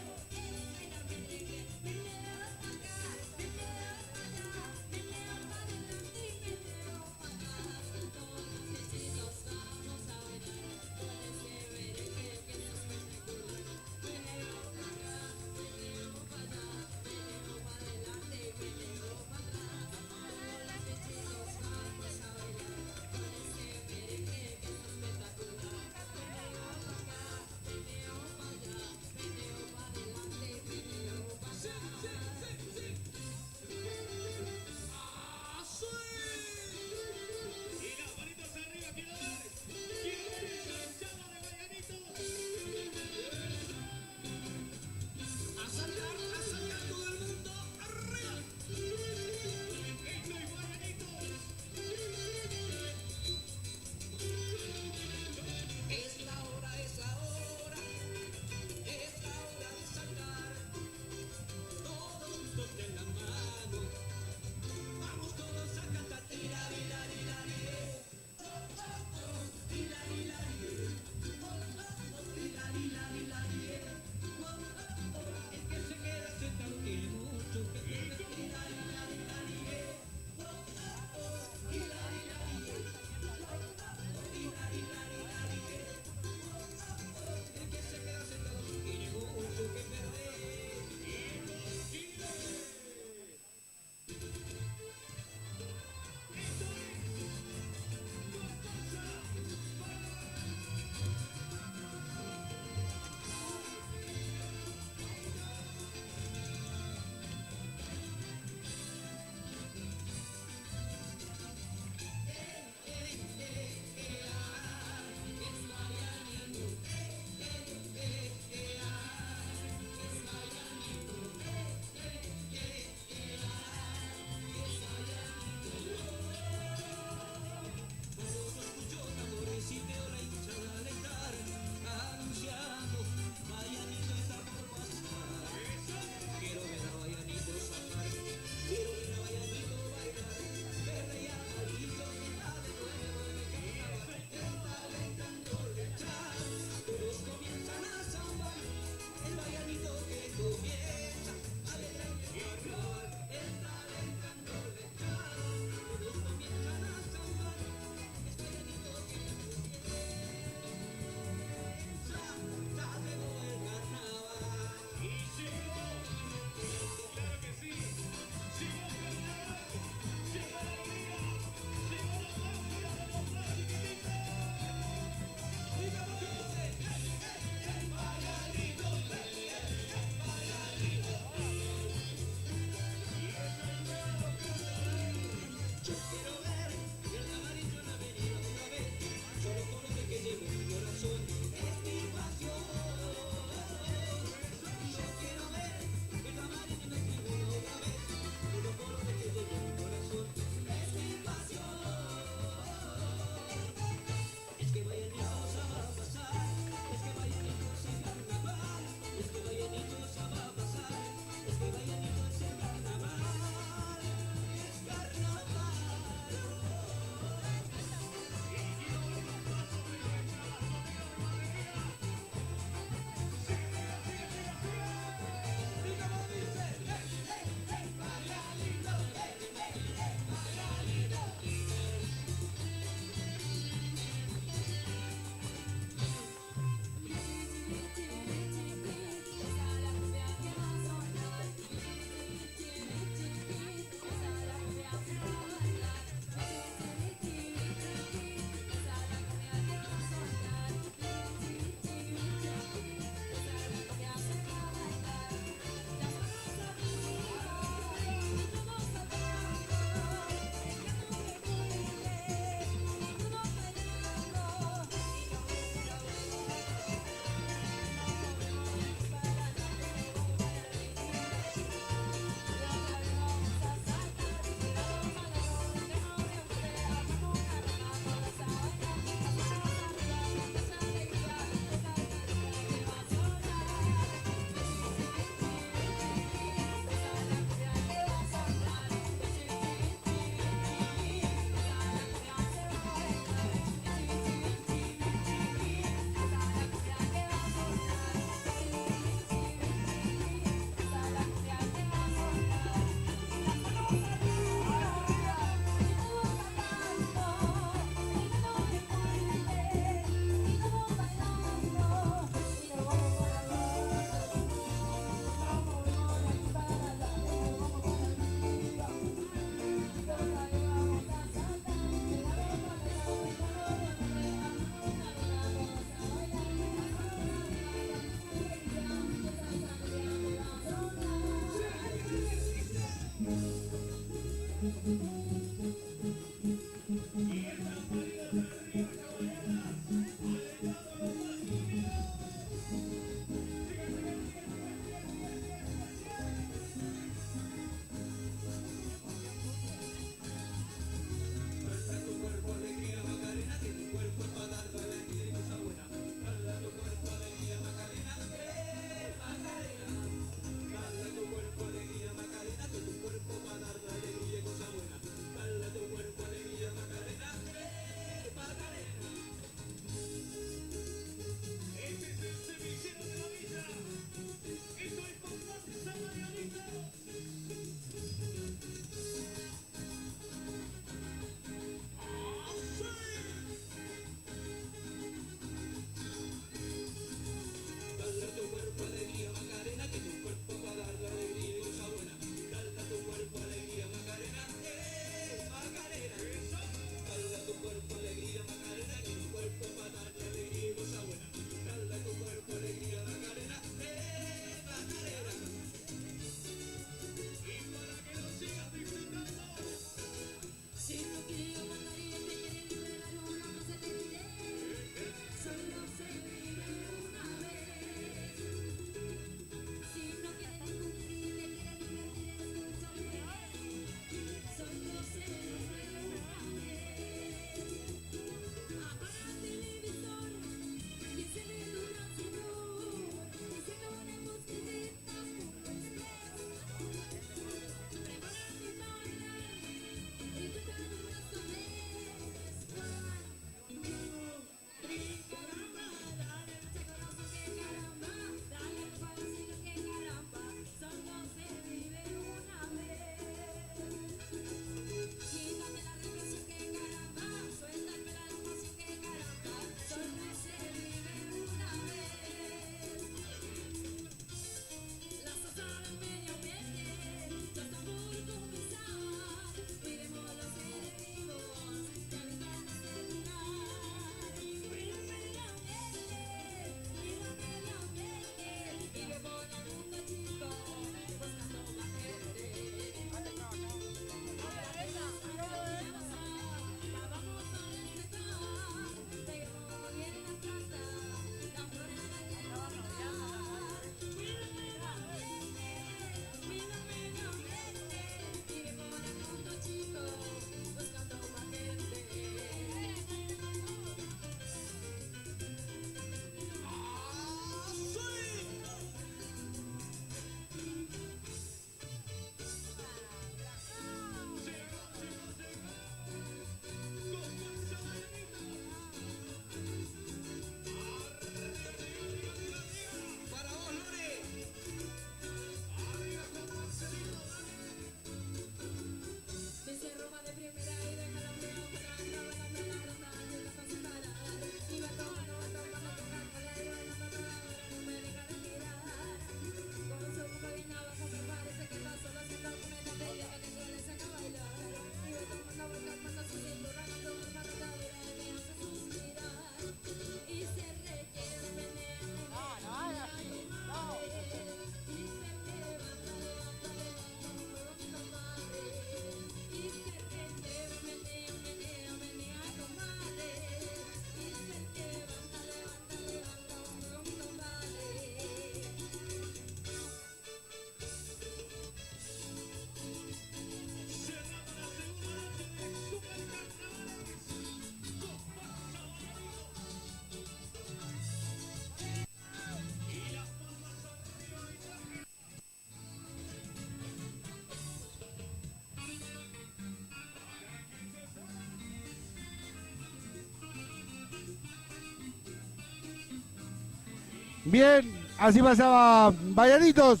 Bien, así pasaba Bayanitos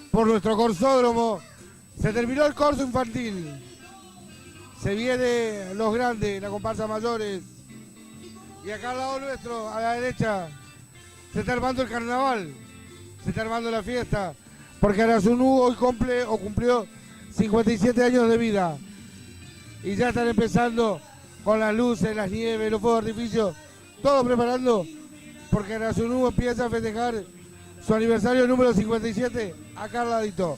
por nuestro corsódromo. Se terminó el corso infantil. Se viene los grandes, la comparsa mayores. Y acá al lado nuestro, a la derecha, se está armando el carnaval. Se está armando la fiesta. Porque Arasunu hoy cumplió 57 años de vida. Y ya están empezando con las luces, las nieves, los fuegos de artificio. Todo preparando porque Arasunu empieza a festejar su aniversario número 57 acá al ladito.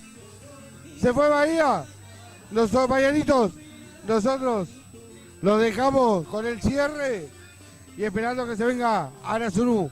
Se fue Bahía. nosotros, Bayanitos, nosotros los dejamos con el cierre y esperando que se venga Arasuru.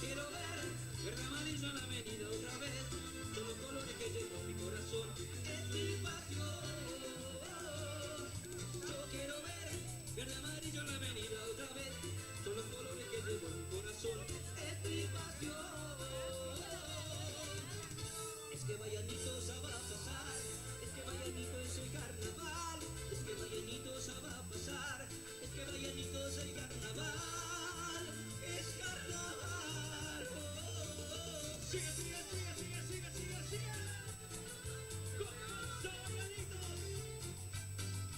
quiero ver verde amarillo en la avenida otra vez. Son los colores que llevo en mi corazón. Es mi pasión. Yo quiero ver verde amarillo en la avenida otra vez. Son los colores que llevo en mi corazón. Es mi pasión. Es que Vallanito se va a pasar. Es que Vallanito es el carnaval. Es que Vallanito se va a pasar. Es que Vallanito es el carnaval. Es carnaval. Sigue, sigue, sigue, sigue, sigue, sigue, sigue. Comparsa Vallanito.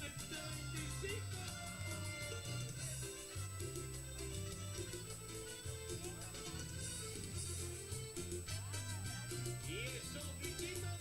2025. Y esos bichitos.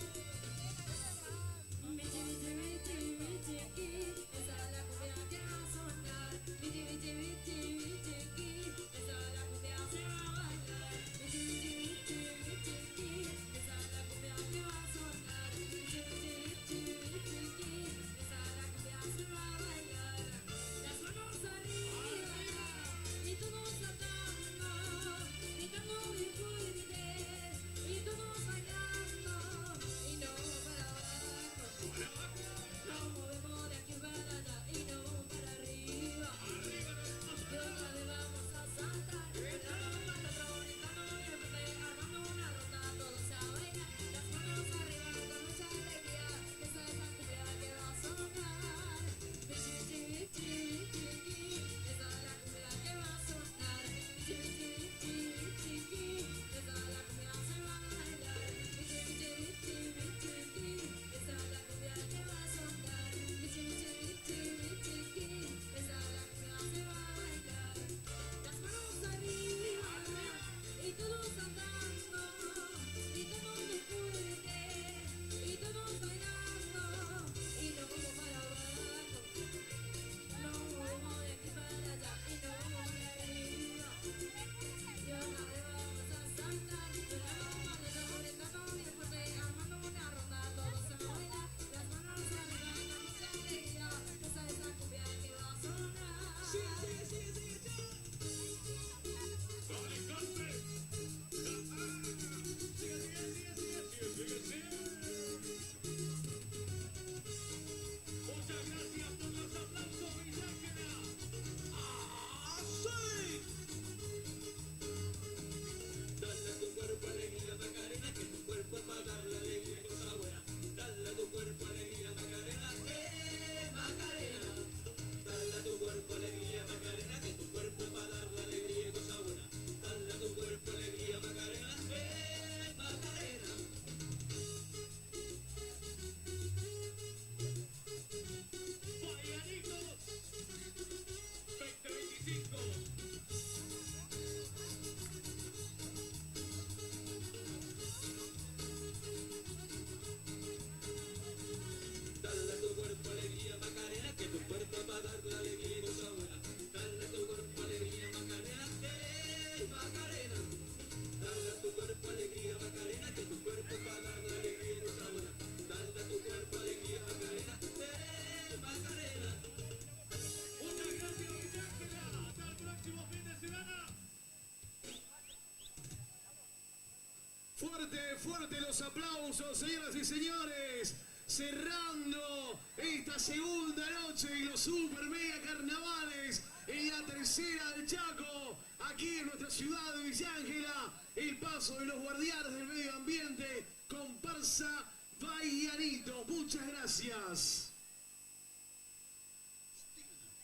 Fuerte, fuerte los aplausos, señoras y señores. Cerrando esta segunda noche de los Super Mega Carnavales en la tercera del Chaco, aquí en nuestra ciudad de Villa Ángela, el paso de los guardianes del medio ambiente, comparsa Vallanito. Muchas gracias.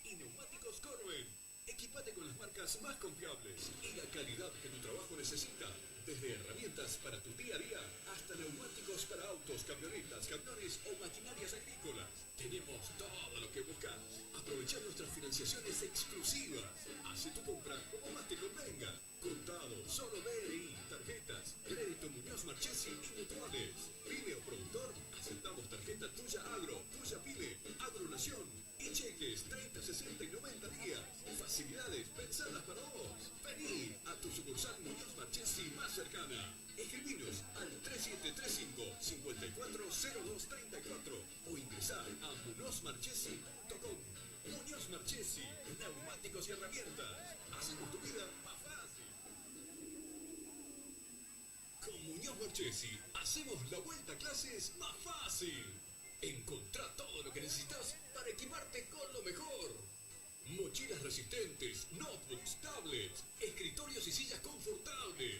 Y Neumáticos Corben. Equipate con las marcas más confiables y la calidad que tu trabajo necesita. Desde herramientas para tu día a día hasta neumáticos para autos, camionetas, camiones o maquinarias agrícolas. Tenemos todo lo que buscas. Aprovecha nuestras financiaciones exclusivas. Hace tu compra como más te convenga. Contado, solo DNI, tarjetas, crédito Muñoz Marchesi y mutuales. Pyme o productor, aceptamos tarjeta Tuya Agro, Tuya Pyme, Agronación y cheques 30, 60 y 90 días. Facilidades pensadas para vos. Vení a tu sucursal Muñoz Marchesi más cercana. Escribinos al 3735-540234 o ingresar a muñozmarchesi.com. Muñoz Marchesi, neumáticos y herramientas. Hacemos tu vida más fácil. Muñoz Marchesi, hacemos la vuelta a clases más fácil. Encontrá todo lo que necesitas para equiparte con lo mejor. Mochilas resistentes, notebooks, tablets, escritorios y sillas confortables.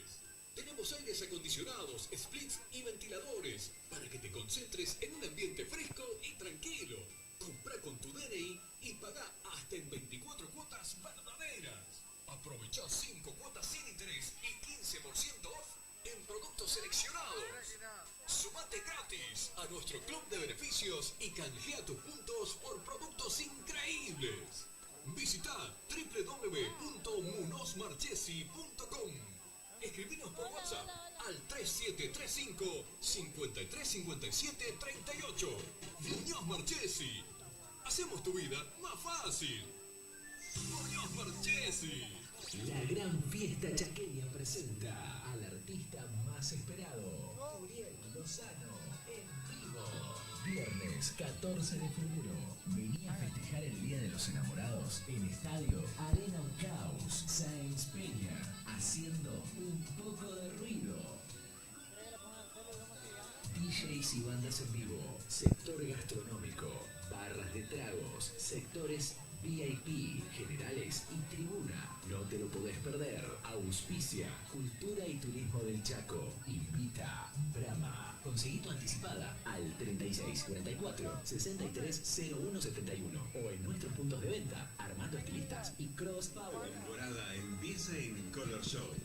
Tenemos aires acondicionados, splits y ventiladores para que te concentres en un ambiente fresco y tranquilo. Comprá con tu DNI y pagá hasta en 24 cuotas verdaderas. Aprovechá 5 cuotas sin interés y 15% off en productos seleccionados. Sumate gratis a nuestro club de beneficios y canjea tus puntos por productos increíbles. Visita www.munozmarchesi.com. Escribinos por WhatsApp al 3735 535738. Muñoz Marchesi. Hacemos tu vida más fácil. Muñoz Marchesi. La gran fiesta chaqueña presenta al artista más esperado, Uriel Lozano, en vivo. Viernes 14 de febrero. Vení a festejar el Día de los Enamorados en Estadio Arena Caos, Sáenz Peña, haciendo un poco de ruido. DJs y bandas en vivo, sector gastronómico, barras de tragos, sectores VIP, generales y tribuna. No te lo podés perder. Auspicia Cultura y Turismo del Chaco. Invita Brahma. Conseguí tu anticipada al 3644-630171 o en nuestros puntos de venta Armando Estilistas y Cross Power. La temporada empieza en Color Shop.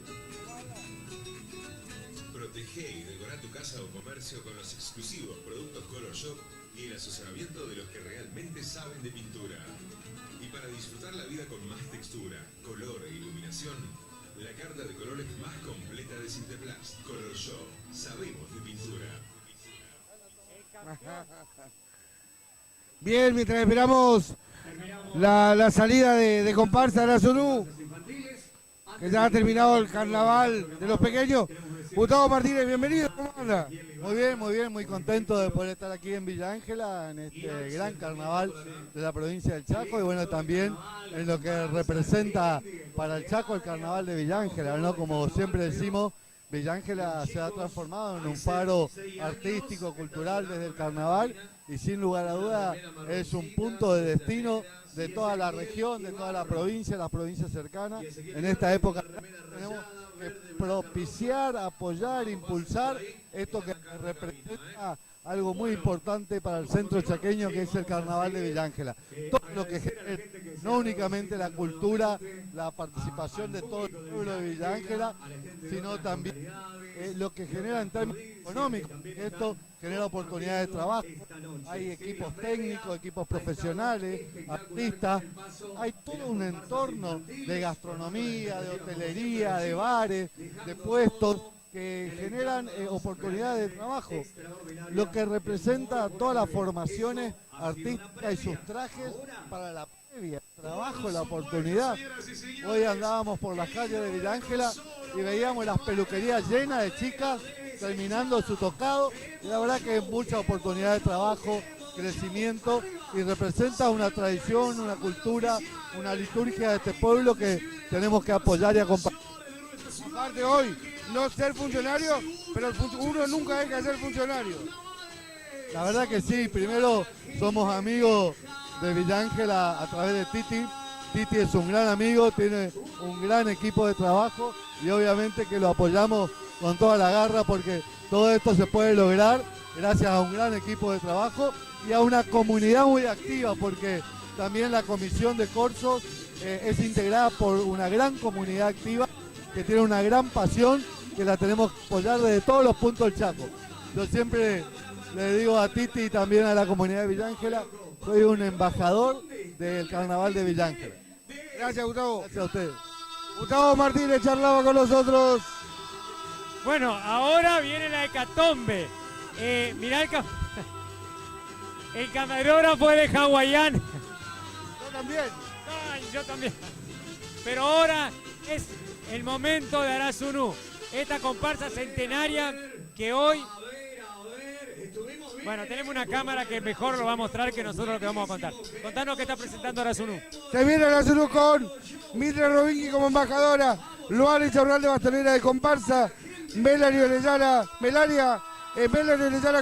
Protege y decora tu casa o comercio con los exclusivos productos Color Shop y el asesoramiento de los que realmente saben de pintura. Y para disfrutar la vida con más textura, color e iluminación, la carta de colores más completa de Sinteplast. Color Shop. Sabemos de pintura. Bien, mientras esperamos la salida de comparsa de Arazunú, que ya ha terminado el carnaval de los pequeños. Gustavo Martínez, bienvenido, ¿cómo anda? Muy bien, muy contento de poder estar aquí en Villa Ángela, en este gran carnaval de la provincia del Chaco, y bueno, también en lo que representa para el Chaco el carnaval de Villa Ángela, ¿no? Como siempre decimos, Villa Ángela se ha transformado en un faro artístico, cultural desde el carnaval, y sin lugar a duda es un punto de destino de toda la región, de toda la provincia, las provincias cercanas. En esta época tenemos que propiciar, apoyar, impulsar esto que representa algo muy importante para el centro chaqueño, que es el carnaval de Villa Ángela. Todo lo que genera, no únicamente la cultura, la participación de todo el pueblo de Villa Ángela, sino también lo que genera en términos económicos. Esto genera oportunidades de trabajo, hay equipos técnicos, equipos profesionales, artistas, hay todo un entorno de gastronomía, de hotelería, de bares, de puestos que generan oportunidades de trabajo, lo que representa todas las formaciones artísticas y sus trajes para la previa, el trabajo, la oportunidad. Hoy andábamos por las calles de Villa Ángela y veíamos las peluquerías llenas de chicas terminando su tocado, y la verdad que es mucha oportunidad de trabajo, crecimiento, y representa una tradición, una cultura, una liturgia de este pueblo que tenemos que apoyar y acompañar. Aparte hoy, no ser funcionario, pero uno nunca deja de ser funcionario. La verdad que sí, primero somos amigos de Villa Ángela a través de Titi. Titi es un gran amigo, tiene un gran equipo de trabajo y obviamente que lo apoyamos con toda la garra, porque todo esto se puede lograr gracias a un gran equipo de trabajo y a una comunidad muy activa, porque también la comisión de Corsos es integrada por una gran comunidad activa que tiene una gran pasión, que la tenemos que apoyar desde todos los puntos del Chaco. Yo siempre le digo a Titi y también a la comunidad de Villa Ángela, soy un embajador del carnaval de Villa Ángela. Gracias, Gustavo. Gracias a ustedes. Gustavo Martínez charlaba con nosotros. Bueno, ahora viene la hecatombe. Mirá el camarógrafo de hawaiano. Yo también. Ay, yo también. Pero ahora es el momento de Arazunú. Esta comparsa centenaria que hoy... Bueno, tenemos una cámara que mejor lo va a mostrar que nosotros lo que vamos a contar. Contanos qué está presentando Arazunú. Se viene Arazunú con Mitra Robinski como embajadora, Luana Chaurral de Bastonera de comparsa, Melanie Orellana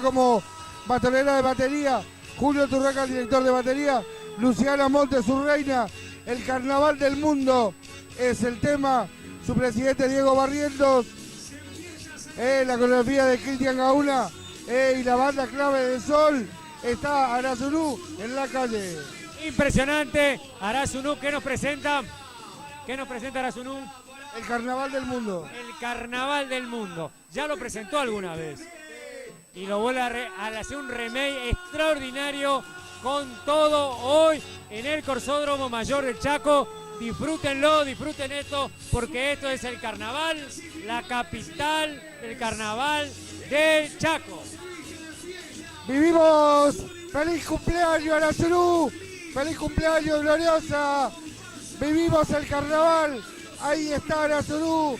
como bastonera de batería, Julio Turraca, el director de batería, Luciana Montes, su reina. El carnaval del mundo es el tema, su presidente Diego Barrientos, la coreografía de Cristian Gauna, y la banda clave de Sol está Arasunu en la calle. Impresionante, Arasunu, ¿qué nos presenta? ¿Qué nos presenta Arasunu? El carnaval del mundo. El carnaval del mundo. Ya lo presentó alguna vez. Y lo vuelve a hacer un remake extraordinario con todo hoy en el Corsódromo Mayor del Chaco. Disfrútenlo, disfruten esto, porque esto es el carnaval, la capital del carnaval del Chaco. Vivimos, feliz cumpleaños Arasunu, feliz cumpleaños gloriosa, vivimos el carnaval, ahí está Arasunu,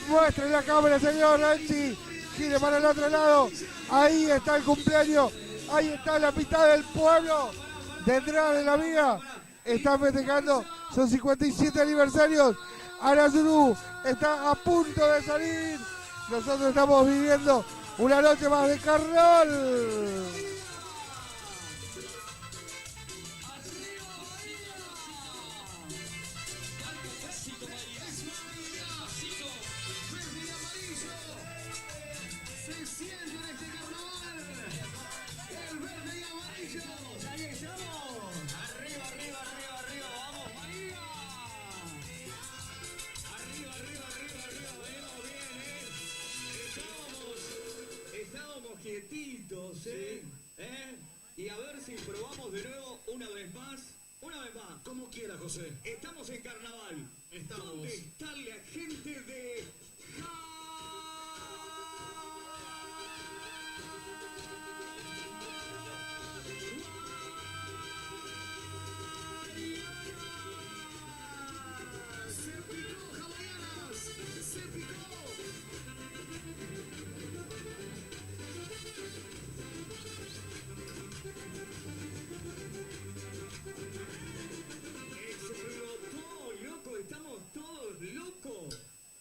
muestre la cámara señor Nancy, gire para el otro lado, ahí está el cumpleaños, ahí está la mitad del pueblo, detrás de la vía, está festejando sus 57 aniversarios, Arasunu está a punto de salir, nosotros estamos viviendo una noche más de carnaval. Quietitos, ¿eh? Y a ver si probamos de nuevo una vez más. Como quiera, José. Estamos en carnaval. Estamos. ¿Dónde está la gente de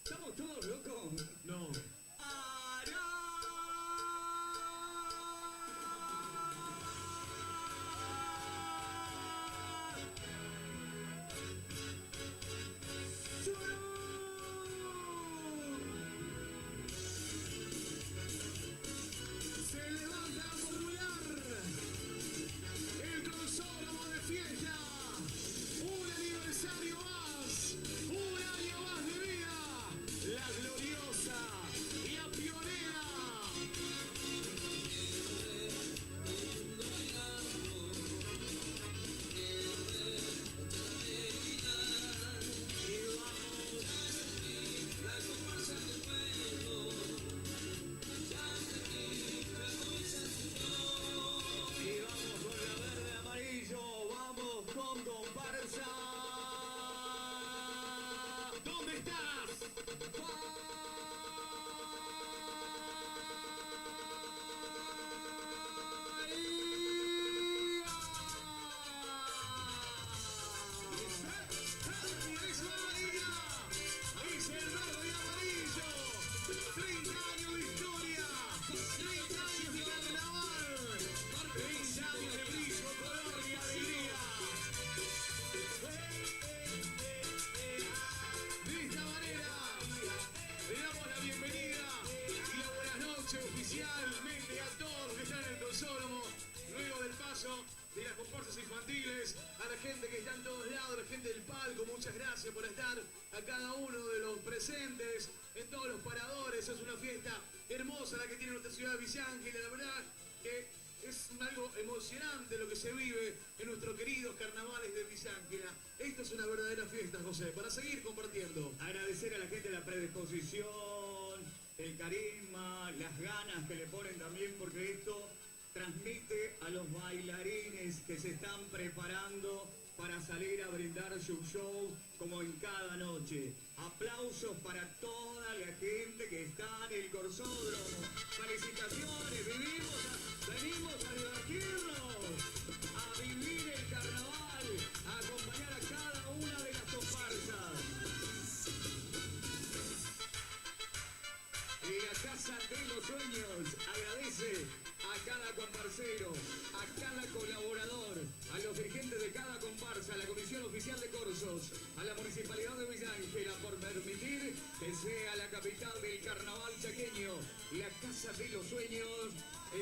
¿Estamos todos locos? No. Se levanta a popular el Corsódromo de fiesta. Un aniversario más, un año más de vida. La gloriosa, la pionera. Vamos con comparsa. ¿Dónde estás? Es el verde y amarillo. 30 años de historia. 30 años de carnaval. 30 años de brillo, color y alegría. De esta manera, le damos la bienvenida y la buenas noches oficialmente a todos los que están en el Corsódromo, luego del paso de las comparsas infantiles, a la gente que está en todos lados, a la gente del palco, muchas gracias por estar, a cada uno de los presentes, en todos los paradores. Es una fiesta hermosa la que tiene nuestra ciudad de Villa Ángela, la verdad que es algo emocionante lo que se vive en nuestros queridos carnavales de Villa Ángela. Esto es una verdadera fiesta, José, para seguir compartiendo. Agradecer a la gente la predisposición, el carisma, las ganas que le ponen también, porque esto transmite a los bailarines que se están preparando para salir a brindar su show como en cada noche. Aplausos para toda la gente que está en el Corsódromo. Felicitaciones, venimos a divertirnos, a vivir el carnaval, a acompañar a cada una de las comparsas. La Casa de los Sueños agradece a cada comparsero, a cada colaborador, a los dirigentes de cada comparsa, a la Comisión Oficial de Corsos, a la Municipalidad de Villa Ángela por permitir que sea la capital del carnaval chaqueño. La Casa de los Sueños,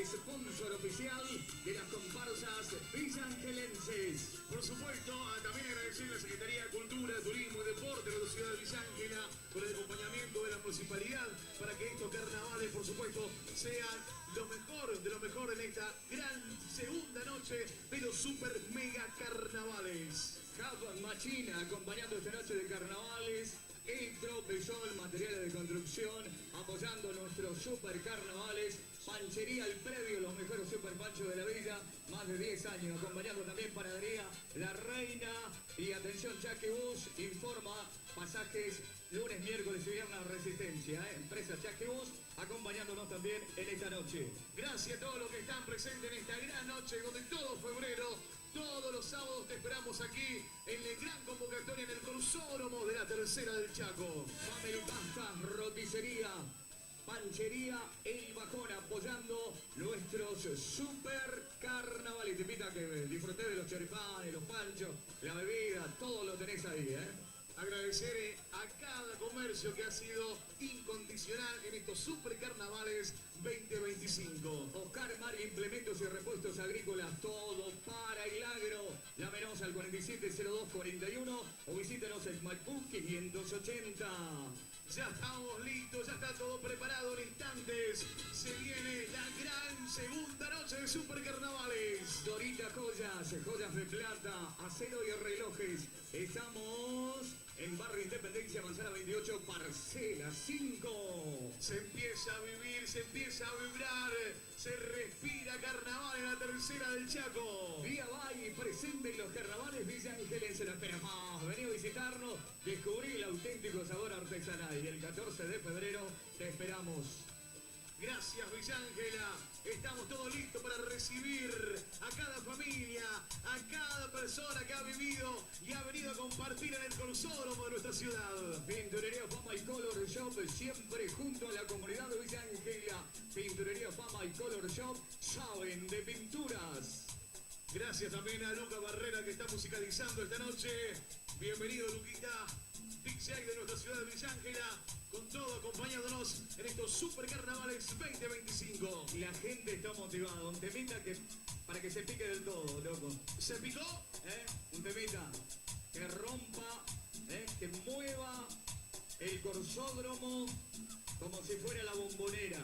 sponsor oficial de las comparsas villangelenses. Por supuesto, también agradecer a la Secretaría de Cultura, Turismo y Deporte de la ciudad de Villa Ángela por el acompañamiento de la municipalidad para que estos carnavales, por supuesto, sean lo mejor de lo mejor en esta gran segunda noche de los super mega carnavales. Japan Machina acompañando esta noche de carnavales. Electro, Peugeot, materiales de construcción, apoyando nuestros super carnavales. Panchería El Previo, los mejores super panchos de la villa, más de 10 años, acompañando también Panadería La Reina. Y atención, Chaquebus informa pasajes lunes, miércoles y viernes Resistencia, empresa Chaquebus, acompañándonos también en esta noche. Gracias a todos los que están presentes en esta gran noche, donde todo febrero, todos los sábados te esperamos aquí en la gran convocatoria en el Corsódromo de la Tercera del Chaco. Family Pasta, roticería, panchería El Bajón, apoyando nuestros super carnavales. Te invito a que disfrutes de los choripanes, los panchos, la bebida, todo lo tenés ahí, Agradecer a cada comercio que ha sido incondicional en estos super carnavales 2025. Oscar Mar, implementos y repuestos agrícolas, todo para el agro. Llámenos al 470241 o visítenos en Maipú 580. Ya estamos listos, ya está todo preparado en instantes. Se viene la gran segunda noche de super carnavales. Dorita Joyas, joyas de plata, acero y relojes. Estamos en Barrio Independencia, Manzana 28, parcela 5. Se empieza a vivir, se empieza a vibrar, se respira carnaval en la Tercera del Chaco. Vía Valle, presente en los carnavales Villa Ángela, se la esperamos. Vení a visitarnos, descubrí el auténtico sabor artesanal y el 14 de febrero te esperamos. Gracias, Villa Ángela. Estamos todos listos para recibir a cada familia, a cada persona que ha vivido y ha venido a compartir en el Corsódromo de nuestra ciudad. Pinturería Fama y Color Shop, siempre junto a la comunidad de Villa Ángela. Pinturería Fama y Color Shop, saben de pinturas. Gracias también a Luca Barrera que está musicalizando esta noche. Bienvenido, Luquita. DJ de nuestra ciudad de Villa Ángela, con todo acompañándonos en estos super carnavales 2025. La gente está motivada, un temita que para que se pique del todo, loco. ¿Se picó? Un temita que rompa, que mueva el Corsódromo como si fuera la Bombonera.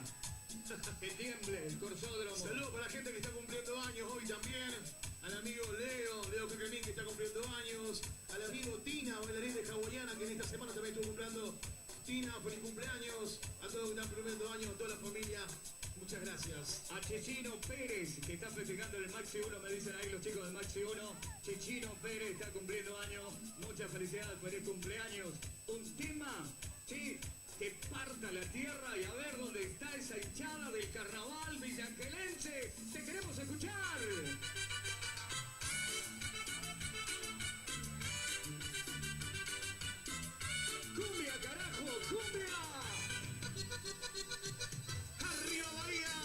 Que tiemble el Corsódromo. Saludos para la gente que está cumpliendo años hoy también. Al amigo Leo Quequemín que está cumpliendo años. Al amigo Tina, bailarín de hawaiana, que en esta semana también estuvo cumpliendo. Tina, feliz cumpleaños. A todos que están cumpliendo años, a toda la familia. Muchas gracias. A Chechino Pérez, que está festejando el Maxi 1, me dicen ahí los chicos del Maxi 1. Chechino Pérez está cumpliendo años. Muchas felicidades, feliz cumpleaños. Un tema, sí, que parta la tierra y a ver dónde está esa hinchada del carnaval villangelense. ¡Te queremos escuchar! ¡Cumbia, carajo! ¡Cumbia! ¡Arriba, Bahía!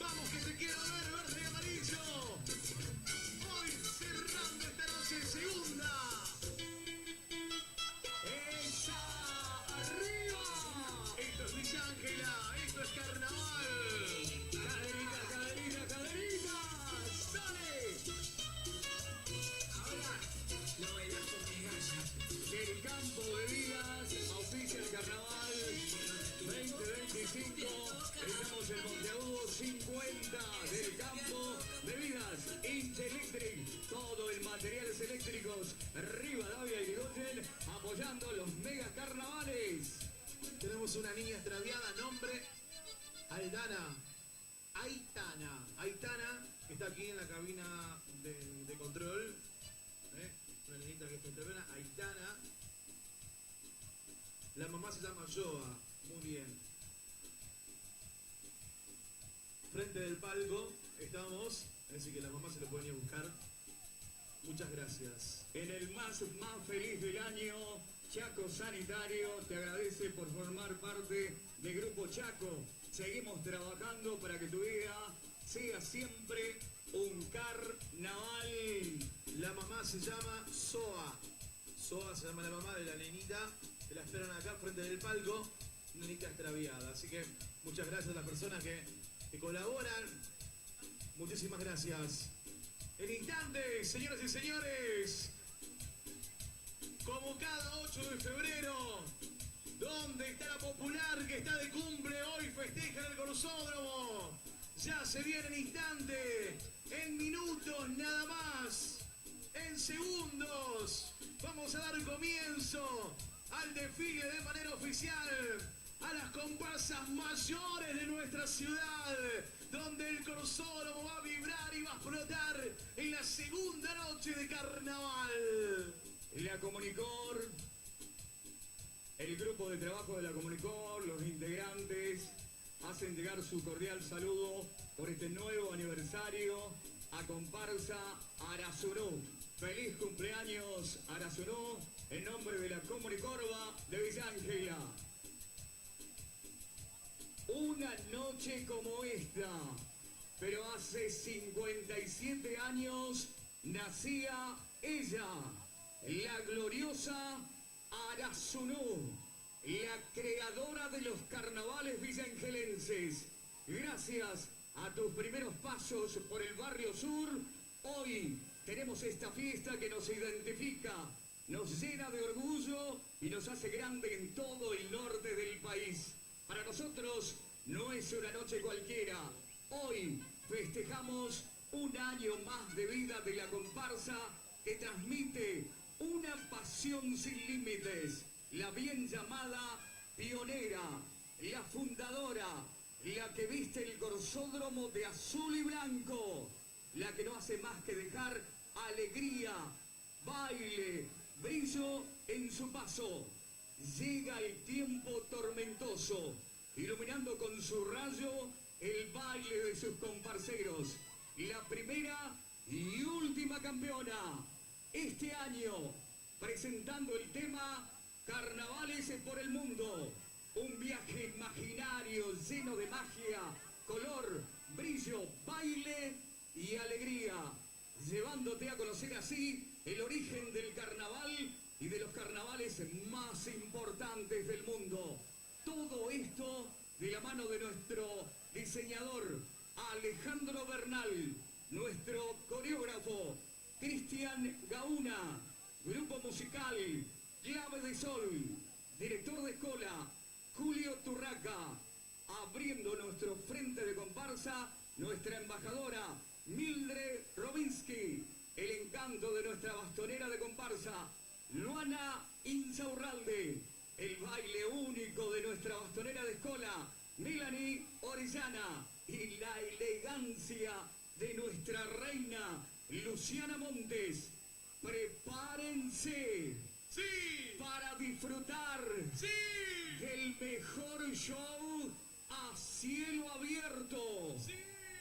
¡Vamos que te quiero ver, verde y amarillo! Hoy cerrando esta noche segunda. ¡Esa! ¡Arriba! Esto es Villa Ángela, esto es carnaval. ¡Caderita, caderita, caderitas! ¡Dale! Ahora lo bailas con mi galla. Del Campo Bebidas, auspicia el carnaval 2025. Estamos en Monteagudo 50 del Campo Bebidas, Intelectric, todo el materiales eléctricos, Rivadavia y Irigoyen, apoyando los mega carnavales. Tenemos una niña extraviada, nombre Aldana. Aitana, que está aquí en la cabina de control. Una niñita que está extraviada, Aitana. La mamá se llama Joa. Muy bien. Frente del palco estamos, así que la mamá se lo pueden ir a buscar. Muchas gracias. En el más feliz del año, Chaco Sanitario te agradece por formar parte de Grupo Chaco. Seguimos trabajando para que tu vida sea siempre un carnaval. La mamá se llama Soa. Soa se llama la mamá de la nenita. Que la esperan acá frente del palco. Nenita extraviada. Así que muchas gracias a las personas que colaboran. Muchísimas gracias. En instantes, señoras y señores, como cada 8 de febrero, ¿dónde está la popular que está de cumple? Hoy festeja en el Corsódromo. Ya se viene en instante, en minutos nada más, en segundos. Vamos a dar comienzo al desfile de manera oficial, a las comparsas mayores de nuestra ciudad, donde el Corsódromo va a vibrar y va a explotar en la segunda noche de carnaval. La Comunicor, el grupo de trabajo de la Comunicor, los integrantes, hacen llegar su cordial saludo por este nuevo aniversario a comparsa Arazunú. Feliz cumpleaños Arazunú, en nombre de la Comunicorba de Villa Ángela. Una noche como esta, pero hace 57 años nacía ella, la gloriosa Arazunú, la creadora de los carnavales villaangelenses. Gracias a tus primeros pasos por el barrio sur, hoy tenemos esta fiesta que nos identifica, nos llena de orgullo y nos hace grande en todo el norte del país. Para nosotros no es una noche cualquiera. Hoy festejamos un año más de vida de la comparsa que transmite una pasión sin límites. La bien llamada pionera, la fundadora, la que viste el Corsódromo de azul y blanco, la que no hace más que dejar alegría, baile, brillo en su paso. Llega el tiempo tormentoso, iluminando con su rayo el baile de sus comparseros. La primera y última campeona, este año, presentando el tema Carnavales por el Mundo. Un viaje imaginario lleno de magia, color, brillo, baile y alegría. Llevándote a conocer así el origen del carnaval y de los carnavales más importantes del mundo. Todo esto de la mano de nuestro diseñador Alejandro Bernal, nuestro coreógrafo Cristian Gauna, grupo musical Clave de Sol, director de escola Julio Turraca, abriendo nuestro frente de comparsa, nuestra embajadora Mildred Robinsky, el encanto de nuestra bastonera de comparsa Luana Insaurralde, el baile único de nuestra bastonera de escola Melanie Orellana y la elegancia de nuestra reina Luciana Montes. Prepárense para disfrutar del mejor show a cielo abierto,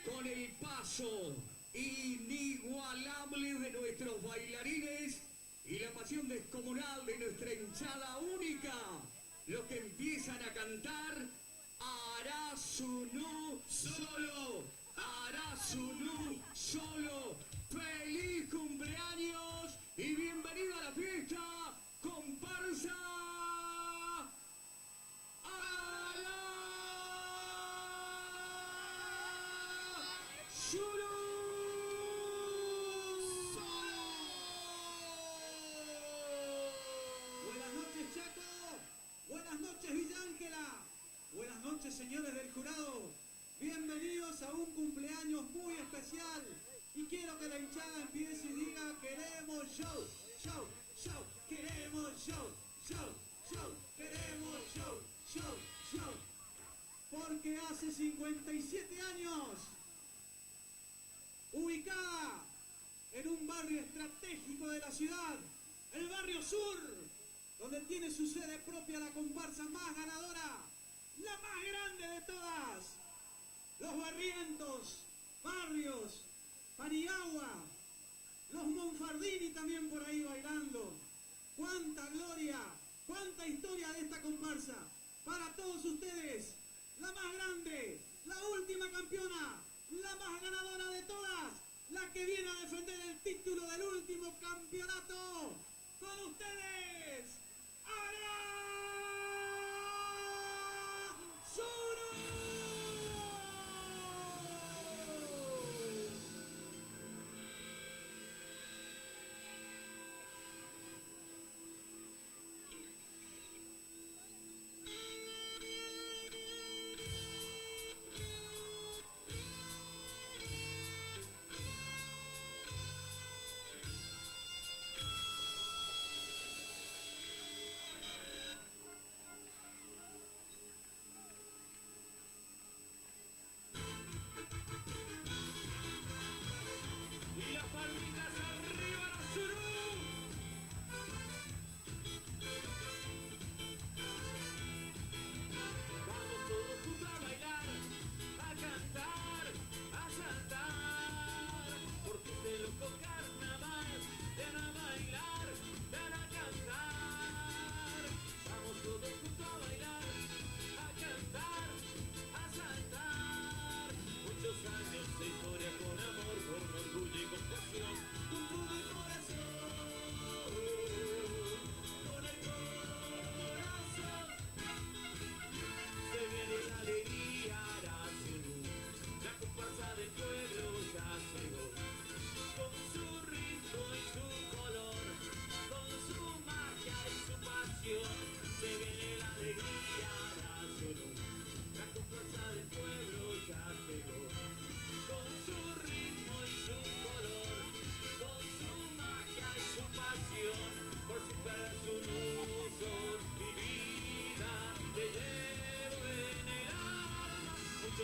con el paso inigualable de nuestros bailarines y la pasión descomunal de nuestra hinchada única, los que empiezan a cantar Arazunú solo, Arazunú solo. ¡Feliz cumpleaños y bienvenida a la fiesta, comparsa Arazunú! Buenas noches, Chaco. Buenas noches, Villa Ángela. Buenas noches, señores del jurado. Bienvenidos a un cumpleaños muy especial. Y quiero que la hinchada empiece y diga: queremos show, show, show, queremos show, show, show, queremos show, show, show. Porque hace 57 años, ubicada en un barrio estratégico de la ciudad, el barrio sur, donde tiene su sede propia la comparsa más ganadora, la más grande de todas, los Barrientos, Barrios, Paniagua, los Monfardini también por ahí bailando. ¡Cuánta gloria! ¡Cuánta historia de esta comparsa! Para todos ustedes,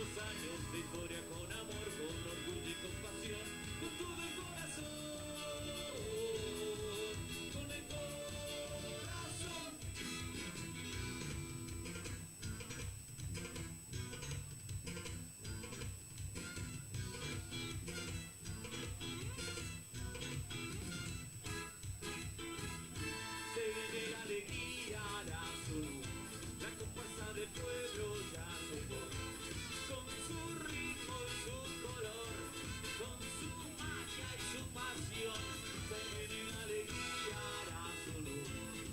muchos años de historia con amor, con orgullo y compasión, con todo el corazón, con el corazón. Se viene la alegría, la salud, la comparsa del pueblo ya llegó, con su ritmo y su color, con su magia y su pasión. Se viene la alegría, la salud,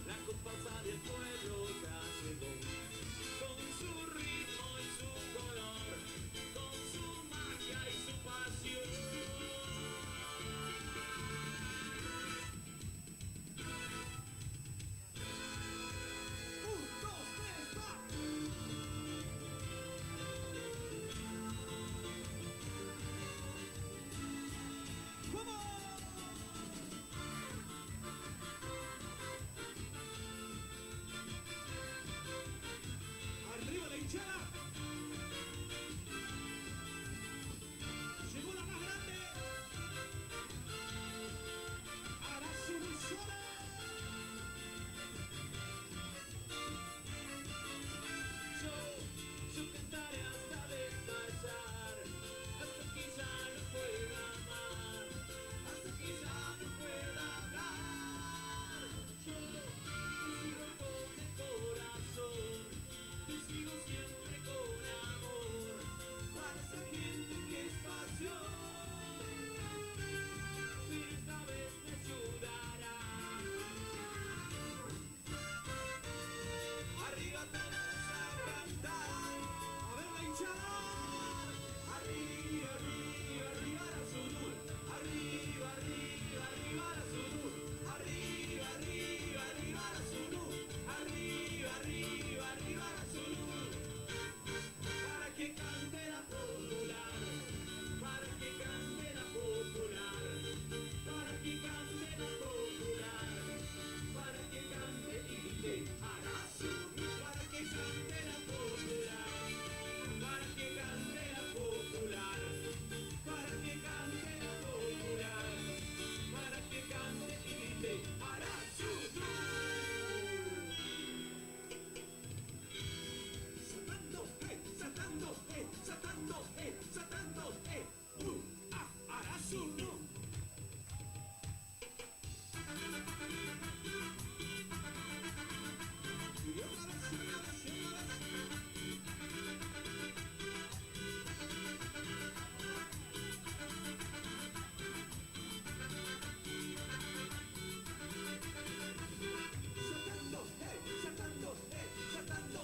la comparsa del pueblo ya llegó, con su ritmo y su color, con su magia y su pasión. Arriba la hinchada. Llegó la más grande. Arasunu Sola. Yo cantaré hasta desmayar, hasta que ya no pueda más, hasta que ya no pueda hablar. Yo te sigo con el corazón, te sigo siempre con amor, para esa gente que es pasión, pero esta vez me ayudará. Arriba todos a cantar, A ver la hinchada. arriba, arriba, arriba la Sunul, arriba, arriba, arriba la Sunul, arriba, arriba, arriba la Sunul, arriba, arriba, arriba la Sunul, para que cante la popular, para que cante la popular, para que cante la popular, para que cante y grite a la Sunul, para que cante la popular, para que cante la popular, para que cante la popular, para que cante y grite a la Sunul. Saltando, saltando, saltando, saltando, Arasunu. Y otra vez, y otra vez, y otra vez. Saltando, saltando, saltando,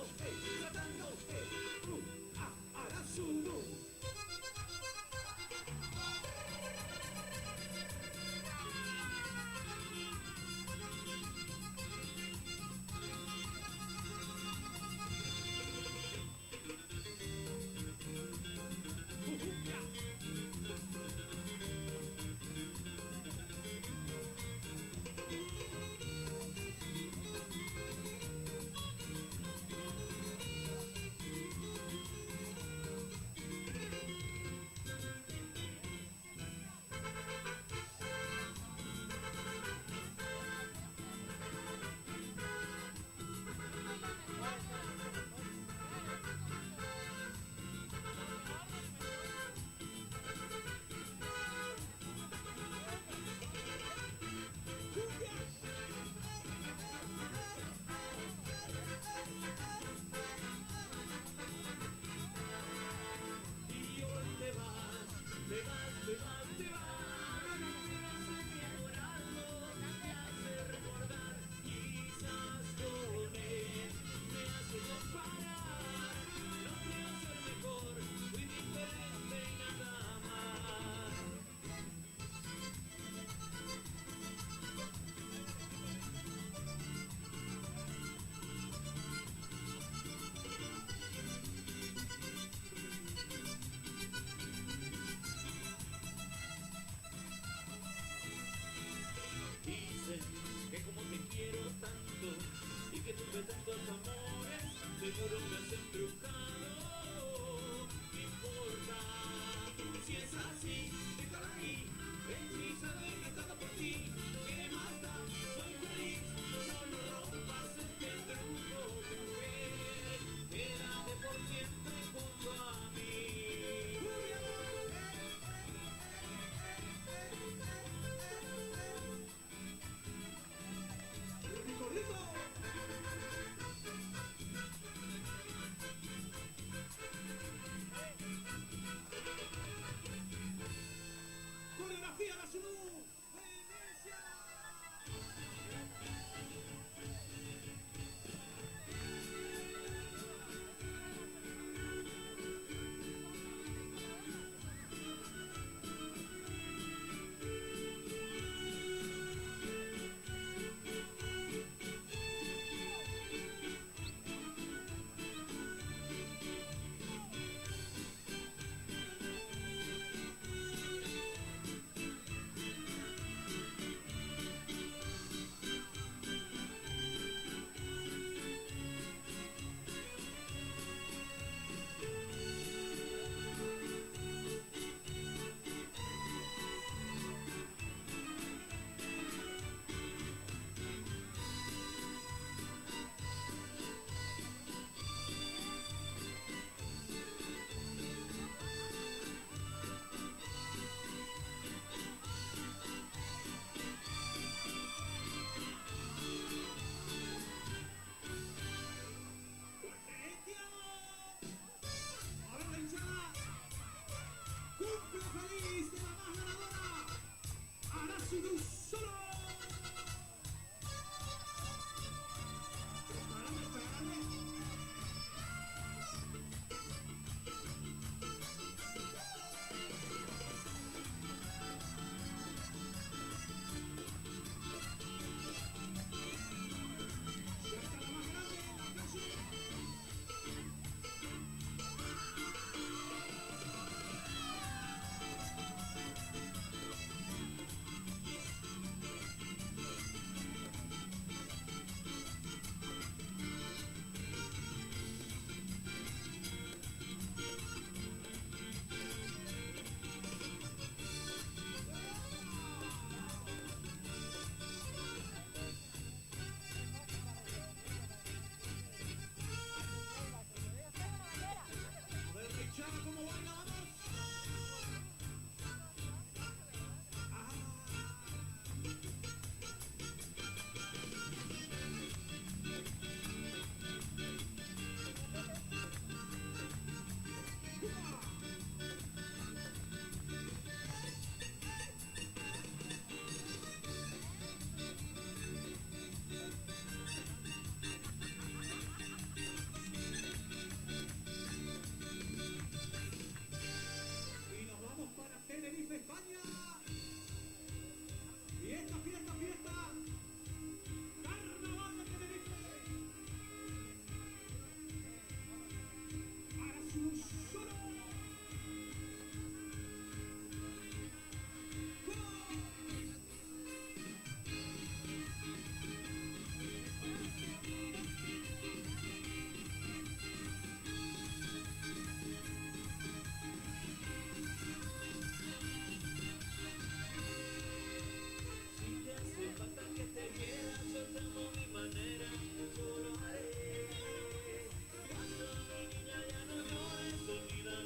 saltando, Arasunu. Y hoy te vas, te vas, te vas, te vas, pero sé que por algo te hace recordar, quizás con él me hace comparar, no creo ser mejor, fui diferente y nada más. Dicen que como te quiero tanto y que tuve tantos amores, seguro me has embrujado. Y Cuando mi niña ya no llores, olvida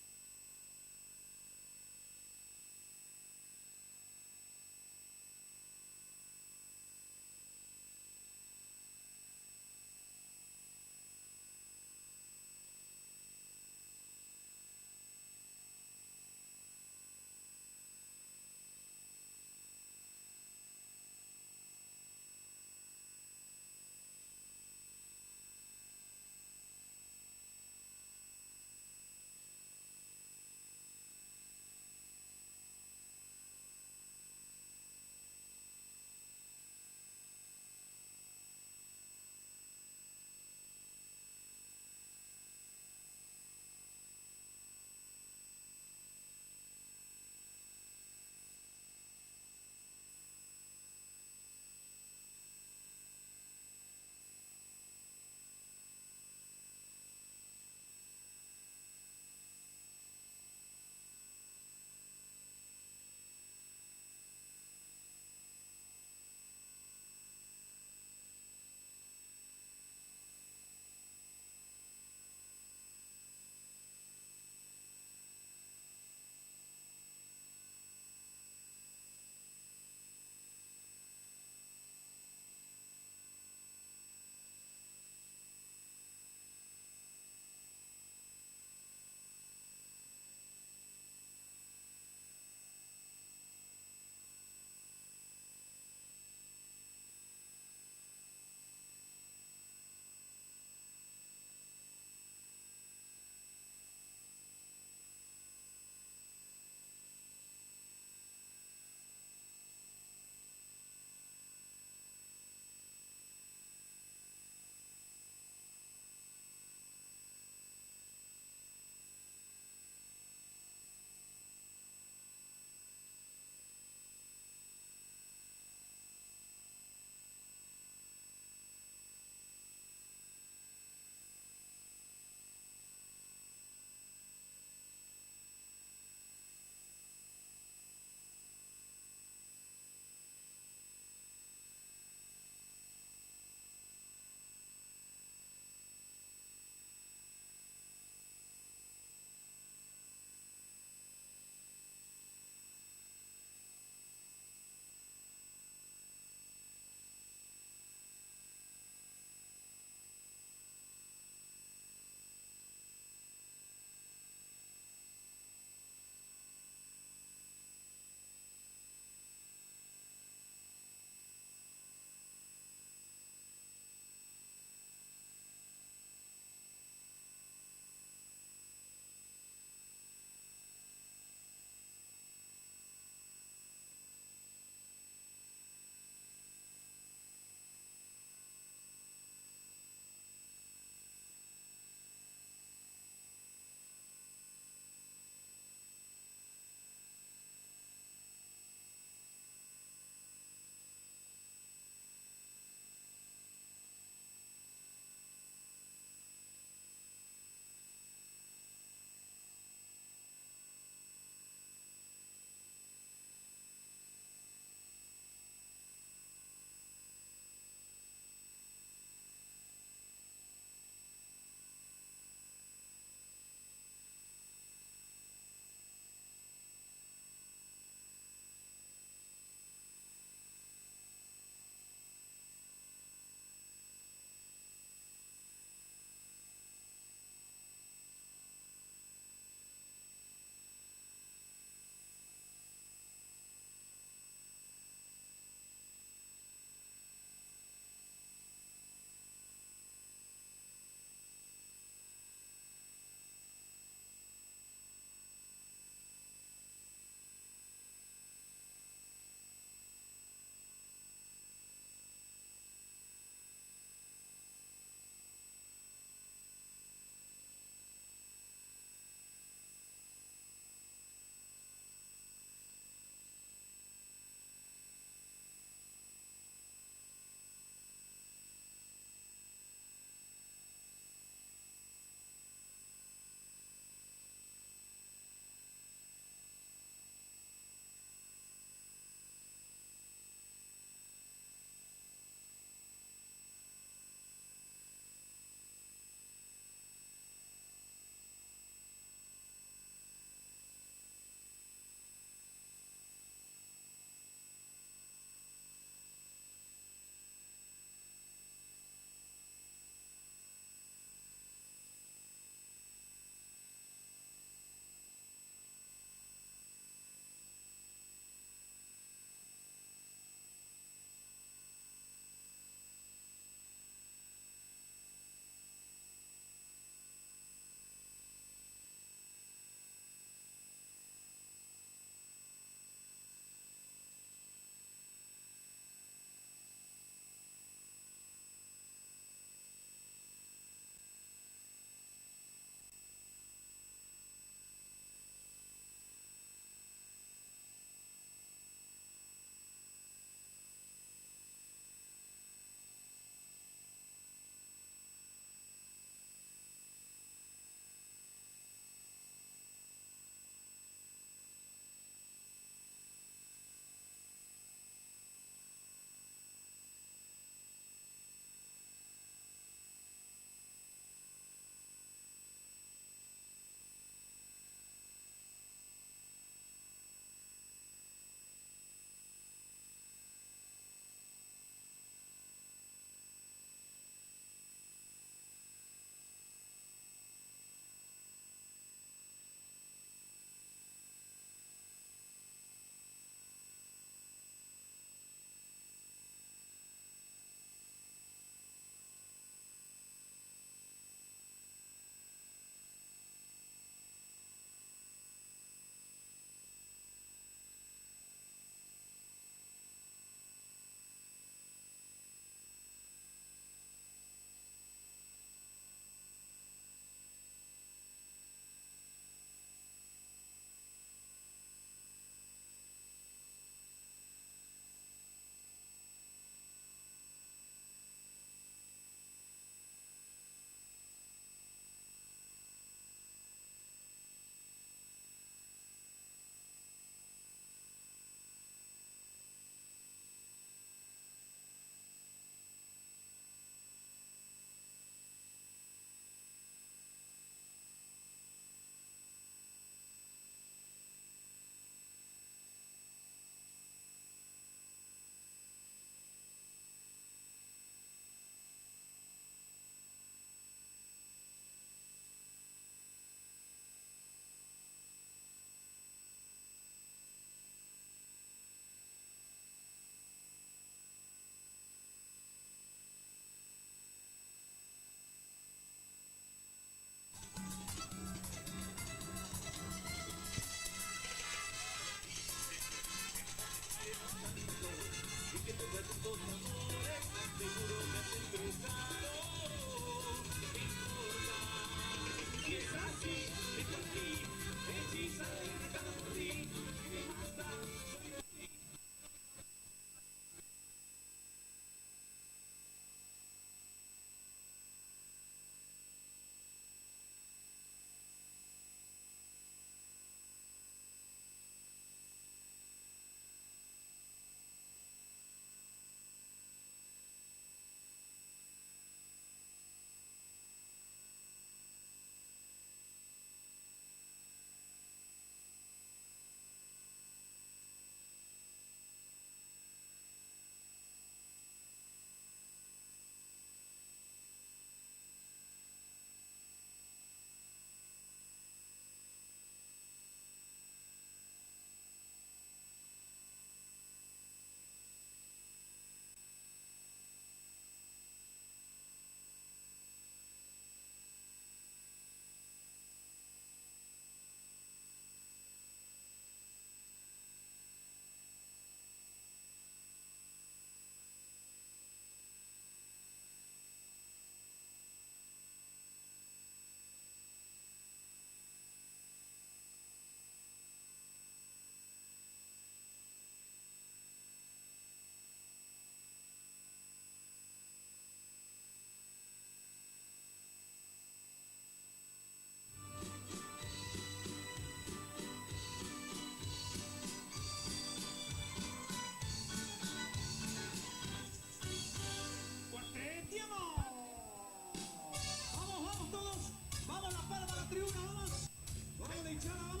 hinchada, vamos.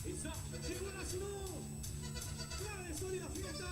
Eso, llegó la Sunú. Grande, sólida fiesta.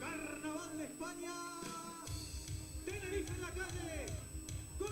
Carnaval de España, Tenerife en la calle, con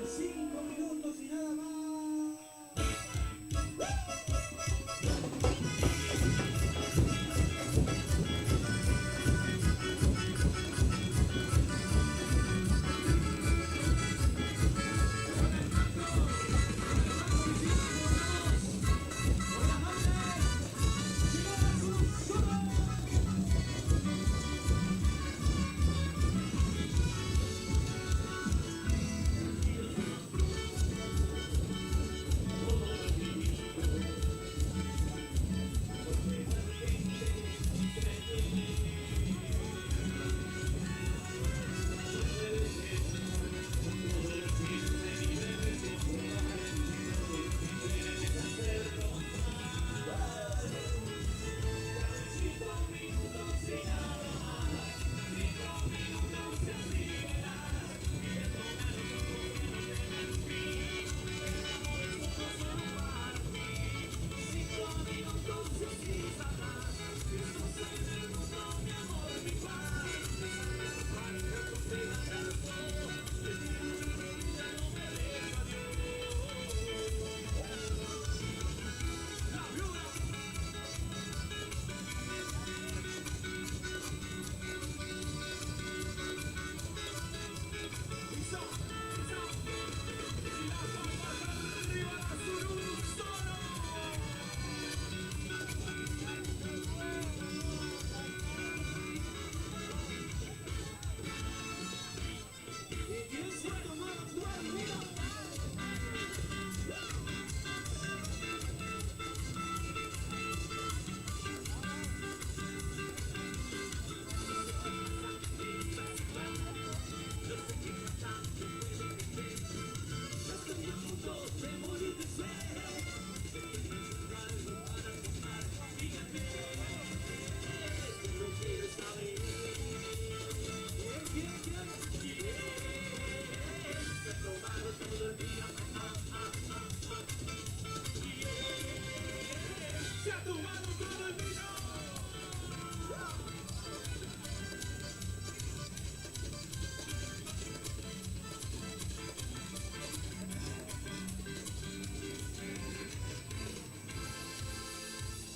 5 minutos y nada más.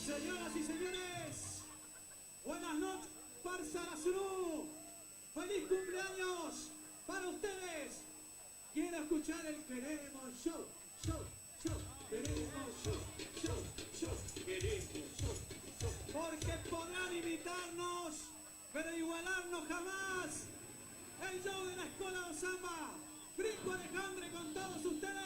Señoras y señores, buenas noches, Parsa Arazurú. ¡Feliz cumpleaños para ustedes! Quiero escuchar el queremos show, show, show, queremos show, show, show, queremos show, show. Porque podrán imitarnos, pero igualarnos jamás. El show de la Escuela de Samba, Brinco Alejandre con todos ustedes.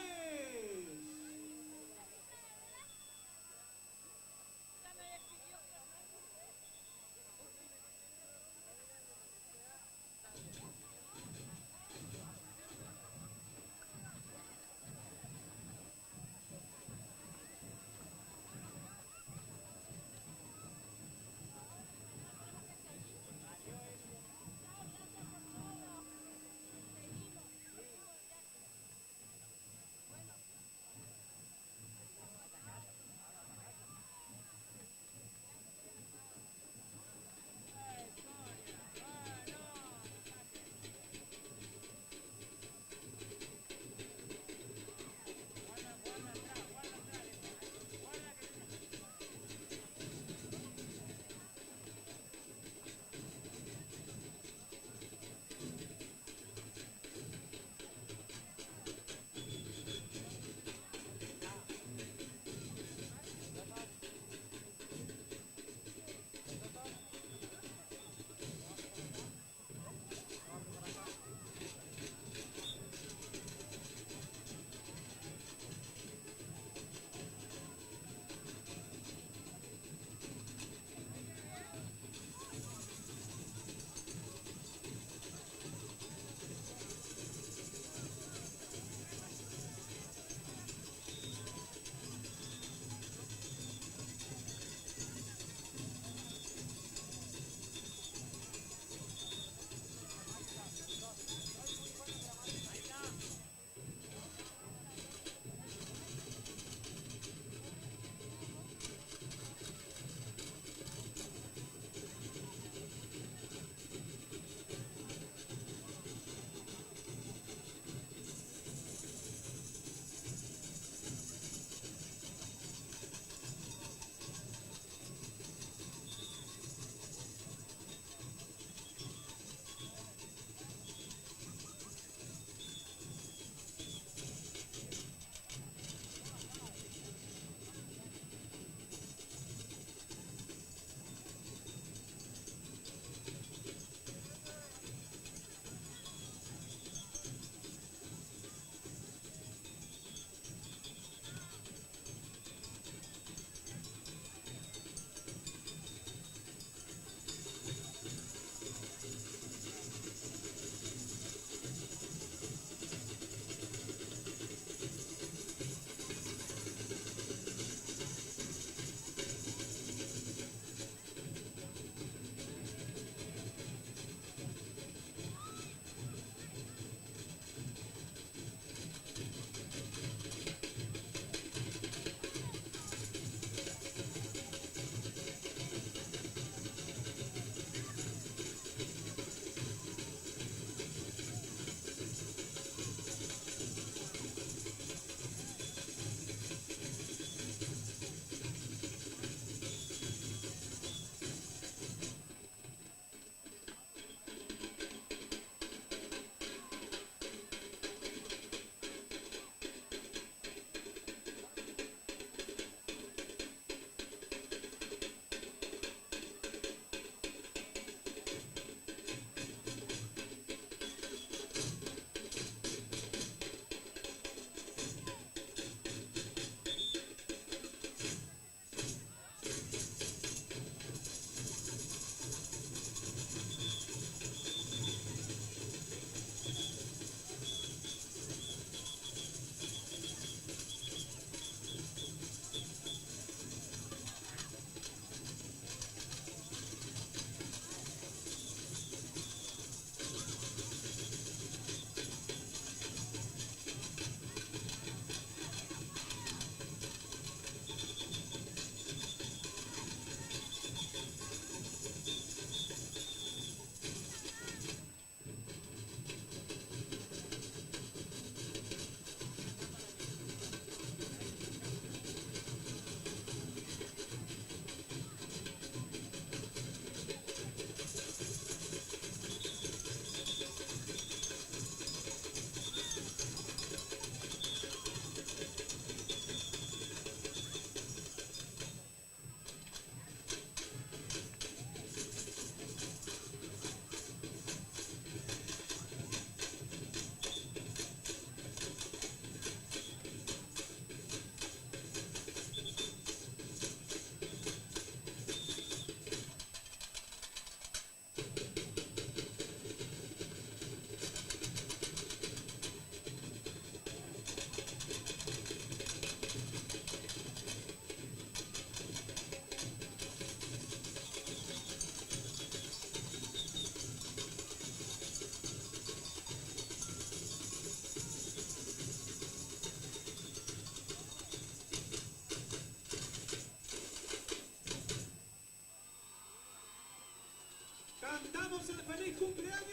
¡Feliz cumpleaños!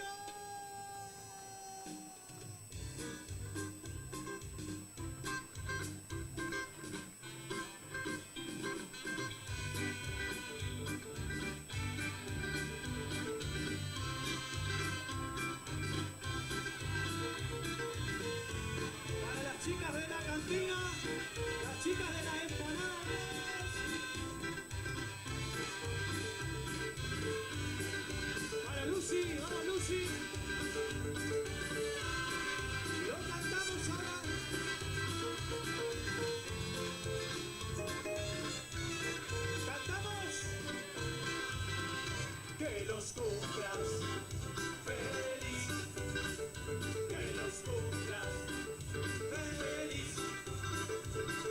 Para las chicas de la cantina, las chicas de las empanadas. Para Lucy, vamos Lucy. Lo cantamos ahora. Cantamos. Que los cumplas feliz. Que los cumplas feliz.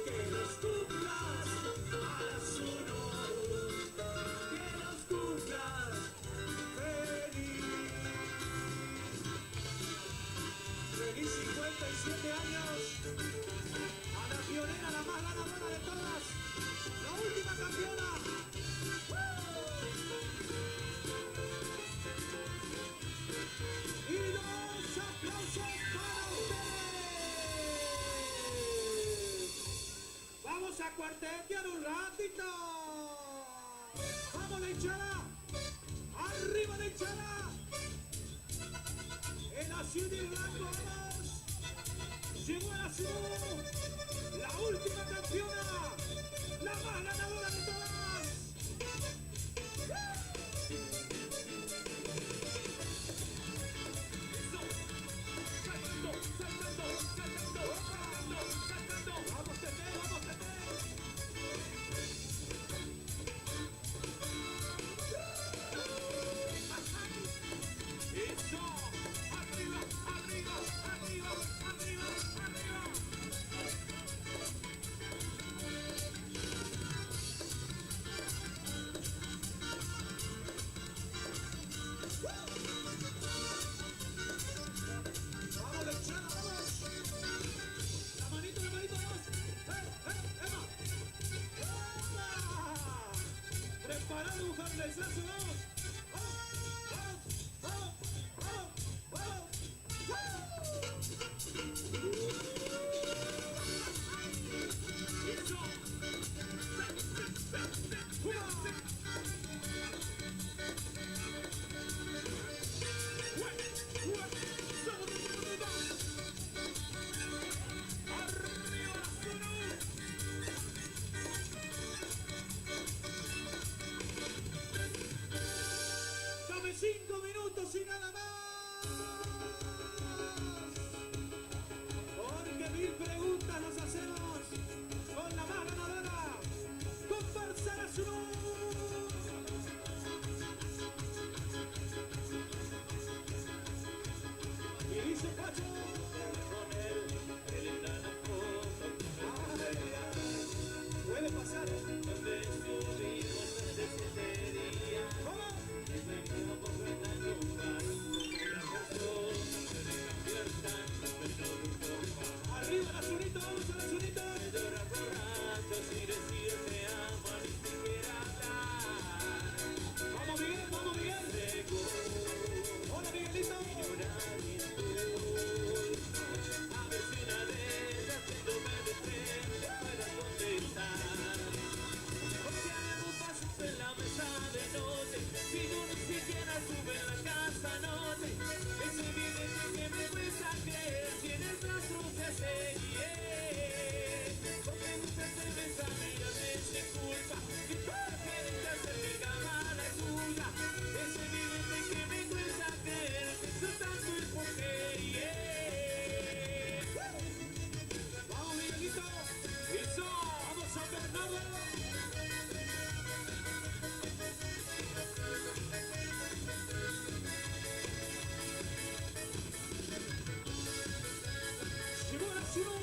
Que los cumplas a las 1. Que los cumplas feliz. Feliz 57 años a la pionera, la más ganadora de todas, la última campeona. Y los aplausos para ustedes. Vamos a cuartetear un ratito. Vamos la hinchada. Arriba la hinchada. El azul y el blanco, vamos. Llegó el azul. La última campeona. La más ganadora de todas. Saltando, saltando, saltando, saltando, saltando. Vamos, Tete, vamos, Tete. Eso, arriba, arriba, arriba, arriba, arriba. Vamos, lechada, vamos. La manito, vamos. Emma. Preparado un jardinesazo, vamos. Dame 5 minutos y nada más. Porque 1000 preguntas nos hacemos con la más ganadora. Comparsa Nacional. Y dice Pacho. Puede pasar. ¿Cómo? Arriba el azulito, vamos al azulito. Vamos Miguel, vamos Miguel. Hola Miguelito. A ver si una de esas cuando me desprende pueda contestar. Porque haremos pasos en la mesa de noche. Si no ni siquiera sube en la casa noche. Ese billete que me cuesta creer tiene el rastro de serie. Porque mucha cerveza mía me eche culpa. Y para querer hacer mi cama la tuya. Ese billete que me cuesta creer no tanto el porquería. Vamos Miguelito. Eso, vamos a Bernardo. Llegó la ciudad.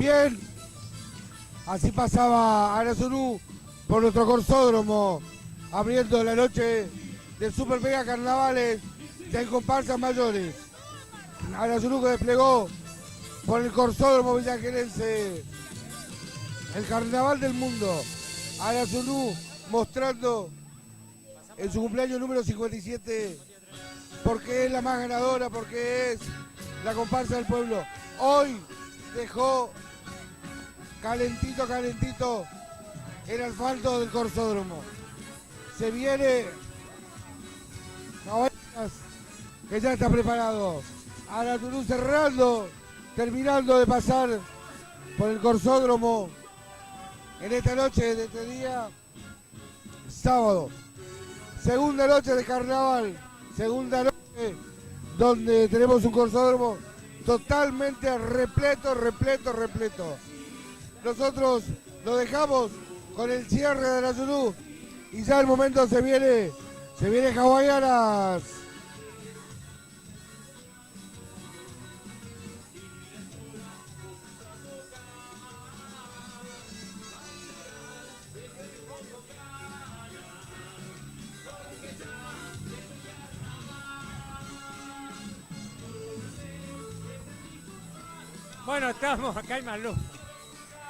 Bien, así pasaba Arasuru por nuestro corsódromo, abriendo la noche del Super Mega Carnavales de comparsas mayores. Arasuru que desplegó por el corsódromo villagelense el carnaval del mundo. Arasuru mostrando en su cumpleaños número 57 porque es la más ganadora, porque es la comparsa del pueblo. Hoy dejó calentito, calentito el asfalto del corsódromo. Se viene Caballeras, que ya está preparado. Arasuru cerrando, terminando de pasar por el corsódromo en esta noche de este día sábado. Segunda noche de carnaval, segunda noche donde tenemos un corsódromo totalmente repleto, repleto, repleto. Nosotros lo dejamos con el cierre de Arasuru y ya el momento se viene Hawaianas. Bueno, estamos acá en Malú.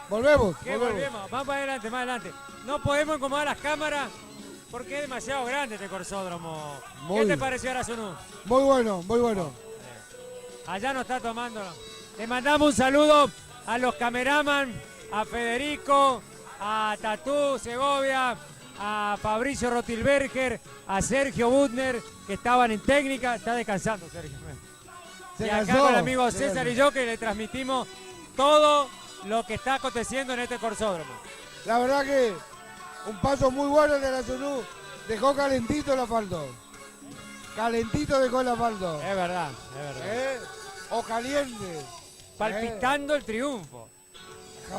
Volvemos. ¿Qué volvemos? Vamos para adelante, más adelante. No podemos incomodar las cámaras porque es demasiado grande este corsódromo. ¿Qué te pareció Arasuru? Muy bueno, muy bueno. Allá nos está tomando. Le mandamos un saludo a los cameraman, a Federico, a Tatú Segovia, a Fabricio Rotilberger, a Sergio Butner, que estaban en técnica. Está descansando, Sergio. Y acá con el amigo César y yo, que le transmitimos todo lo que está aconteciendo en este corsódromo. La verdad que un paso muy bueno de Arasuru. Dejó calentito el asfalto. Calentito dejó el asfalto. Es verdad, es verdad. O caliente. Palpitando el triunfo.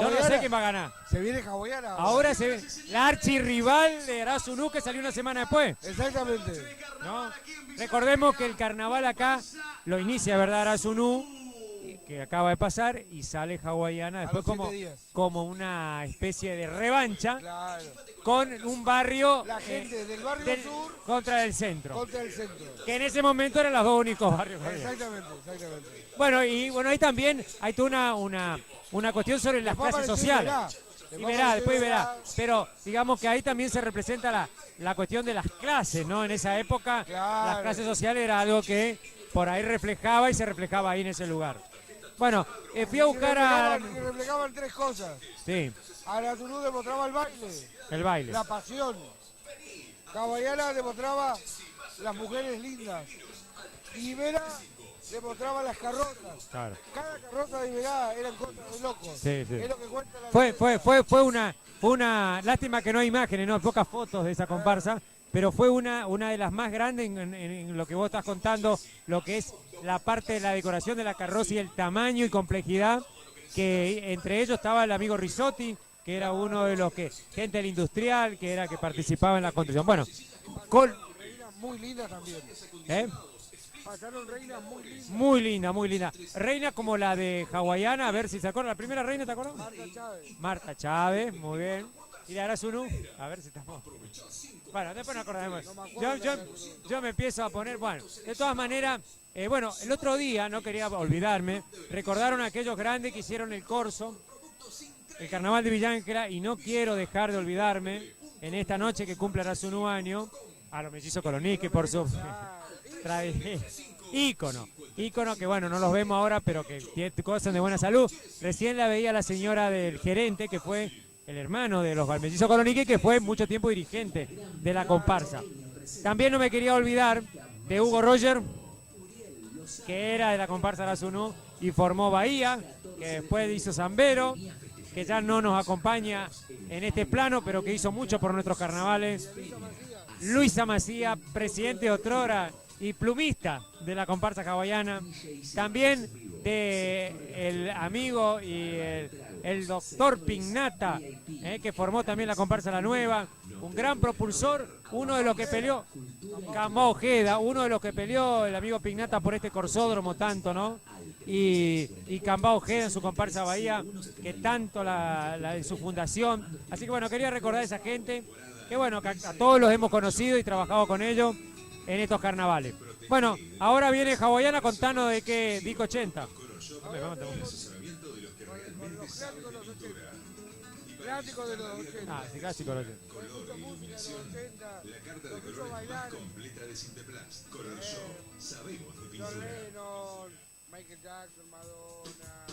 Yo no sé quién va a ganar. Se viene Hawaiana. Ahora se viene la archirrival de Arasuru, que salió una semana después. Exactamente. ¿No? Recordemos que el carnaval acá lo inicia, ¿verdad, Arasuru? que acaba de pasar y sale hawaiana después los 7 días. como una especie de revancha Claro. con un barrio La gente del barrio sur contra el centro. contra el centro. Que en ese momento eran los dos únicos barrios que había. Exactamente, exactamente. Bueno, ahí también hay toda una cuestión sobre las Después clases apareció sociales. Después verá. Pero digamos que ahí también se representa la cuestión de las clases, ¿no? En esa época las clases sociales era algo que por ahí reflejaba y se reflejaba ahí en ese lugar. Bueno, fui a buscar a... Reflejaban 3 cosas. Sí, Arasuru demostraba el baile. el baile. La pasión. Hawaiana demostraba las mujeres lindas. Y Iberá demostraba las carrozas. Claro. Cada carroza de Iberá eran cosas de locos. Sí, sí. Es lo que cuenta la Fue una lástima que no hay imágenes, no hay pocas fotos de esa comparsa, pero fue una de las más grandes en lo que vos estás contando, lo que es la parte de la decoración de la carroza y el tamaño y complejidad, que entre ellos estaba el amigo Risotti, que era uno de los gente del industrial, que participaba en la construcción. Bueno, reinas muy lindas también. Pasaron reinas muy lindas. Muy linda. Reina como la de hawaiana, a ver si se acuerdan. La primera reina, ¿te acuerdas? Marta Chávez. Marta Chávez, muy bien. Y de Arasunu, a ver si estamos... Bueno, después nos acordaremos. Yo me empiezo a poner... Bueno, de todas maneras, el otro día, no quería olvidarme, recordaron a aquellos grandes que hicieron el corso, el carnaval de Villa Ángela, y no quiero dejar de olvidarme, en esta noche que cumple Arasunu año, a los mellizos Colonique, por su... ícono que bueno, no los vemos ahora, pero que gozan de buena salud. Recién la veía la señora del gerente, que fue el hermano de los mellizos Colonique, que fue mucho tiempo dirigente de la comparsa. También no me quería olvidar de Hugo Roger, que era de la comparsa Arasunu y formó Bahía, que después hizo Zambero, que ya no nos acompaña en este plano, pero que hizo mucho por nuestros carnavales. Luisa Macía, presidente otrora y plumista de la comparsa hawaiana. También el amigo y el doctor Pignata, que formó también la comparsa La Nueva, un gran propulsor, uno de los que peleó, Cambao Ojeda, uno de los que peleó el amigo Pignata por este corsódromo tanto, ¿no? Y Cambao Ojeda en su comparsa Bahía, que tanto en su fundación. Así que bueno, quería recordar a esa gente, que bueno, que a todos los hemos conocido y trabajado con ellos en estos carnavales. Bueno, ahora viene hawaiana, contanos de qué Dico 80. Clásico de los 80. Ah, sí, clásico de los 80. Color e iluminación. La carta de colores más completa de Sinterplas. Color Shop. Sabemos de pintura. Lennon, Michael Jackson, Madonna,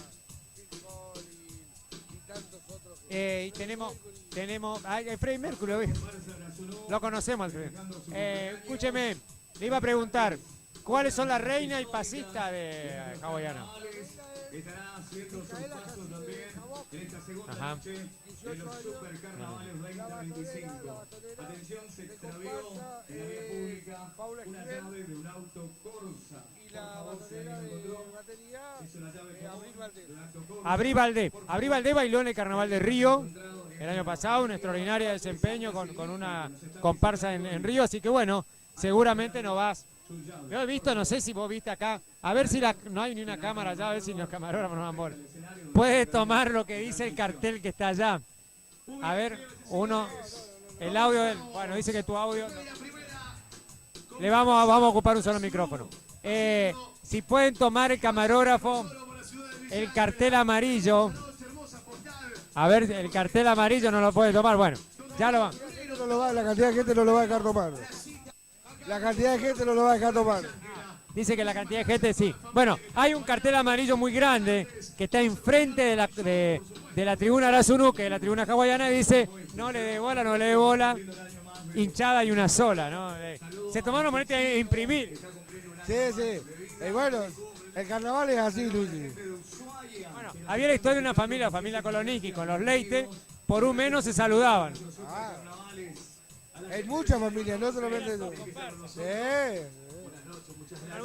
Phil Collins y tantos otros. Y tenemos Freddie Mercury, lo conocemos. Escúcheme, le iba a preguntar, ¿cuáles son la reina y pasista de hawaiana? Estará haciendo su paso también en esta segunda noche de los Supercarnavales 2025. Atención, se extravió en la vía pública una llave de un auto Corsa. Y la batería de batería es una llave de auto Corsa. Abril Valdés bailó en el Carnaval de Río el año pasado, un extraordinario desempeño con una comparsa en Río, así que bueno, seguramente no vas. Yo he visto, no sé si vos viste acá, a ver si no hay ni una cámara allá, a ver si los camarógrafos nos dan bola. Puedes tomar lo que dice el cartel que está allá. A ver, el audio, bueno, dice que tu audio... Le vamos a ocupar un solo micrófono. Si pueden tomar el camarógrafo, el cartel amarillo. A ver, el cartel amarillo no lo puede tomar, bueno, ya lo va. La cantidad de gente no lo va a dejar tomar. La cantidad de gente no lo va a dejar tomar. Dice que la cantidad de gente sí. Bueno, hay un cartel amarillo muy grande que está enfrente de la tribuna Arasunu, que es la tribuna hawaiana, y dice, no le dé bola, hinchada y una sola, ¿no? Se tomaron molestia de imprimir. Sí. Bueno, el carnaval es así, Luis. Bueno, había la historia de una familia Colonique, con los Leite, por un menos se saludaban. Hay muchas familias, no solamente eso. Sí.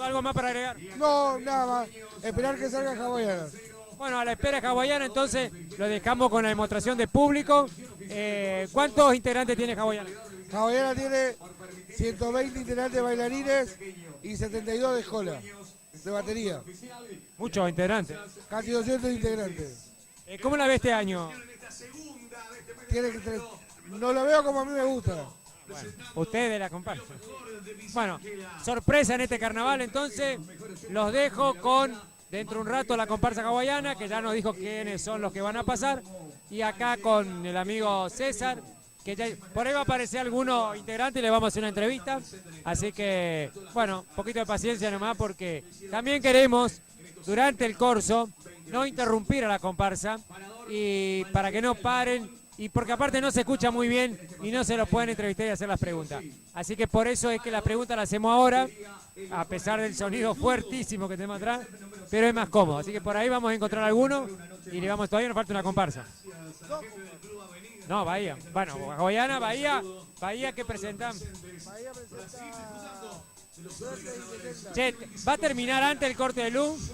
¿Algo más para agregar? No, nada más. Esperar que salga hawaiana. Bueno, a la espera hawaiana, entonces lo dejamos con la demostración de público. ¿Cuántos integrantes tiene hawaiana? Hawaiana tiene 120 integrantes bailarines y 72 de escola. de batería. Muchos integrantes. Casi 200 integrantes. ¿Cómo la ve este año? Tiene que no lo veo como a mí me gusta. Bueno, ustedes la comparsa. Bueno, sorpresa en este carnaval, entonces los dejo con, dentro de un rato, la comparsa hawaiana, que ya nos dijo quiénes son los que van a pasar, y acá con el amigo César, que ya, por ahí va a aparecer alguno integrante y le vamos a hacer una entrevista, así que, bueno, un poquito de paciencia nomás, porque también queremos, durante el corso, no interrumpir a la comparsa, y para que no paren, y porque aparte no se escucha muy bien y no se los pueden entrevistar y hacer las preguntas. Así que por eso es que la pregunta la hacemos ahora, a pesar del sonido fuertísimo que tenemos atrás, pero es más cómodo. Así que por ahí vamos a encontrar alguno y le vamos, todavía nos falta una comparsa. No, Bahía. Bueno, hawaiana, Bahía que presentan. Che, ¿va a terminar antes el corte de luz?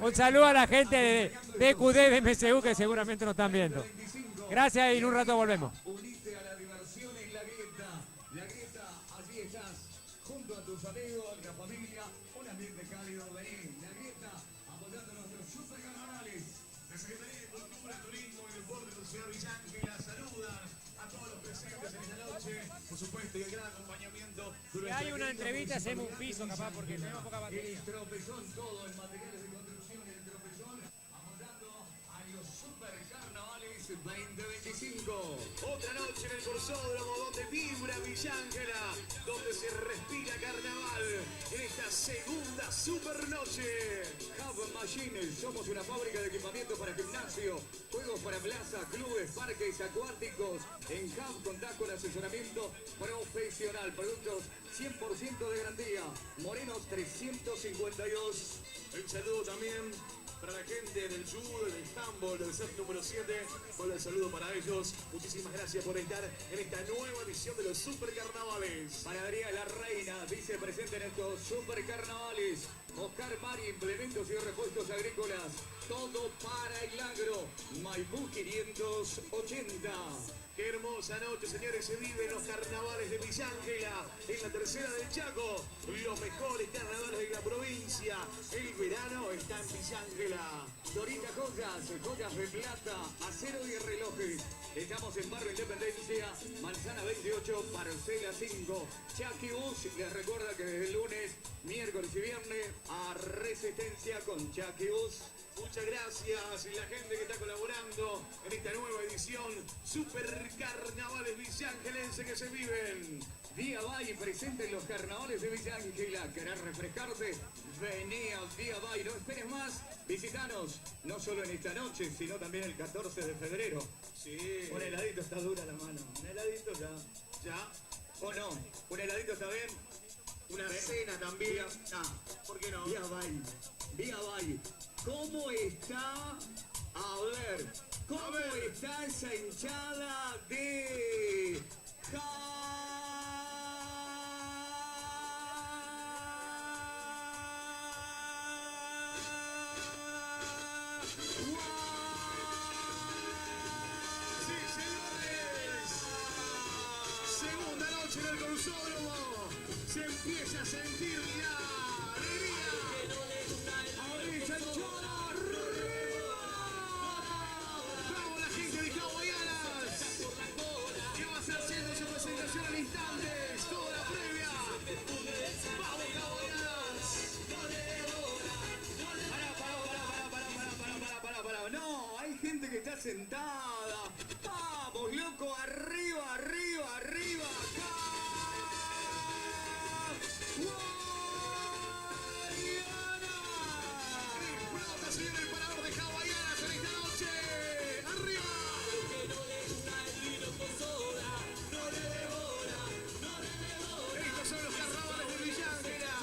Un saludo a la gente de DQD, de MCU, que seguramente nos están viendo. Gracias y en un rato volvemos. Unite a la diversión en La Grieta. La Grieta, allí estás, junto a tus amigos, la familia, un ambiente cálido. Vení, La Grieta, apoyando nuestros super carnavales. La Secretaría de Cultura, Turismo y Deporte de la Ciudad de Villa Ángela saludan a todos los presentes en esta noche. Por supuesto, y el gran acompañamiento. Si hay una entrevista, hacemos un piso, capaz, porque tenemos poca batería. El tropezón, todo el materiales de construcción y el tropezón, apoyando a los super carnavales 2025. Otra noche en el Corsódromo donde vibra Villa Ángela, donde se respira carnaval en esta segunda super noche. Hub Machines, somos una fábrica de equipamiento para gimnasio, juegos para plaza, clubes, parques acuáticos. En Hub contás con asesoramiento profesional, productos 100% de garantía. Morenos 352. Un saludo también para la gente del judo, del handball, del set número 7. Un saludo para ellos. Muchísimas gracias por estar en esta nueva edición de los Super Carnavales. Panadería La Reina, dice presente en estos Super Carnavales. Oscar Mari, implementos y repuestos agrícolas. Todo para el agro. Maipú 580. Qué hermosa noche, señores, se vive en los carnavales de Villa Ángela, en la tercera del Chaco, los mejores carnavales de la provincia. El verano está en Villa Ángela. Dorita Joyas, joyas de plata, acero y relojes. Estamos en Barrio Independencia, Manzana 28, Parcela 5. Chucky Bus les recuerda que desde el lunes, miércoles y viernes a Resistencia con Chucky Bus. Muchas gracias a la gente que está colaborando en esta nueva edición Super Carnavales Villangelense que se viven. Día Bay presente en los carnavales de Villa Ángela. ¿Querés refrescarte? Vení al Día Bay, no esperes más. Visitanos, no solo en esta noche, sino también el 14 de febrero. Sí. Un heladito está dura la mano. Un heladito ya. ¿Ya? ¿O no? ¿Un heladito está bien? Una cena también. ¿Por qué no? Día Bay. Día Bay. ¿Cómo está? A ver, ¿cómo está esa hinchada de Sí, señores. Segunda noche en el Corsódromo. Se empieza a sentir la alegría. Vamos la gente de Hawaianas, que va a estar haciendo su presentación al instante, toda la previa. Vamos Hawaianas. Pará. No, hay gente que está sentada. Vamos, loco, arriba. Acá. Explota, señor, el parador de Hawaianas en esta noche. ¡Arriba! Estos son los carnavales de Villa Ángela.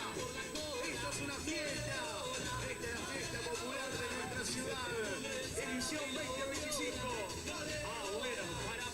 Esto es una fiesta. Esta es la fiesta popular de nuestra ciudad. Edición 2025. Bueno, pará.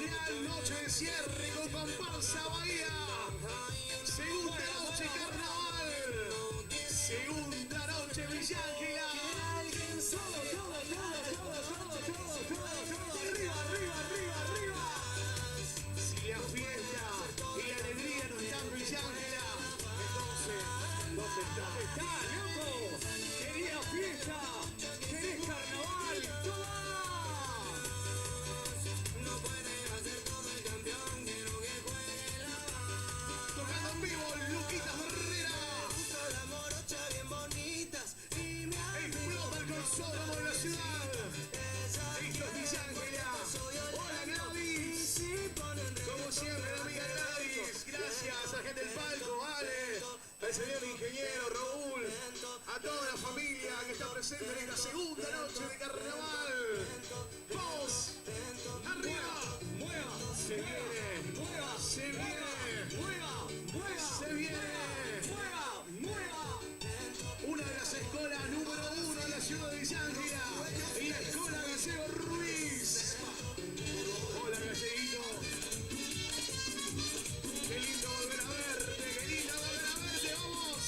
gran noche de cierre con comparsa Bahía. Segunda noche carnaval. Segunda noche Villa Ángela. Arriba, arriba, arriba, arriba. Si la fiesta y la alegría no están en Villa Ángela, entonces, ¿dónde está? ¿Dónde está, loco? ¿Querías fiesta? ¿Querés carnaval? ¡Toma! Tocando en vivo, Luquitas Herrera. Explota el consódromo de la ciudad. Esto es Villa Ángela. Hola, Gladys. Como siempre, la amiga Gladys. Gracias a la gente del palco, Ale, al señor ingeniero Raúl, a toda la familia que está presente en esta segunda noche de carnaval. Vamos, arriba. Se viene, se viene, se viene. Una de las escuelas número 1 de la ciudad de Villa Ángela, y la escuela Gallego Ruiz. Hola, Galleguito. Qué lindo volver a verte, qué lindo volver a verte, vamos.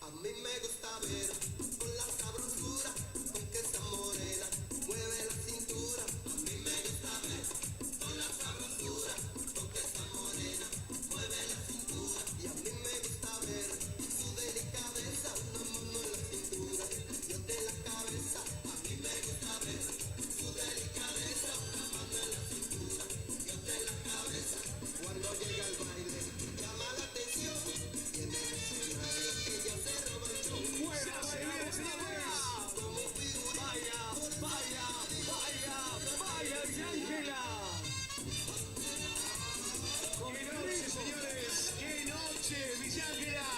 A mí me gusta ver con la sabrosura, con que esa morena mueve la cintura. A mí me gusta ver con la sabrosura, con que esa morena mueve la cintura. Y a mí me gusta ver su delicadeza, una mano en la cintura, yo de la cabeza. A mí me gusta ver su delicadeza, una mano en la cintura, yo de la cabeza. Cuando llega el baile, llama la atención, tiene el escenario que ya se roba el show. Ya se viene, señores. Vaya, vaya, vaya, vaya, Villa Ángela. ¡Qué noche, señores! ¡Qué noche, Villa Ángela!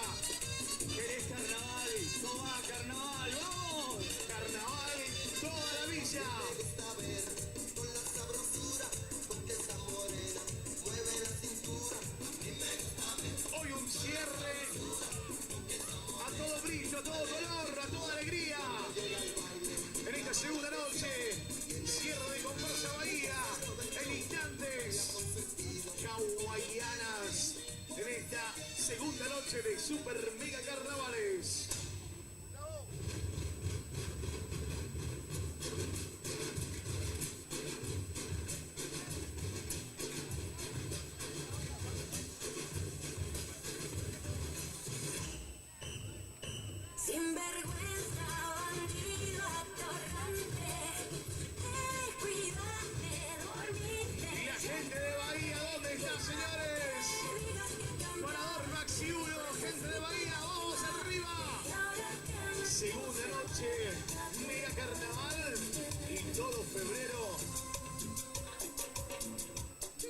¿Querés carnaval? Toma carnaval, vamos. Carnaval, toda la villa. Me gusta ver con la sabrosura, con que esa morena mueve la cintura. A mí me gusta ver Hoy un cierre a todo brillo, a todo color, a toda alegría. En esta segunda noche, cierre de comparsa Bahía. En instantes, hawaianas. En esta segunda noche de Super Mega Carnavales. Sinvergüenza, bandido, atorrante, descuidate, dormite. Y la gente de Bahía, ¿dónde está, señores? Parador Maxi 1, gente de Bahía, vamos arriba. Segunda noche, mega carnaval y todo febrero.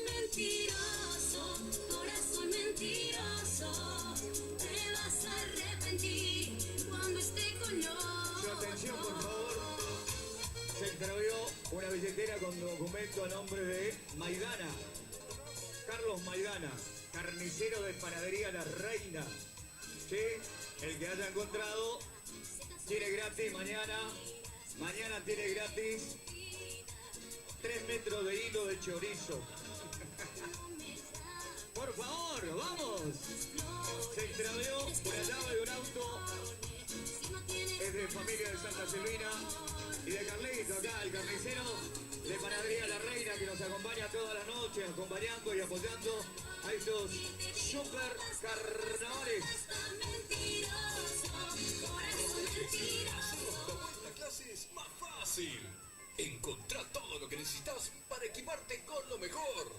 Mentiroso, corazón mentiroso, te vas a arrepentir cuando esté con Su atención, por favor. Se extravió una billetera con documento a nombre de Maidana. Carlos Maidana, carnicero de panadería La Reina. Sí, el que haya encontrado tiene gratis mañana. Mañana tiene gratis 3 metros de hilo de chorizo. Por favor, vamos. Se extravió una llave de un auto. Es de familia de Santa Silvina y de Carlito acá, el carnicero de Panadería La Reina, que nos acompaña toda la noche, acompañando y apoyando a estos super carnavales. La clase es más fácil. Encontrá todo lo que necesitas para equiparte con lo mejor.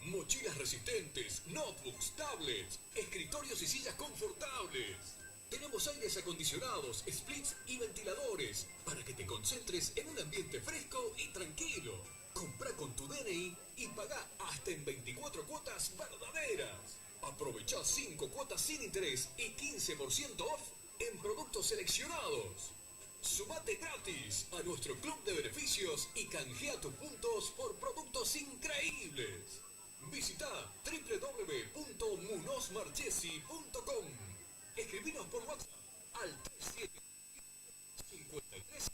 Mochilas resistentes, notebooks, tablets, escritorios y sillas confortables. Tenemos aires acondicionados, splits y ventiladores para que te concentres en un ambiente fresco y tranquilo. Comprá con tu DNI y pagá hasta en 24 cuotas verdaderas. Aprovechá 5 cuotas sin interés y 15% off en productos seleccionados. Sumate gratis a nuestro club de beneficios y canjea tus puntos por productos increíbles. Visita www.munosmarchesi.com. Escribinos por WhatsApp al 37 53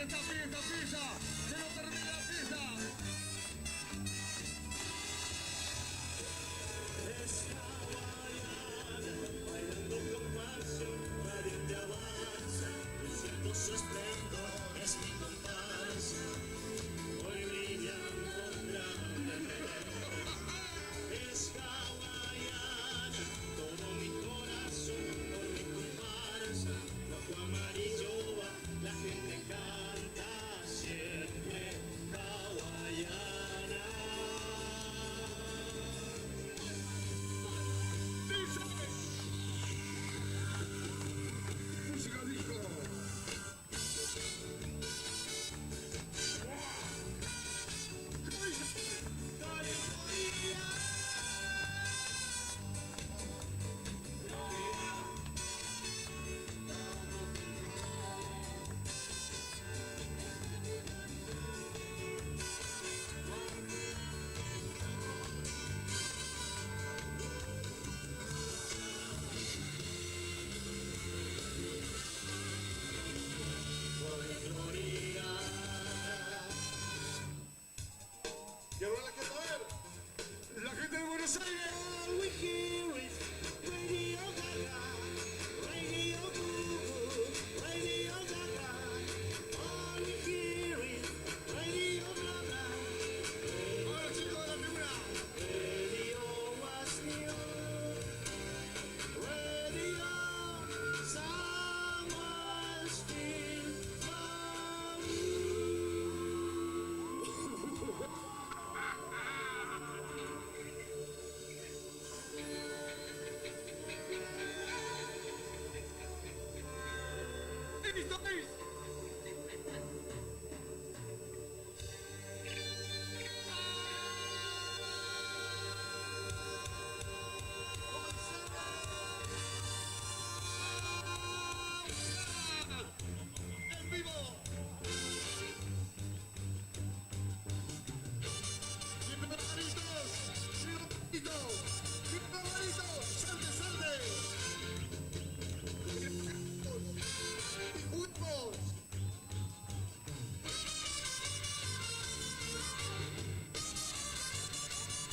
Fiesta, fiesta, fiesta. Que no termine la fiesta. Bailando con pasión, nadie te avanza, luciendo su esplendor, es mi comparsa, hoy brillando grandemente. Es hawaiana, todo mi corazón, por mi comparsa, bajo amarillo va, la gente canta siempre hawaiana. Música disco. Y ahora la gente, a ver, la gente de Buenos Aires. All we hear is Radio Gaga, Radio Goo, Radio Gaga. All we hear is Radio Gaga. Ahora chicos de la tribuna. Radio was new. Radio, someone still love you. ¡Listo, listo! ¡En vivo! ¡Mi perranitos! ¡Mi perranitos! ¡Mi perranitos! ¡Salte, salte! ¡Juntos!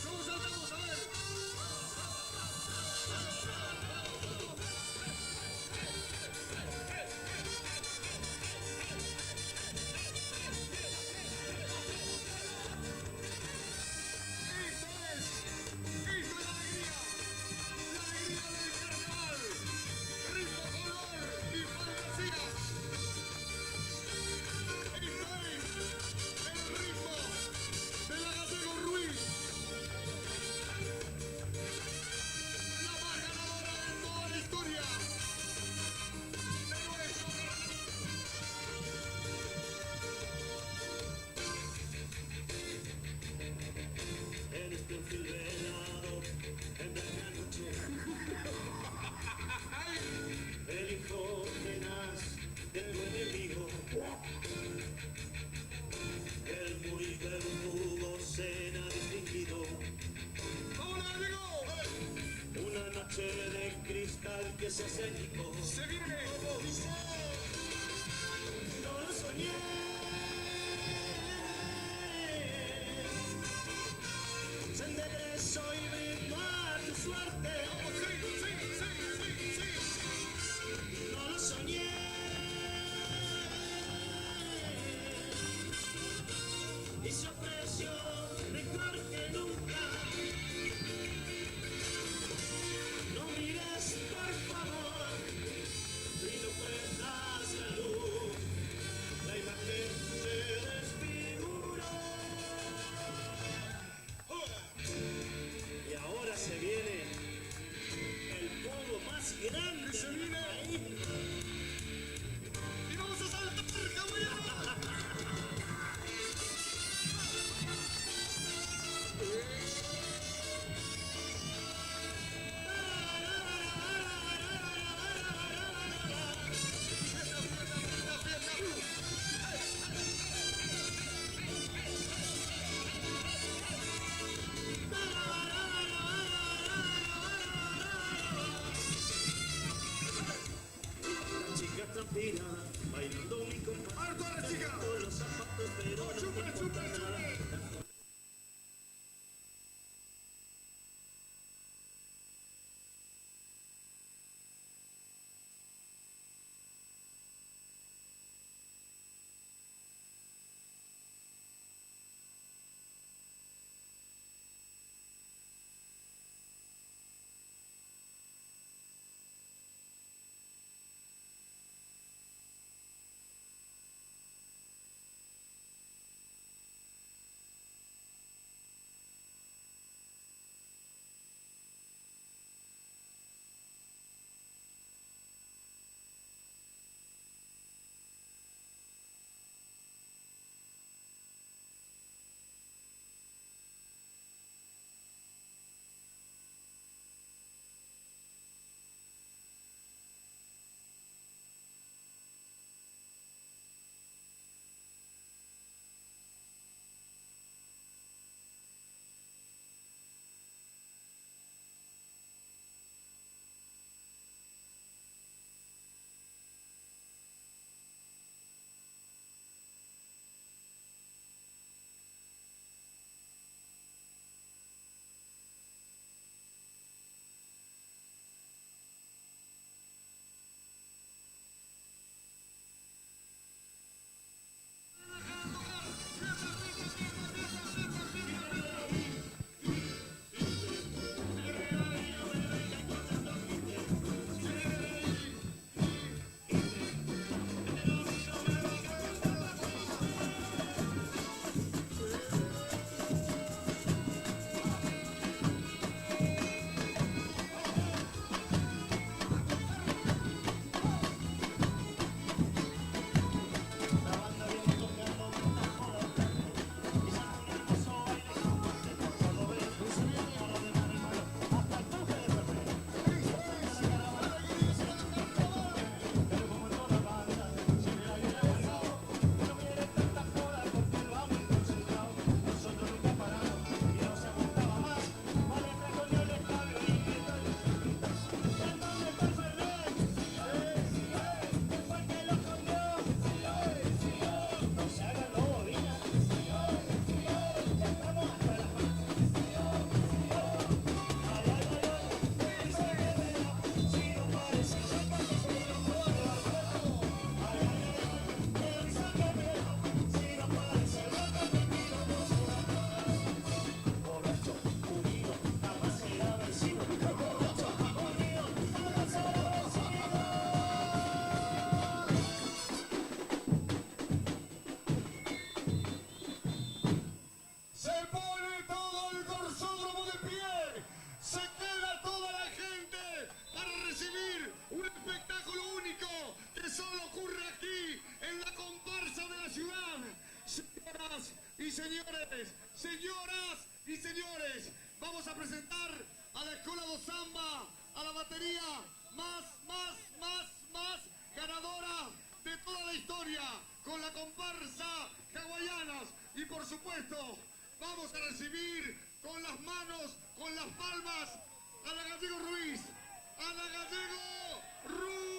¿Cómo saltamos? A ver. Esto es la alegría del carnaval, ritmo, color y fantasía. Esto es el ritmo de la Gallego Ruiz, la más ganadora de toda la historia de nuestro carnaval. Eres tu fiel venado en medianoche. El hijo tenaz del enemigo. El muy verdugo cena distinguido. ¡Ahora llegó! Una noche de cristal que se hace añico. ¡Se viene! No lo soñé. Se enderezó y brindó a tu suerte. No lo soñé. Y se ofreció mejor que nunca. No mires, por favor, mirada, bailando mi compás. ¡Harto a la chica! Con los zapatos, pero no ¡Chupe, me chupe, importa nada. chupe! Señoras y señores, vamos a presentar a la Escuela do Samba, a la batería más ganadora de toda la historia, con la comparsa Hawaianas. Y por supuesto, vamos a recibir con las manos, con las palmas, a la Gallego Ruiz, a la Gallego Ruiz.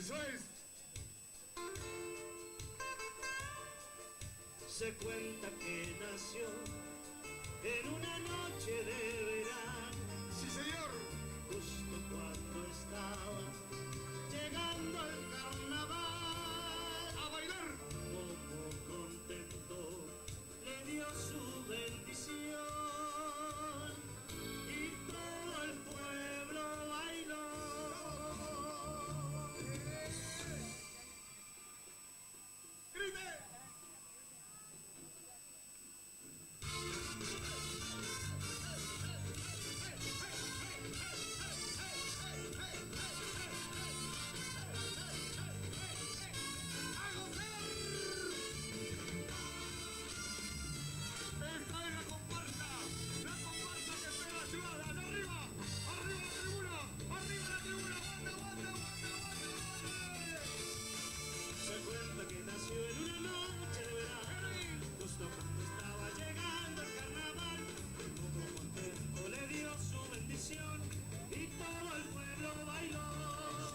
Eso es. Se cuenta que nació en una noche de verano. Sí, señor. Justo cuando estaba llegando al carnaval. A bailar. Como contento le dio su bendición y todo el pueblo bailó. ¡Grite! Esta es la comparsa que está en la ciudad. ¡Allá arriba! ¡Arriba la tribuna! ¡Arriba la tribuna! ¡Aguanta, aguanta, aguanta, aguanta! Se cuenta que nació en una noche de verano, justo cuando estaba llegando el carnaval. Como contento le dio su bendición y todo el pueblo bailó.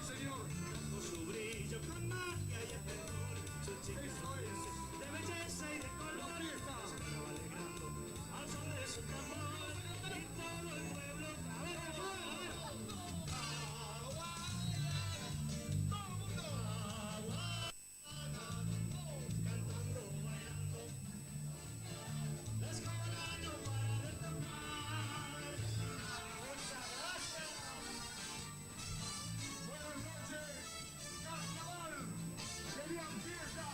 Sí, señor. Con su brillo, con magia y esplendor, su chiquito de belleza y de color, estaba alegrando al son de su tambor y todo el pueblo Buenas noches, carnaval. Querían fiesta.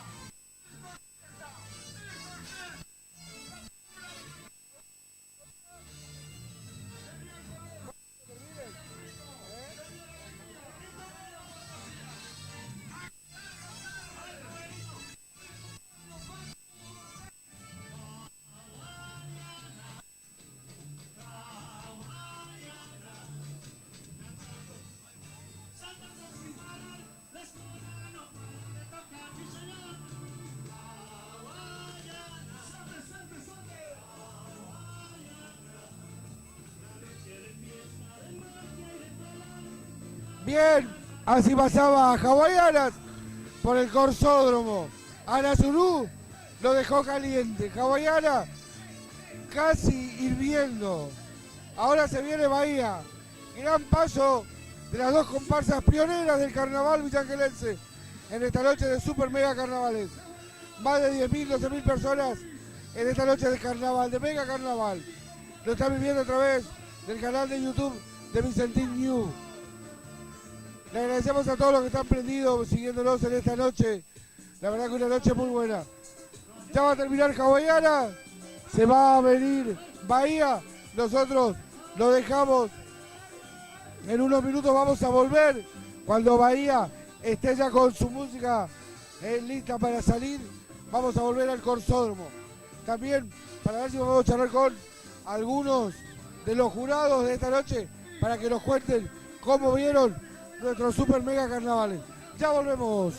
Bien, así pasaba Hawaianas por el Corsódromo. Anazurú lo dejó caliente. Hawaiana casi hirviendo. Ahora se viene Bahía. Gran paso de las dos comparsas pioneras del carnaval villangelense en esta noche de super mega carnavales. Más de 10.000, 12.000 personas en esta noche de carnaval, de mega carnaval. Lo están viviendo a través del canal de YouTube de Vicentín New. Le agradecemos a todos los que están prendidos, siguiéndonos en esta noche. La verdad que una noche muy buena. Ya va a terminar Hawaiana, se va a venir Bahía. Nosotros lo dejamos. En unos minutos vamos a volver cuando Bahía esté ya con su música lista para salir. Vamos a volver al Corsódromo. También para ver si vamos a charlar con algunos de los jurados de esta noche para que nos cuenten cómo vieron nuestros super mega carnavales. Ya volvemos.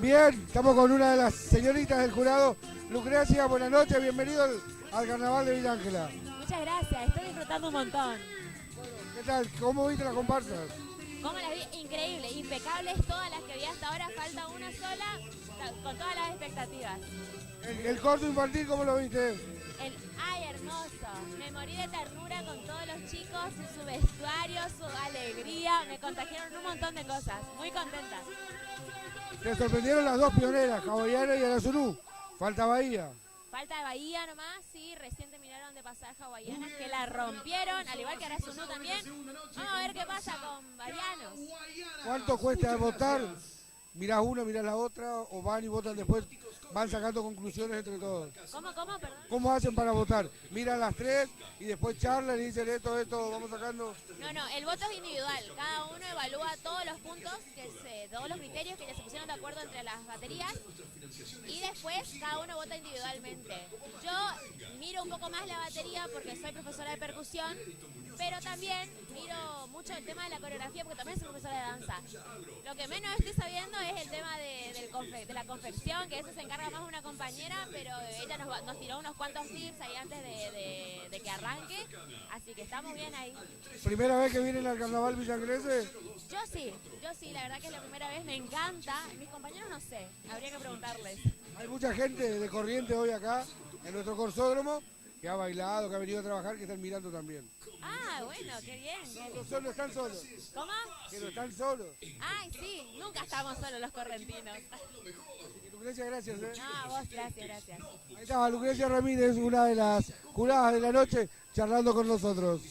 Bien, estamos con una de las señoritas del jurado. Lucrecia, buenas noches, bienvenido al Carnaval de Villa Ángela. Muchas gracias, estoy disfrutando un montón. ¿Qué tal? ¿Cómo viste las comparsas? ¿Cómo las vi? Increíble, impecables todas las que vi hasta ahora, falta una sola, con todas las expectativas. ¿El corto infantil cómo lo viste? Ay, hermoso, me morí de ternura con todos los chicos, su vestuario, su alegría, me contagiaron un montón de cosas, muy contenta. Te sorprendieron las dos pioneras, Hawaiana y Arazunú. Falta Bahía. Falta Bahía nomás, sí, recién terminaron de pasar hawaianas que la rompieron, al igual que Arazunú también. Vamos a ver qué pasa con bahianos. ¿Cuánto cuesta votar? Mirás una, mirás la otra, o van y votan después, van sacando conclusiones entre todos. ¿Cómo, perdón? ¿Cómo hacen para votar? Miran las tres y después charlan y dicen esto, vamos sacando. No, el voto es individual. Cada uno evalúa todos los puntos, todos los criterios que ya se pusieron de acuerdo entre las baterías y después cada uno vota individualmente. Yo miro un poco más la batería porque soy profesora de percusión, pero también miro mucho el tema de la coreografía porque también soy profesora de danza. Lo que menos estoy sabiendo es el tema de la confección, que eso se encarga más una compañera, pero ella nos tiró unos cuantos tips ahí antes de que arranque, así que estamos bien ahí. ¿Primera vez que vienen al Carnaval Villangrense? Yo sí, la verdad que es la primera vez, me encanta. Mis compañeros no sé, habría que preguntarles. Hay mucha gente de Corrientes hoy acá, en nuestro corsódromo, que ha bailado, que ha venido a trabajar, que están mirando también. Ah, bueno, qué bien. No están solos. ¿Cómo? Que no están solos. Ay, sí, nunca estamos solos los correntinos. Lucrecia, gracias. No, vos, gracias. Ahí estaba Lucrecia Ramírez, una de las juradas de la noche, charlando con nosotros.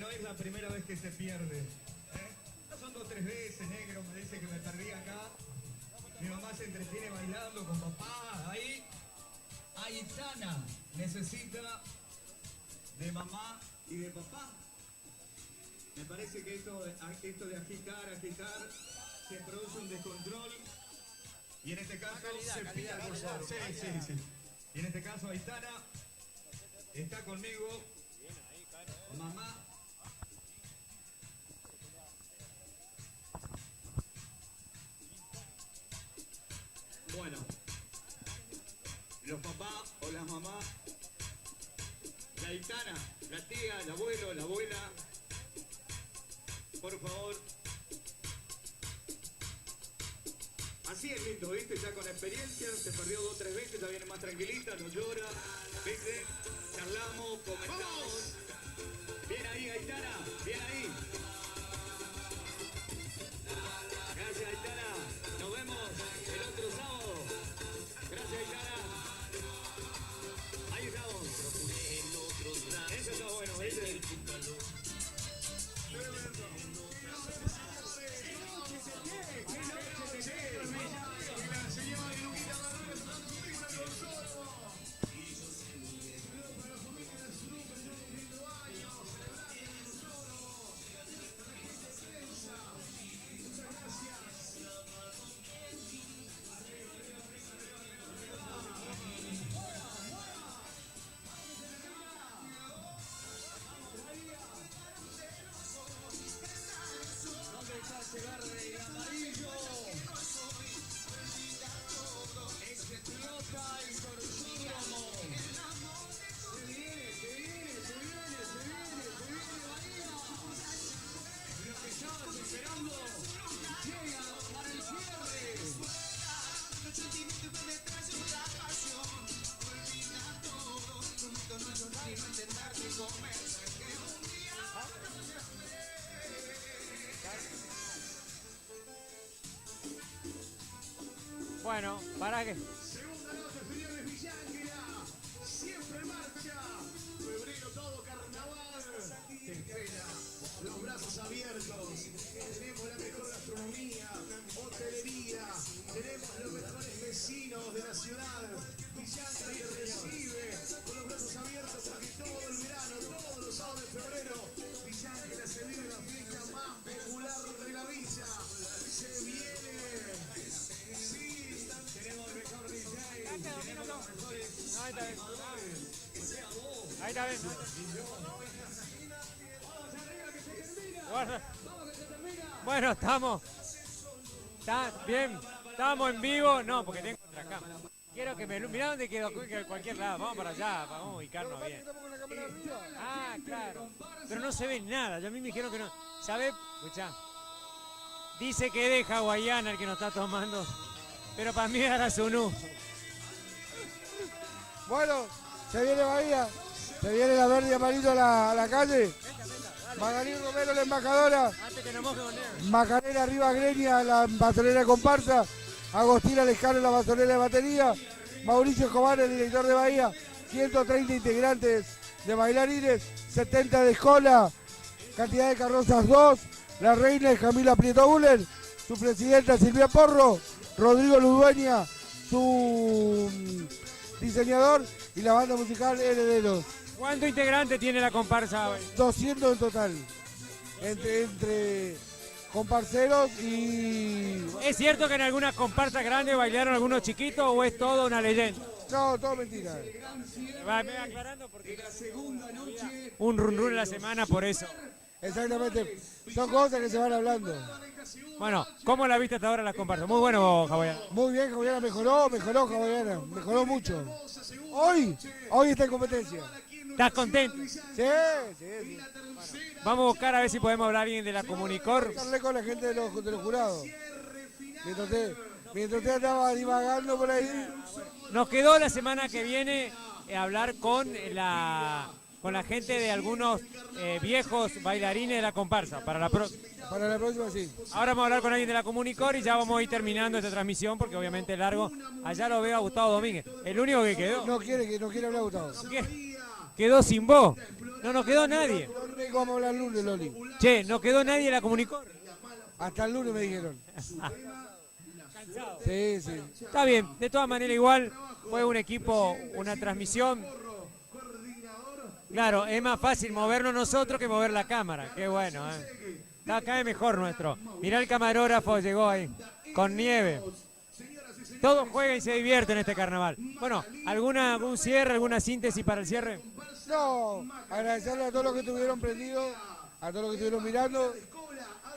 no es la primera vez que se pierde. No son 2 o 3 veces, negro, me dice que me perdí acá. Mi mamá se entretiene bailando con papá. Ahí, Aitana necesita de mamá y de papá. Me parece que esto de agitar, se produce un descontrol. Y en este caso se pide por favor. Sí. Y en este caso Aitana está conmigo. Mamá. Bueno, los papás o las mamás, la Aitana, la tía, el abuelo, la abuela, por favor. Así es lindo, ¿viste? Ya con experiencia, se perdió 2 o 3 veces, ya viene más tranquilita, no llora, ¿viste? Charlamos, comentamos. Bien ahí, Aitana, bien ahí. Gracias, Aitana. Nos vemos el otro sábado. Gracias, Aitana. Ahí estamos. Eso está bueno, ¿viste? Bueno, para que... Segunda noche, señores, Villángela. Siempre en marcha. Febrero, todo carnaval. Te espera. Los brazos abiertos. Tenemos la mejor gastronomía, hotelería. Tenemos los mejores vecinos de la ciudad. Villángela te recibe con los brazos abiertos porque todo el verano, todos los sábados de febrero, Villángela se vive la fiesta más popular de la villa. Se viene. Tenemos el mejor DJ, tenemos los mejores. No, ahí está bien. Ahí está bien. Guarda. Bueno, estamos. ¿Está bien? Estamos en vivo. No, porque tengo otra cámara. Quiero que me... Mirá dónde quedó cualquier lado. Vamos para allá, vamos a ubicarnos bien. Ah, claro. Pero no se ve nada. Ya a mí me dijeron que no. ¿Sabe? Escuchá. Dice que es de hawaiana el que nos está tomando. Pero para mí era Sunú. Bueno, se viene Bahía, se viene la verde y amarillo a la calle. Magalí Romero, la embajadora. Macarena Rivas Greña, la bastonera de comparsa. Agostina Lescano, la bastonera de batería. Mauricio Escobar, el director de Bahía. 130 integrantes de bailarines, 70 de escola. Cantidad de carrozas 2. La reina es Camila Prieto Buller. Su presidenta Silvia Porro. Rodrigo Ludueña, su diseñador, y la banda musical Herederos. ¿Cuántos integrantes tiene la comparsa hoy? 200 en total, entre comparseros y... ¿Es cierto que en algunas comparsas grandes bailaron algunos chiquitos o es todo una leyenda? No, todo mentira. Va, me aclarando porque un run en la semana por eso. Exactamente, son cosas que se van hablando. Bueno, ¿cómo la viste hasta ahora las comparsas? Muy bueno, Hawaiana. Muy bien, Hawaiana mejoró Hawaiana, mejoró mucho. Hoy está en competencia. ¿Estás contento? Sí. Vamos a buscar a ver si podemos hablar alguien de la Comunicor. Hablarle con la gente de los jurados. Mientras usted andaba divagando por ahí. Nos quedó la semana que viene hablar con la gente de algunos viejos bailarines de la comparsa para la próxima. Para la próxima, sí. Ahora vamos a hablar con alguien de la Comunicor y ya vamos a ir terminando esta transmisión porque obviamente es largo. Allá lo veo a Gustavo Domínguez, el único que quedó. No quiere hablar Gustavo. Quedó sin voz. No nos quedó nadie. me dijo vamos a hablar el lunes, Loli. Che, no quedó nadie, la comunicó. Hasta el lunes me dijeron. Cansado. Sí, sí. Está bien, de todas maneras igual fue un equipo, una transmisión. Claro, es más fácil movernos nosotros que mover la cámara. Qué bueno, ¿eh? Está cada vez mejor nuestro. Mirá el camarógrafo, llegó ahí, con nieve. Todos juegan y se divierten en este carnaval. Bueno, ¿algún cierre, alguna síntesis para el cierre? No, agradecerle a todos los que estuvieron prendidos, a todos los que estuvieron mirando,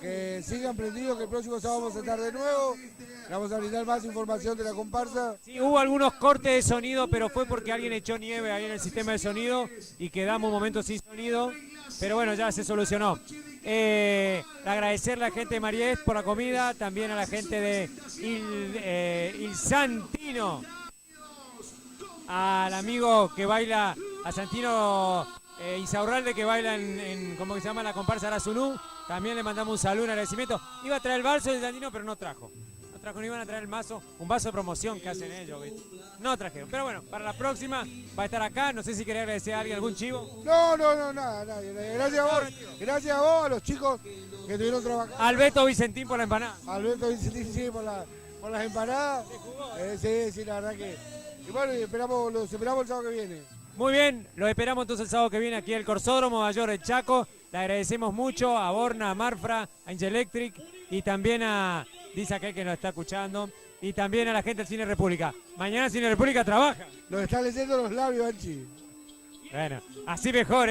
que sigan prendidos, que el próximo sábado vamos a estar de nuevo. Le vamos a brindar más información de la comparsa. Sí, hubo algunos cortes de sonido, pero fue porque alguien echó nieve ahí en el sistema de sonido y quedamos un momento sin sonido. Pero bueno, ya se solucionó. Agradecerle a la gente de Mariés por la comida, también a la gente de Il Santino, al amigo que baila, a Santino Insaurralde que baila en ¿cómo que se llama? La comparsa Arazunú. También le mandamos un saludo, un agradecimiento. Iba a traer el vaso de Santino, pero no trajo. No iban a traer el vaso, un vaso de promoción que hacen ellos, ¿viste? No trajeron. Pero bueno, para la próxima va a estar acá. No sé si querés agradecer a alguien, algún chivo. No, nada. Gracias a vos. Gracias a vos, a los chicos que estuvieron trabajando. Alberto Vicentín por la empanada. Alberto Vicentín, sí, por las empanadas. Sí, la verdad que. Y bueno, los esperamos el sábado que viene. Muy bien, los esperamos entonces el sábado que viene aquí en el Corsódromo Mayor de Chaco. Le agradecemos mucho a Borna, a Marfra, a Ingelectric y también a, dice aquel que nos está escuchando, y también a la gente del Cine República. Mañana Cine República trabaja. Lo están leyendo los labios, Anchi. Bueno, así mejor,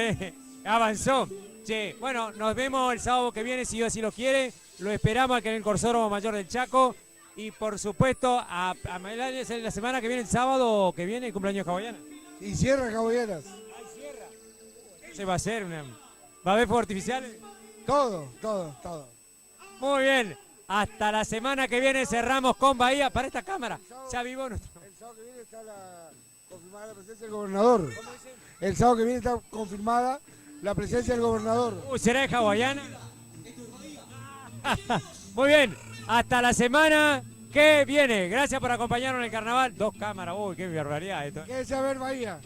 avanzó. Che, bueno, nos vemos el sábado que viene, si Dios así lo quiere. Lo esperamos aquí en el Corsódromo Mayor del Chaco. Y por supuesto, a la semana que viene, el sábado que viene, el cumpleaños de Hawaiana. Y cierra Hawaianas. Ay, cierra. Se va a hacer una... ¿Va a haber fuegos artificiales? Todo. Muy bien. Hasta la semana que viene cerramos con Bahía para esta cámara. Se avivó nuestro... El sábado que viene está confirmada la presencia del gobernador. El sábado que viene está confirmada la presencia del gobernador. ¿Será de Hawaiana? Muy bien. Hasta la semana que viene. Gracias por acompañarnos en el carnaval. 2 cámaras. Uy, qué barbaridad esto. ¿Qué saber Bahía?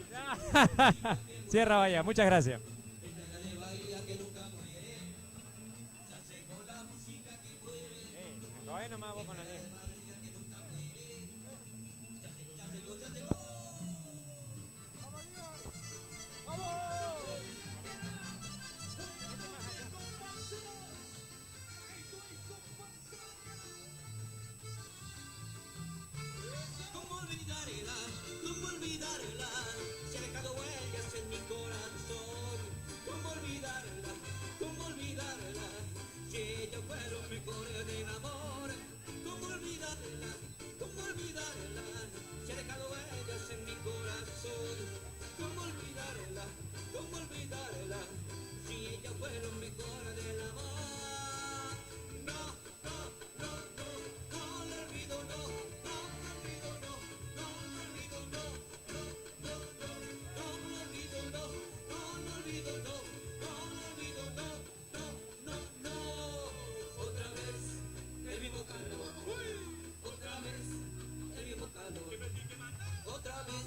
Cierra Bahía. Muchas gracias. ¿Cómo olvidarla? Se ha dejado huellas en mi corazón. ¿Cómo olvidarla? ¿Cómo olvidarla? Si ella fue lo mejor del amor. ¿Cómo olvidarla? ¿Cómo olvidarla? Se ha dejado huellas en mi corazón. ¿Cómo olvidarla? ¿Cómo olvidarla? Si ella fue lo mejor del amor. No, no, no, no, no la olvido, no, no la olvido, no. Otra vez el mismo calor, otra vez el mismo calor, otra vez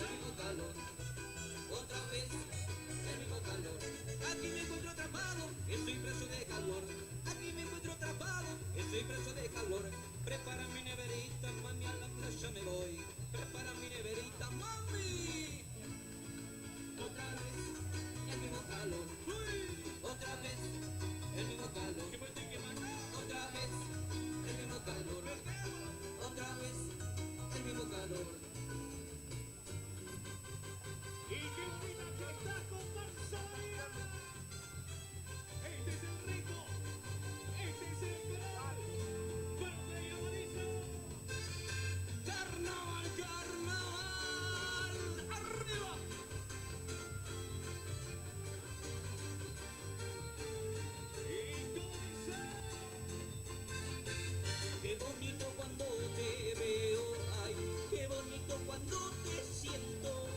el mismo calor, otra vez el mismo calor. Aquí me encuentro atrapado, estoy preso de calor. Aquí me encuentro atrapado, estoy preso de calor. Prepara mi neverita, mami, a la playa me voy. Prepara mi neverita, mami. Otra vez el mismo calor, otra vez el mismo calor, otra vez el mismo calor, otra vez el mismo calor. Y qué bonita que está comparsa Bahía. Este es el ritmo, este es el canal. Fuerte y amarillo. Carnaval, carnaval, arriba. Qué bonito cuando te veo, ay, qué bonito cuando te siento,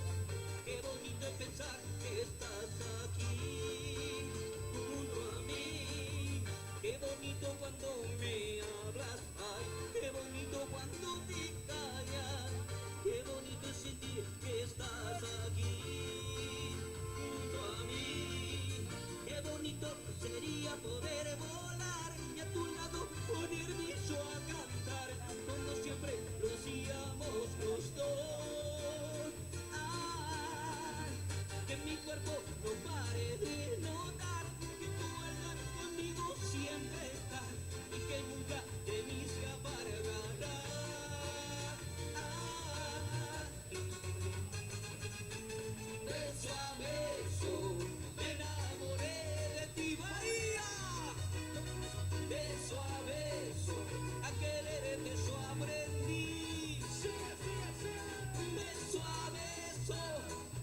qué bonito es pensar que estás aquí, junto a mí, qué bonito cuando me hablas, ay, qué bonito cuando te callas, qué bonito es sentir que estás aquí, junto a mí, sería poder volar y a tu lado ponerme yo a cantar, como siempre lo hacíamos los dos. Que mi cuerpo no pare de notar que tú al conmigo siempre estás y que nunca de mí se apartará. Beso a beso me enamoré de ti, Bahía. Beso a beso a quererte yo aprendí. Beso a beso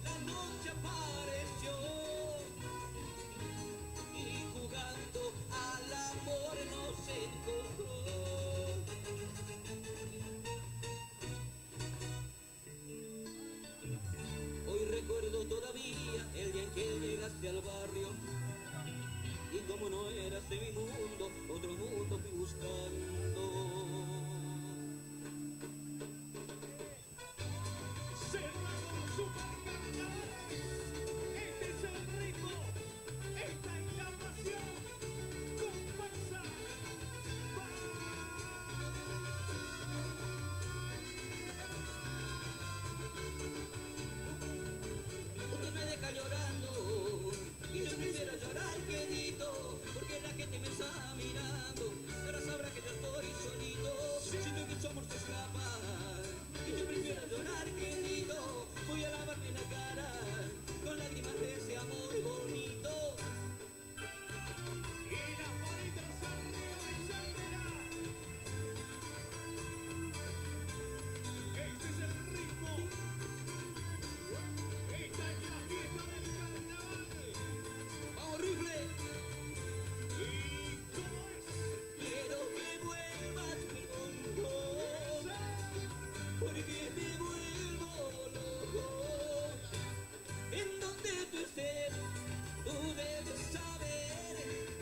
la noche apareció y jugando al amor nos encontró. Hoy recuerdo todavía el día en que llegaste al barrio y como no eras de mi mundo, otro mundo fui buscando. Cerramos Supercarnavales. Este es el ritmo, esta es la pasión. Comparsa. Usted me deja llorando y yo prefiero llorar quedito, porque la gente me está mirando, ahora sabrá que yo estoy solito, siento que su amor se escapa, y yo prefiero llorar quedito, voy a lavarme la cara con lágrimas de ese amor bonito. Y las manitas arriba y saltará. Este es el ritmo. Esta es la fiesta del carnaval. ¡Vamos, rifle! ¿Y cómo es? Quiero que vuelvas mi mundo, porque me vuelvo loco. En donde tú estés, tú debes saber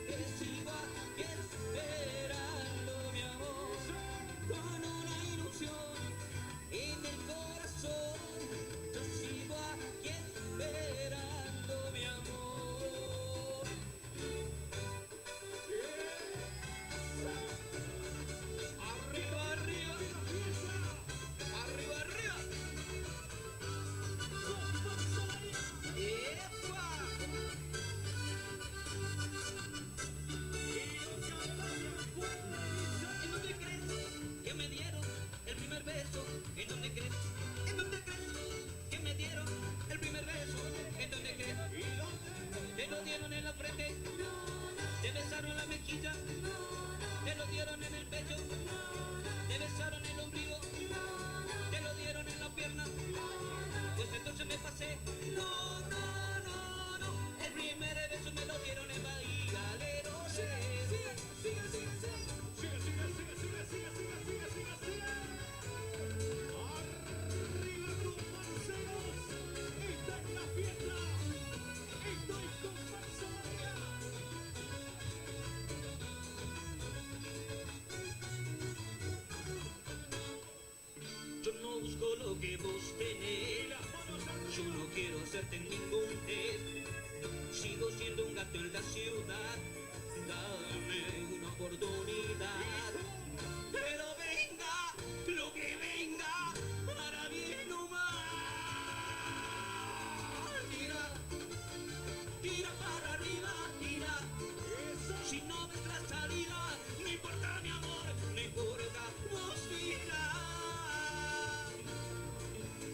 que sigo aquí esperando mi amor, con una ilusión en el corazón. Yo sigo aquí esperando mi amor. Arriba, arriba, arriba, arriba. ¡Epa! ¿En dónde crees que me dieron el primer beso? ¿En dónde crees? ¿En dónde crees que me dieron el primer beso? ¿En dónde crees? ¿Te lo dieron en la frente? ¿Te besaron en la mejilla? ¿Te lo dieron en el pecho? ¿Te besaron el ombligo? ¿Te lo dieron en la pierna? Pues entonces me pasé. No, no, no, no. El primer beso me lo dieron en Bahía de Los Sigue, sigue, sigue, sigue, sigue. Sigue, sigue, sigue, sigue, sigue, sigue, sigue, sigue, sigue. Arriba comparseros. Esta es la fiesta. Esto es Comparsa Bahía. Yo no busco lo que vos tenés. Yo no quiero hacerte ningún test. Sigo siendo un gato en la ciudad. Dame una oportunidad. Pero venga, lo que venga, para bien o mal. Tira, tira para arriba, tira. Si no ves la salida, no importa mi amor, no importa, vos tira.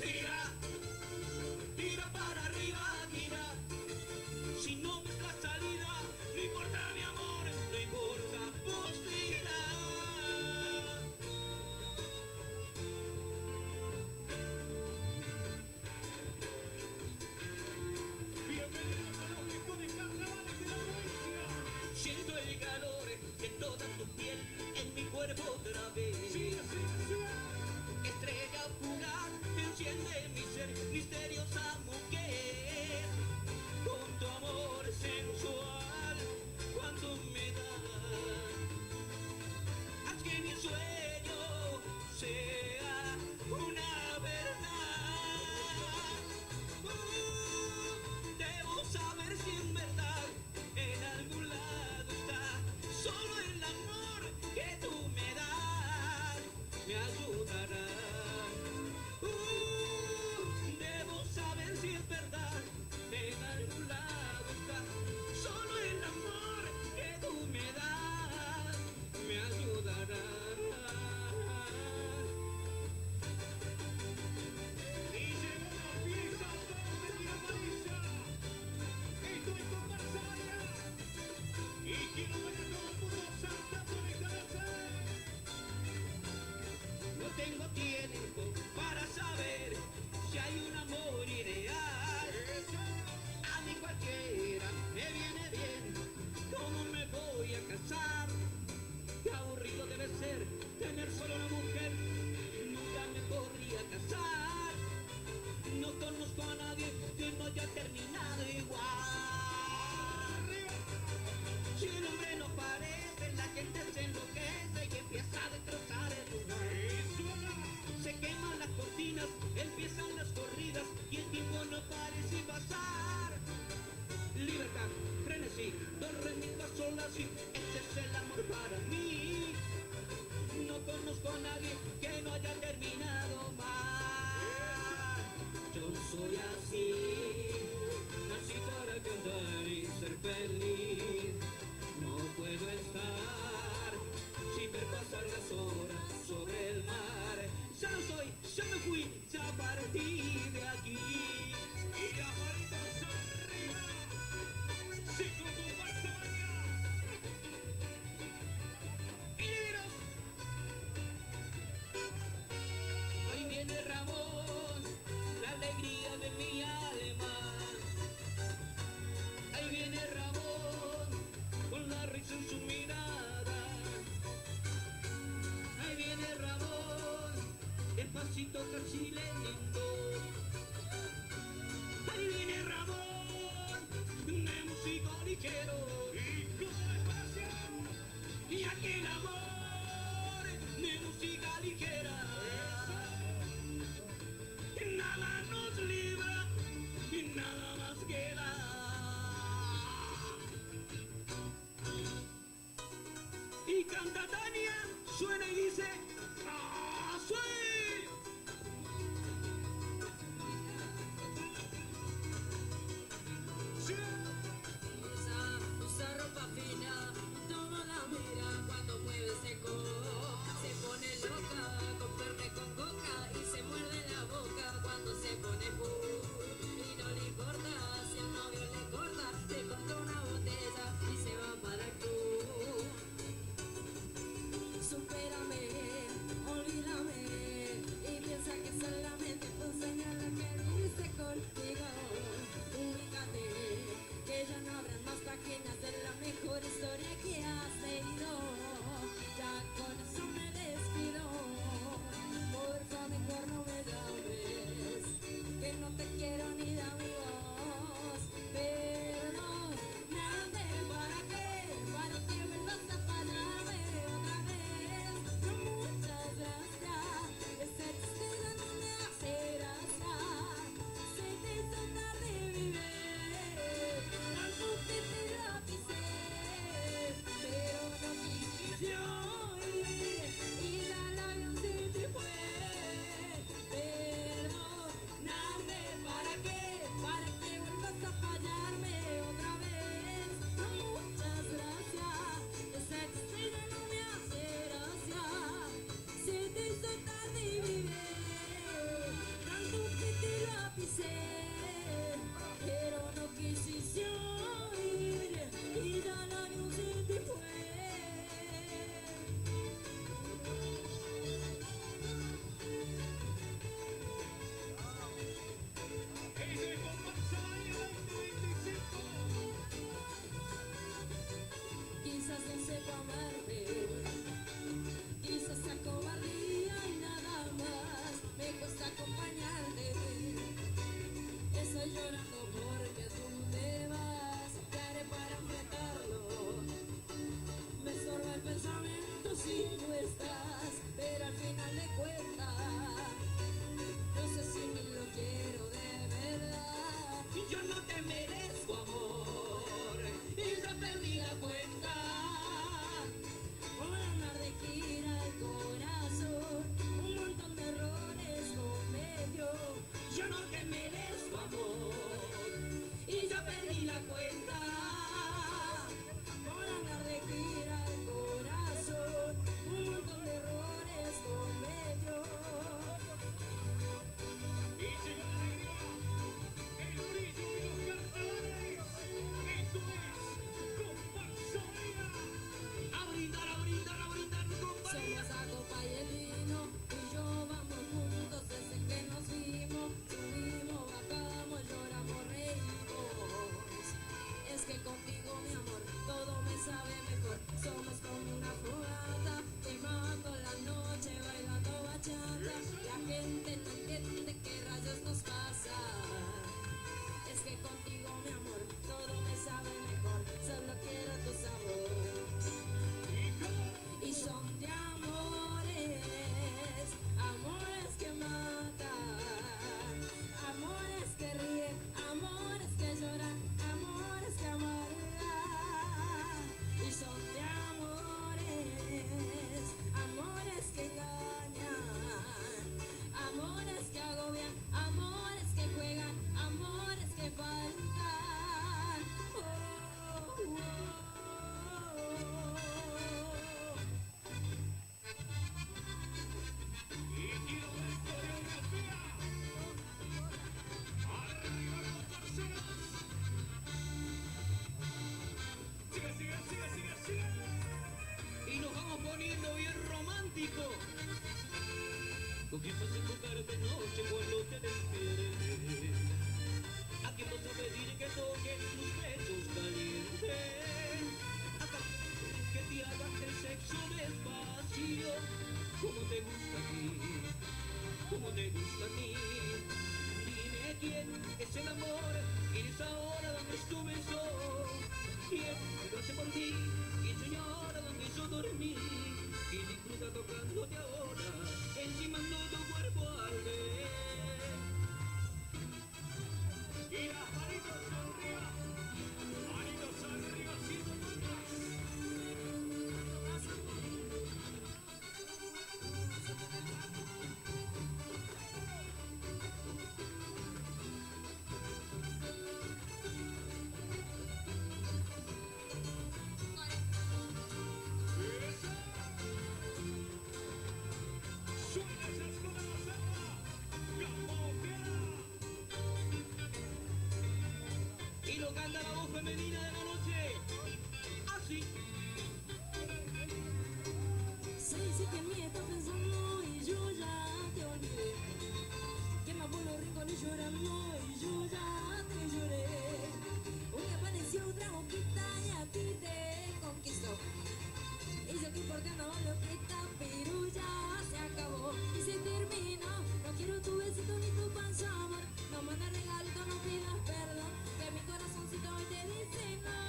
Tira, tira para arriba, tira. Si no ves la salida, no tener solo una mujer, nunca me podría casar. No conozco a nadie que no haya terminado igual. Si el hombre no parece, la gente se enloquece y empieza a destrozar el lugar. Se queman las cortinas, empiezan las corridas y el tiempo no parece pasar. Libertad, frenesí, dos remitas solas y este es el amor para mí. No conozco a nadie que no haya terminado mal. Yo soy así, nací para cantar y ser feliz. No puedo estar sin ver pasar las horas sobre el mar. Ya no soy, ya me fui, ya partí de aquí. Y las manitas arriba, sí como pasa mañana. Y liberos. Ahí viene Ramón, la alegría de mi alma. Ahí viene Ramón, con la risa en su mirada. Ahí viene Ramón, el pasito casi lento. Ahí viene Ramón, de músico ligero y con espacio. Y aquí el amor, de música ligera. Nada nos libra y nada más queda. Y canta Tania, suena y dice ¡así! Sí. Usa ropa fina, toma la mira cuando mueve ese codo. Se pone loca, con perne con coca y se muerde la boca cuando se pone y no le importa si el novio le corta, le compra una botella y se va para el club. Supérame, olvídame y piensa que solamente puedo enseñar lo que dice contigo. Ubícate, que ya no habrán más páginas de la mejor historia que has leído. Ya con eso me despido. Porfa, mejor no me llames, que no te quiero ni de amigos. Pero no me andes, ¿para qué? Para que vuelvas a fallarme otra vez. No, muchas gracias, esa tristeza no me hace gracia. Se te hizo tarde vivir, tanto que te la pisé, pero no quise oír y la labio se te fue. Perdonarme, ¿para qué? Para que vuelvas a fallarme otra vez. No, muchas gracias, esa tristeza no me hace gracia. Se te hizo tarde vivir, tanto que te la pisé, pero no quisiste oír y ya la luz se te fue. Quizás no sepa amarte, quizás sea cobardía y nada más. Me cuesta acompañarte, estoy llorando porque tú te vas. ¿Qué haré para enfrentarlo? Me estorba el pensamiento si tú estás, pero al final de cuentas no sé si ni lo quiero de verdad. Yo no te merezco amor y ya perdí la cuenta. Por andar de gira el corazón, un montón de errores cometió. Yo no te merezco amor y ya perdí la cuenta. Por andar de gira el corazón, un montón de errores cometió. Y llegó la alegría, el brillo y los carnavales. Esto es comparsa. con quien vas a jugar de noche cuando te despiertes. ¿A quién vas a pedir que toque tus pechos calientes? ¿A quién que te haga el sexo despacio? ¿Cómo te gusta a ti? ¿Cómo te gusta a ti? Dime quién es el amor en esa hora donde estuve yo. ¿Quién lo hace por ti? ¿Quién sueña ahora donde yo dormí? ¿Quién disfruta tocándote ahora? Encimando tu cuerpo al ver. Y las manitos arriba, siendo notas. Y lo canta la voz femenina de la noche. Así. Se dice que en mí estás pensando y yo ya te olvidé. Que me pongo rincón y llorando y yo ya te lloré. Hoy apareció otra boquita y a ti te conquistó. Y yo que porque andaba loquita, pero ya se acabó y se terminó. No quiero tu besito ni tu panza, amor. No mandes regalito, no pidas perdón. Que mi corazoncito hoy te dice no.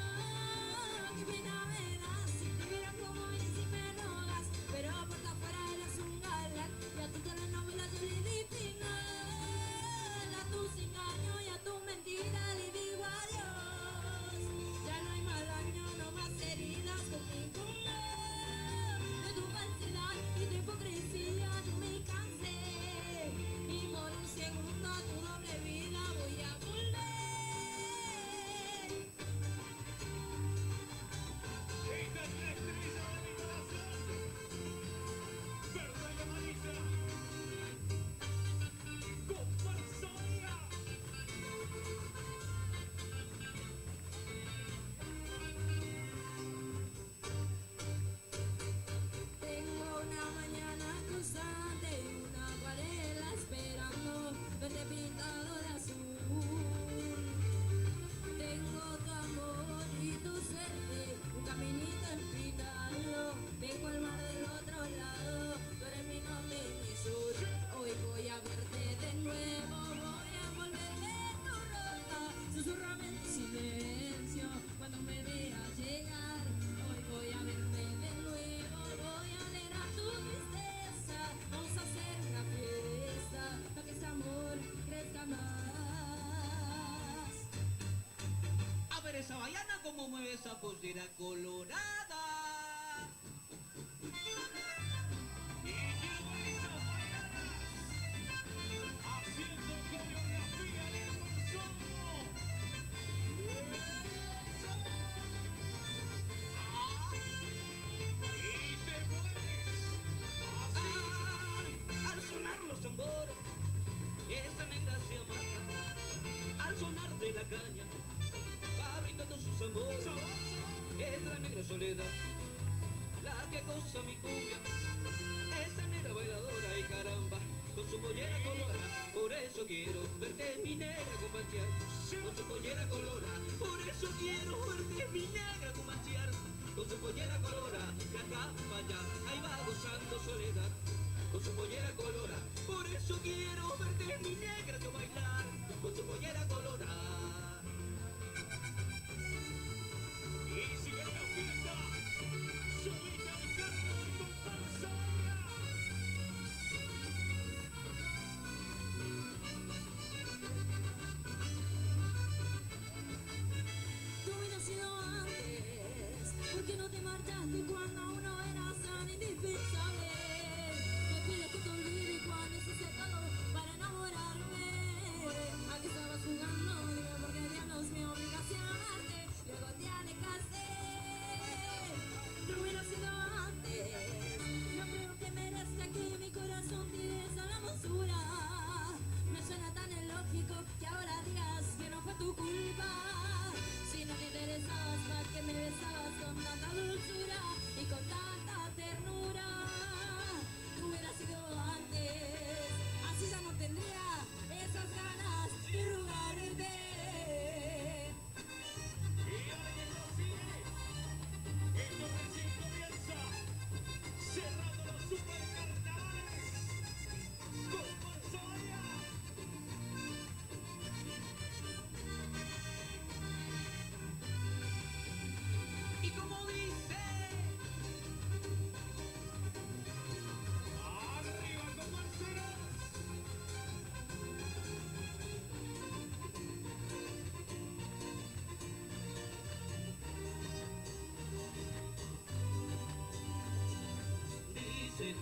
Que pena me das si te vieran como eres y me rogas. Pero por afuera eres un galán y a tu telenovela yo le di final. A tus engaños y a tu mentira le digo adiós. Ya no hay más daño, no más heridas conmigo, no. De tu falsedad y tu hipocresía yo me cansé. Y por un segundo a tu doble vida voy a volver. Esta es la estrella de mi corazón. Verde Marisa. Comparsoria. Tengo una mañana constante y una acuarela esperando verte pintado de azul. Tengo tu amor y tu suerte, un caminito empinado. Vengo al mar del otro lado, tú eres mi norte y mi sur. Hoy voy a verte de nuevo, voy a volver de tu ropa. Susurrame en silencio cuando me veas llegar. Hoy voy a verte de nuevo, voy a alegrar tu tristeza. Vamos a hacer una fiesta para que este amor crezca más. A ver esa baiana como mueve esa postera colorada. Y quiero ver esas baianas haciendo coreografía en el consumo. Y te mueves así. Al sonar los tambores, esa negra se mata. Al sonar de la caña, va brindando sus amores. Es la negra soledad, la que goza mi cumbia. Esa negra bailadora y caramba, con su pollera colorada. Por eso quiero verte mi negra combatear. Con su pollera colorada, por eso quiero verte mi negra combatear. Con su pollera colorada, de acá para allá, ahí va gozando soledad. Con su pollera colorada, por eso quiero verte mi negra yo bailar. Con su pollera colorada. Y sigue la fiesta, subite al carro y comparsoria. Tú hubieras sido antes, porque no te marchaste cuando uno era tan indispensable. Me pides que te olvide cuando hice todo para enamorarme. ¿A qué estabas jugando? Dime por qué diablos me obligaste a amarte. Luego te alejaste. Tú hubieras sido antes. No creo que merezca que mi corazón tire esa hermosura. Me suena tan ilógico que ahora digas que no fue tu culpa. Si no te interesabas, ¿para qué me besabas con tanta dulzura? Y dicen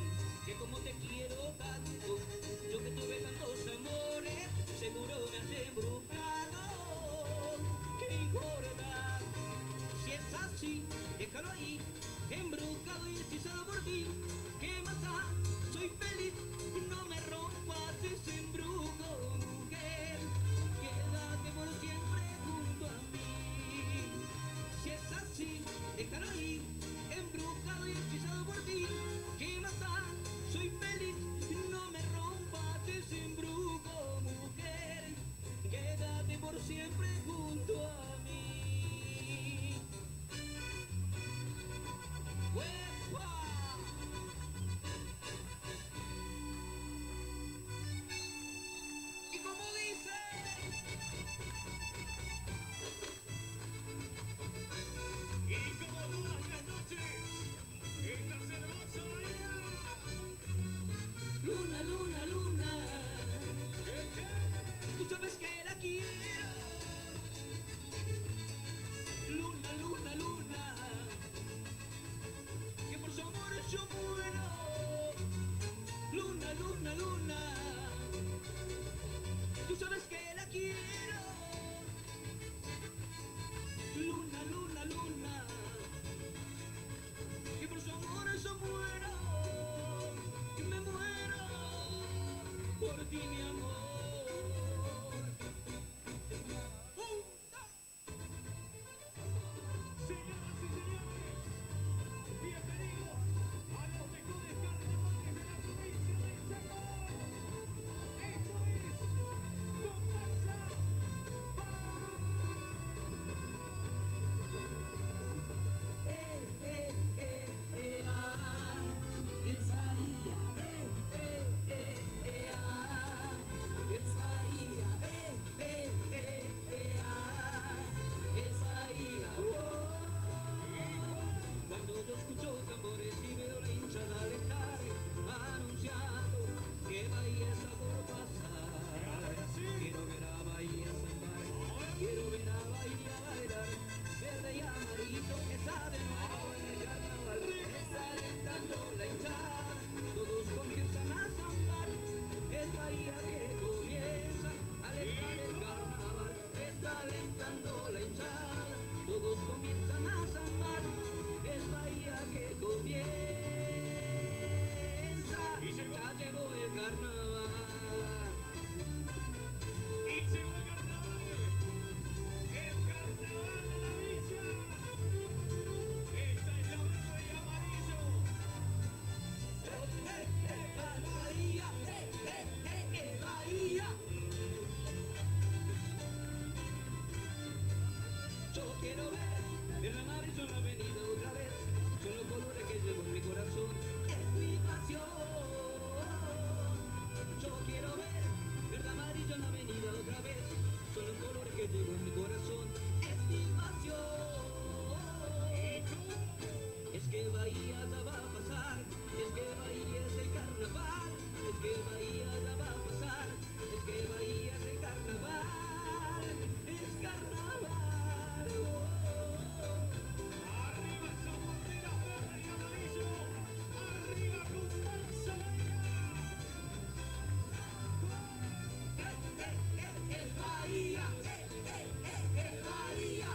que como te quiero tanto, yo que tuve tantos amores, seguro me has embrujado. ¿Qué importa? Si es así, déjalo ahí, embrujado y hechizado por ti. ¿Qué más da? Soy feliz, no me rompas ese embrujo, mujer. Quédate por siempre junto a mí. Si es así, déjalo ahí, embrujado y hechizado por ti. ¿Qué más da? Soy feliz, no me rompas ese embrujo, mujer. Quédate por siempre junto a mí. ¡Uepa! Y como dice, Y como todas las noches, esta hermosa mañana. luna, luna, luna, tú sabes que la quiero. Luna, luna, luna, que por su amor yo muero. Luna, luna, luna, tú sabes que la quiero. Luna, luna, luna, que por su amor yo muero. Y me muero por ti, mi amor. Señoras y señores, bienvenidos a los mejores carnavales de la provincia de Chaco. Esto es Comparsa Cuando yo escucho tambores y veo la hinchada alejar, anunciando que Bahía está por pasar. Quiero ver a Bahía sambar, quiero ver a Bahía bailar, verde y amarillo que está de nuevo en el carnaval. Está alentando la hinchada, todos comienzan a sambar, es Bahía que comienza a alentar el carnaval. Está alentando la hinchada, todos comienzan a sambar, es Bahía que comienza, ya llegó el carnaval. y llegó el carnaval de la villa. Esta es la verde y amarillo. Bahía, Bahía. Yo quiero ver el amarillo en la avenida otra vez. Son los colores que llevo en mi corazón, es mi pasión. Yo quiero ver el amarillo en la avenida otra vez. Son los colores que llevo en mi corazón, es mi pasión. Es que Bahía ya va a pasar, es que Bahía es el carnaval, es que Bahía ya va a pasar, es que Bahía es el carnaval, es carnaval. Arriba esa bandera verde y amarillo. Arriba Comparsa Es Bahía, es Bahía.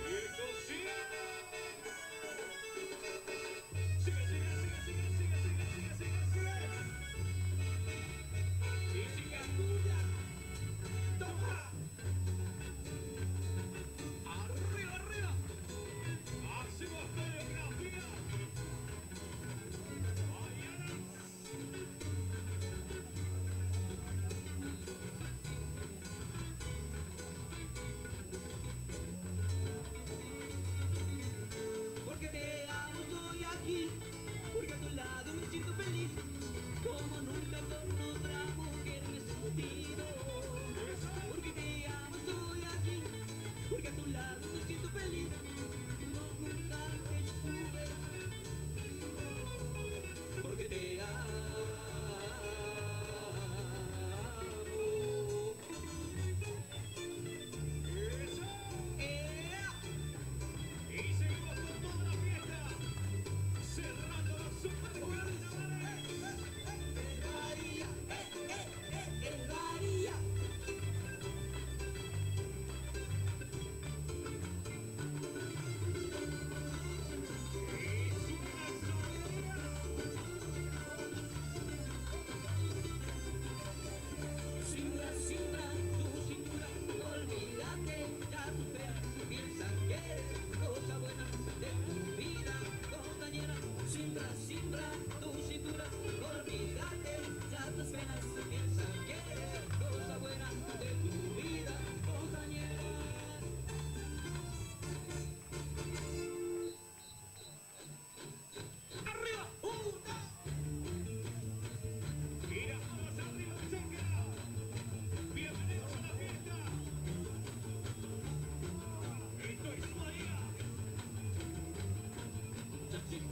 Esto sigue. Sigue, sigue, sigue, sigue, sigue, sigue, sigue, sigue, sigue. Y sigue Acuña. Toma. Arriba, arriba. Hacemos coreografía. Mañana.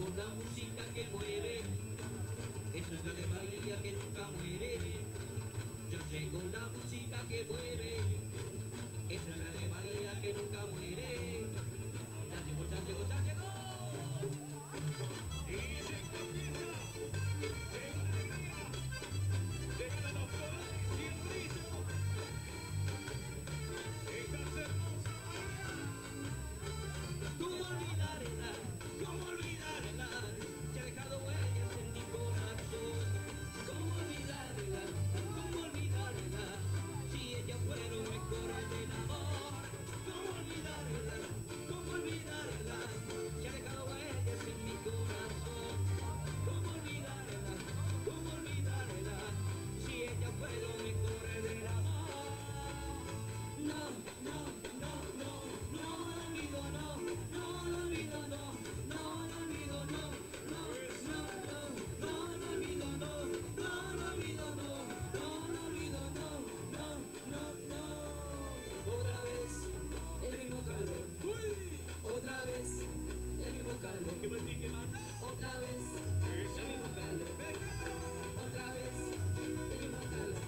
con la música que mueve, esa es la de Bahía que nunca muere. Yo sé con la música que mueve, esa es la de Bahía que nunca muere. Ya llegó, ya llegó, ya llegó. ¿Cómo olvidarla? ¿Cómo olvidarla? Se ha dejado huellas en mi corazón. ¿Cómo olvidarla? ¿Cómo olvidarla? Si ella fue lo mejor del amor. ¿Cómo olvidarla? ¿Cómo olvidarla? Se ha dejado huellas en mi corazón. ¿Cómo olvidarla? ¿Cómo olvidarla? Si ella fue lo mejor del amor. No, no, no, no, no lo olvido, no, no lo olvido, no, no lo olvido, no, no, no, no, no lo olvido, no, no lo olvido, no, no lo olvido, no, no, no, no. Otra vez el mismo calor, otra vez el mismo calor, otra vez el mismo calor, otra vez el mismo calor.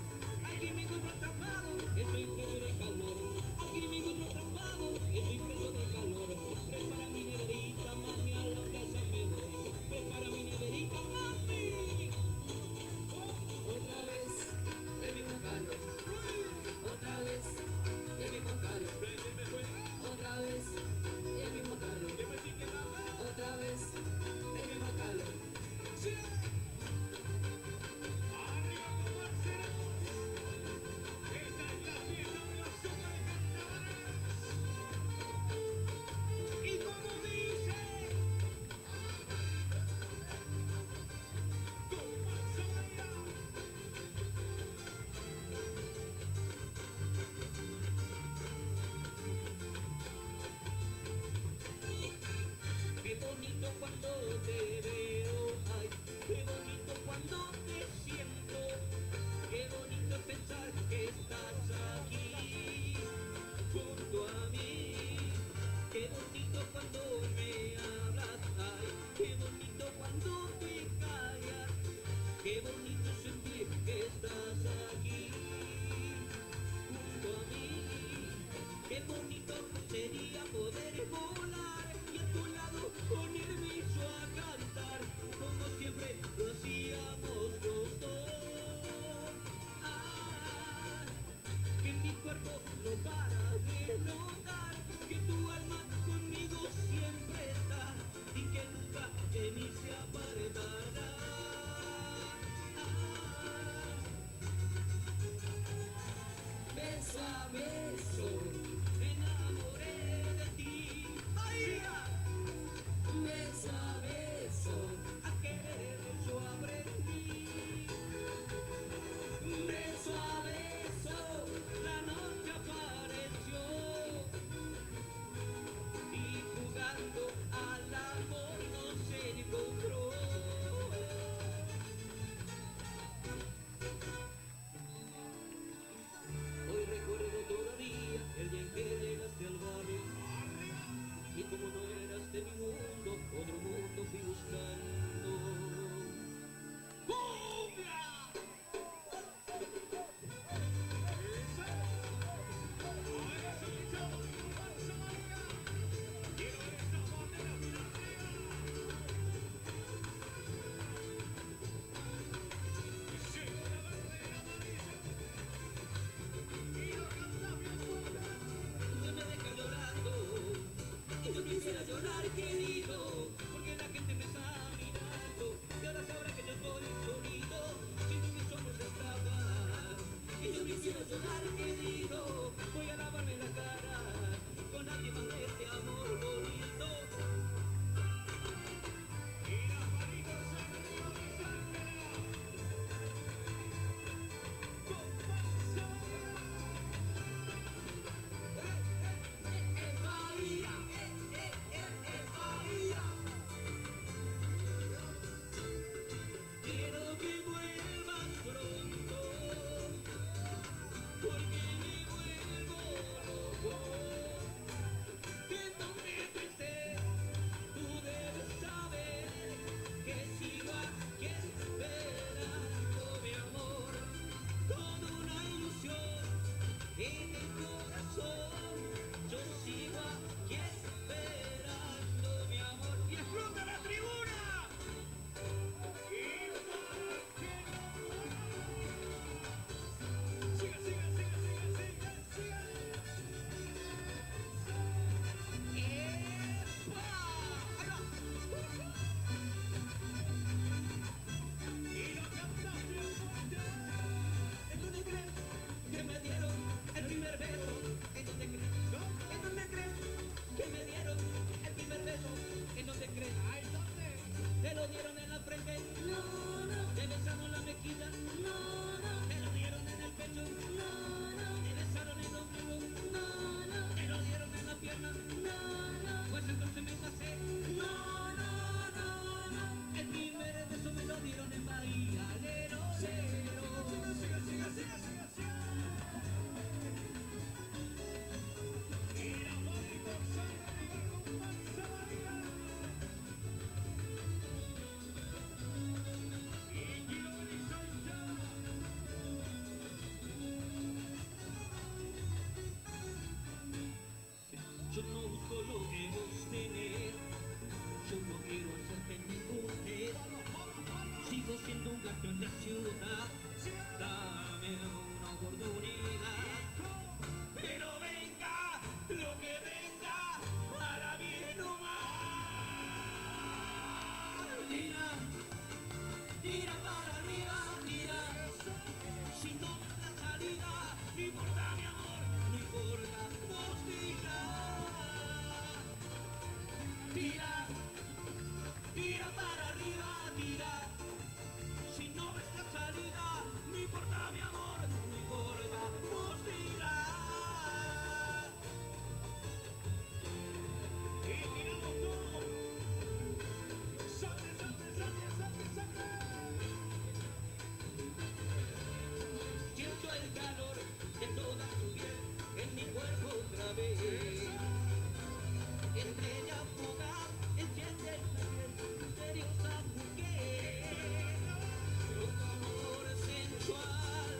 Aquí me encuentro atrapado, estoy preso del calor. Aquí me encuentro atrapado, estoy preso del calor. Prepara mi neverita, mami, a la casa me voy. Prepara mi neverita, mami. Otra vez el mismo calor. Otra vez el mismo calor. Otra vez el mismo calor. Otra vez el mismo calor. Y como dice, qué bonito cuando te veo, ay, qué bonito cuando te siento, qué bonito pensar que estás aquí, junto a mí, qué bonito cuando me hablas, ay, qué bonito cuando te callas, qué bonito sentir que estás aquí, junto a mí, qué bonito sería poder volar y a tu lado ponerme yo a cantar, como siempre lo hacíamos los dos. Ah, que mi cuerpo no para de notar que tu alma conmigo siempre está y que nunca de mí se apartará. Ah, beso a beso me enamoré de ti. Bahía. Beso a beso a querer yo aprendí. Beso a beso la noche apareció y jugando al amor nos encontró. Hoy recuerdo todavía el día en que llegaste al barrio y como no eras de mi mundo, otro mundo fui buscando. ¡Cumbia! No me deja llorando, y yo quisiera llorar, querido, porque la gente me está mirando. no te crees. Te lo dieron en la frente. Te besaron la mejilla. Te lo dieron en el pecho. Te besaron el ombligo. Te lo dieron en la pierna. Pues entonces me pasé. El primer beso me lo dieron en Bahía. Lero, lero. Yo no busco lo que vos tenés, yo no quiero hacerte ningún mujer. Sigo siendo un gato en la ciudad, dame una oportunidad. Pero venga, lo que venga, para bien o mal. Tira, tira para arriba, tira. Si no ves la salida, no importa mi amor, no importa, vos tira. Tira, tira para arriba, tira. Si no ves la salida, no importa mi amor, no importa, vos tira. Y tiramos todo. Salte, salte, salte, salte, salte. Siento el calor de toda tu piel en mi cuerpo otra vez. Estrella fugaz, enciende la piel, misteriosa mujer. Un amor sensual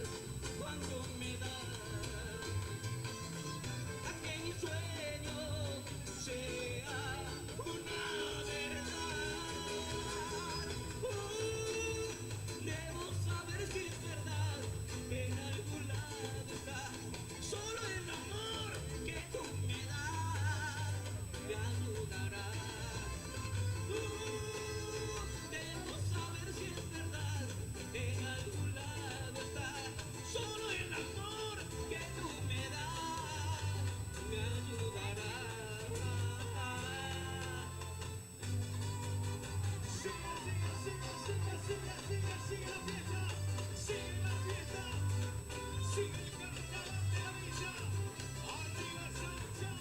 cuando me das. A que mi sueño sea una verdad. Debo saber si es verdad, en algún lado está. Solo el amor que tú me das me ayudará. Debo saber si es verdad, en algún lado está. Solo el amor que tú me das me ayudará. Sigue la fiesta, sigue la fiesta, sigue el carnaval de la villa. Arriba Sancha,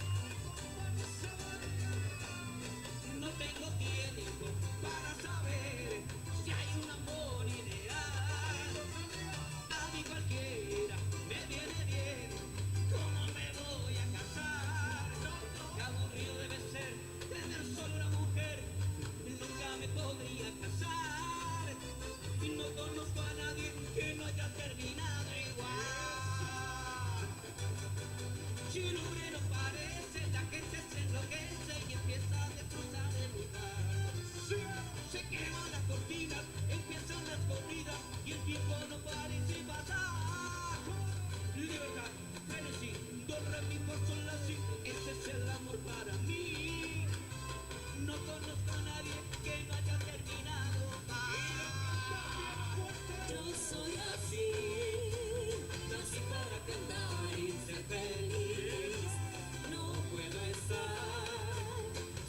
no tengo tiempo para saber si hay un amor ideal. A mí cualquiera me viene bien, ¿cómo me voy a casar? Qué aburrido debe ser tener solo una mujer, nunca me podría casar. Y no conozco a nadie que no haya terminado igual. Si un hombre no parece, la gente se enloquece y empieza a destrozar el lugar. Se queman las cortinas, empiezan las corridas y el tiempo no parece pasar. Libertad, frenesí, do, re, mi, fa, sol, la, si, ese es el amor para mí. No conozco a nadie que no haya terminado mal. Yo soy así, nací para cantar y ser feliz. No puedo estar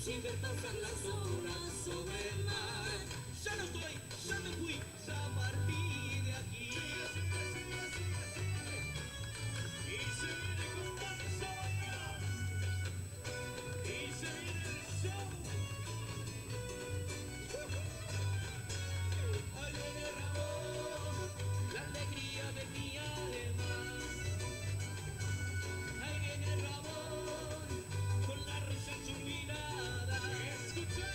sin ver pasar las horas sobre el mar. Ya no estoy, ya me fui, ya partí de aquí. Y se viene con Tanzania, y se viene el show. Ahí viene Ramón, la alegría de mi alma. Ahí viene Ramón, con la risa en su mirada. Escucha.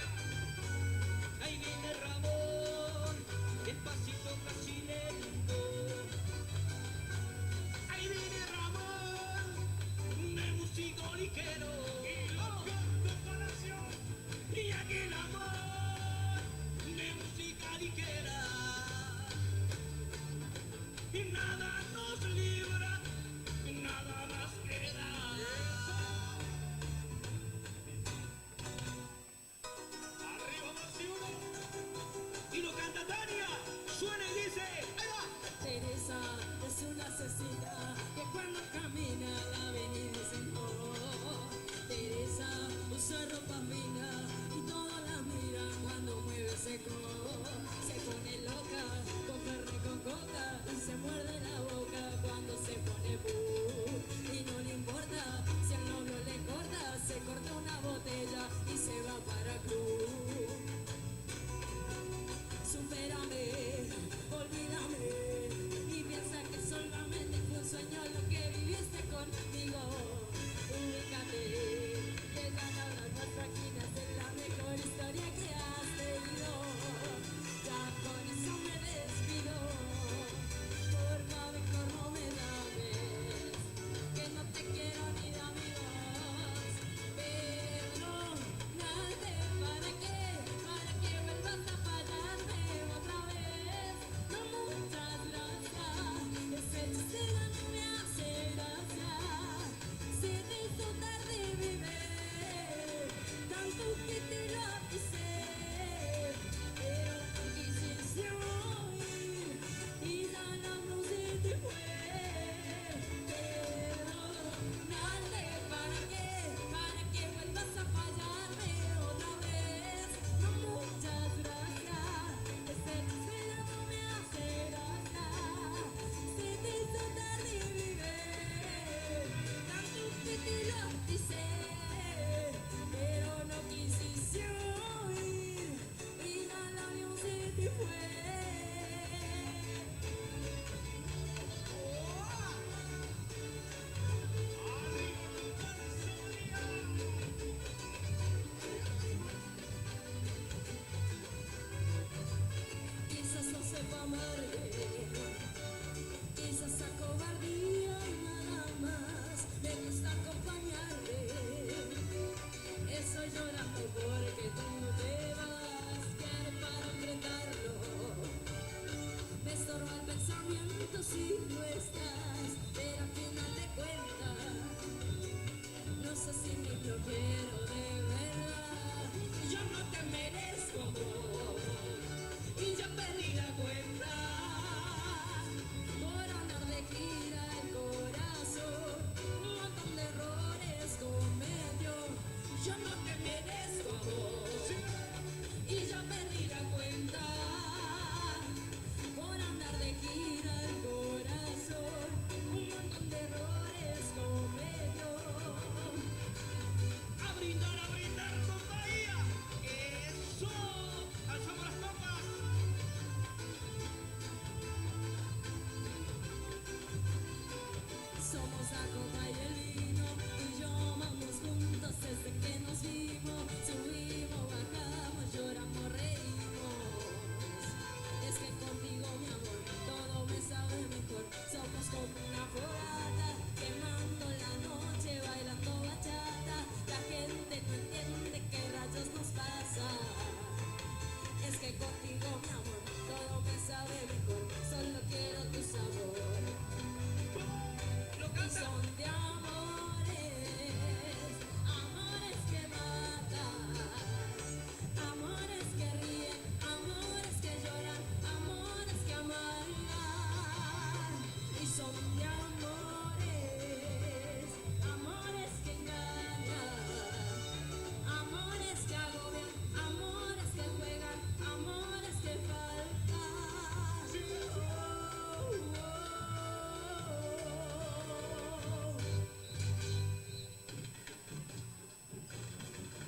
Ahí viene Ramón, el pasito casi lento. Ahí viene Ramón, de músico ligero. Y lo canto con acción. Y aquí el amor, de música ligera. Y nada nos libra, nada más queda. Arriba más y uno. Y lo canta Tania, suena y dice, ¡ahí va! Teresa es una asesina que cuando camina la avenida dicen oh. Teresa usa ropa fina y toda la amargue. Quizás a cobardía nada más me gusta acompañarte. Estoy llorando porque tú no te vas, quiero para enfrentarlo. Me estorba el pensamiento si no estás, pero al final de cuentas no sé si ni lo quiero de verdad. Yo no te merezco amor y ya perdí la cuenta por andar de gira el corazón. Un montón de errores cometió. Yo no te merezco amor y ya perdí la cuenta por andar de gira el corazón. Un montón de errores cometió. A brindar con Bahía. Eso, alzamos las copas. Somos la copa y el vino, tú y yo vamos juntos desde que nos vimos. Subimos, bajamos, lloramos, reímos. Es que contigo, mi amor, todo me sabe mejor. Somos como una fogata, quemando la noche, bailando bachata. La gente no entiende qué rayos nos pasa. Es que contigo, mi amor, todo me sabe mejor. Solo quiero tu sabor. Y son de amores, amores que matan, amores que ríen, amores que lloran, amores que amargan. Y son de amores, amores que engañan, amores que agobian, amores que juegan, amores que faltan.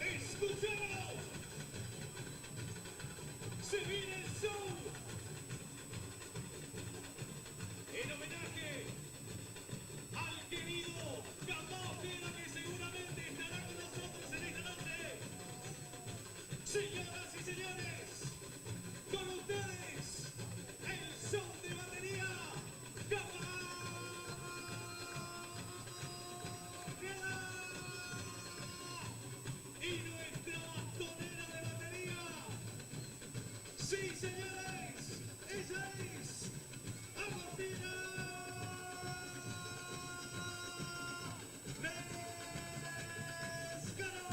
¡Escuchémoslo! ¡Se viene el show! En homenaje al querido Gastón Ojeda, que seguramente estará con nosotros en esta noche. Señoras y señores, con ustedes, el show de batería, Gastón Ojeda. Y nuestra bastonera de batería. Sí, señores, ella es Agostina Lescano.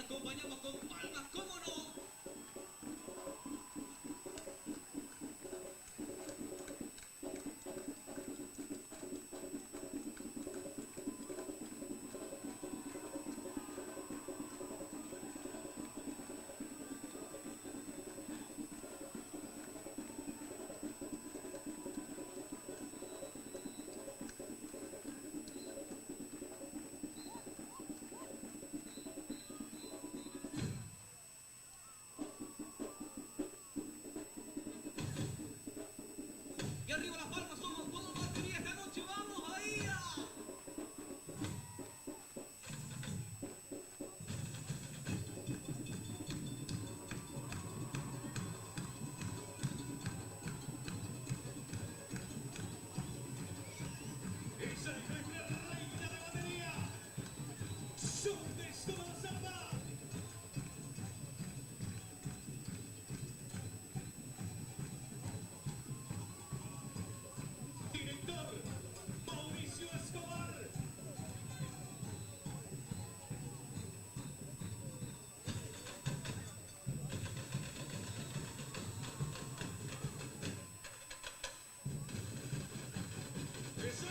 acompañamos con palmas, ¿cómo no? Y arriba las palmas, somos todos batería esta noche, ¡vamos, Bahía! Esa es nuestra reina de batería. Sondes como la samba. Director Mauricio Escobar. ¡Eso!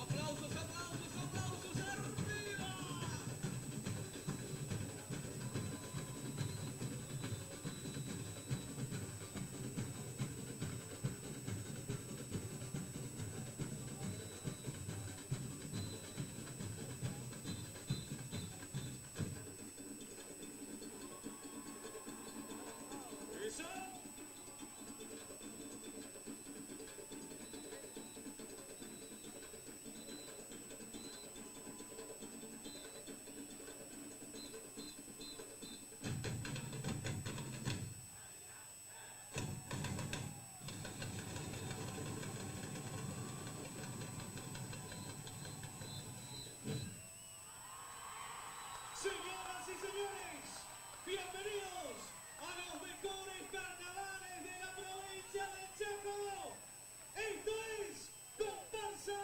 ¡Aplausos, aplausos, aplausos arriba! ¡Eso! Señoras y señores, bienvenidos a los mejores carnavales de la provincia del Chaco. Esto es Comparsa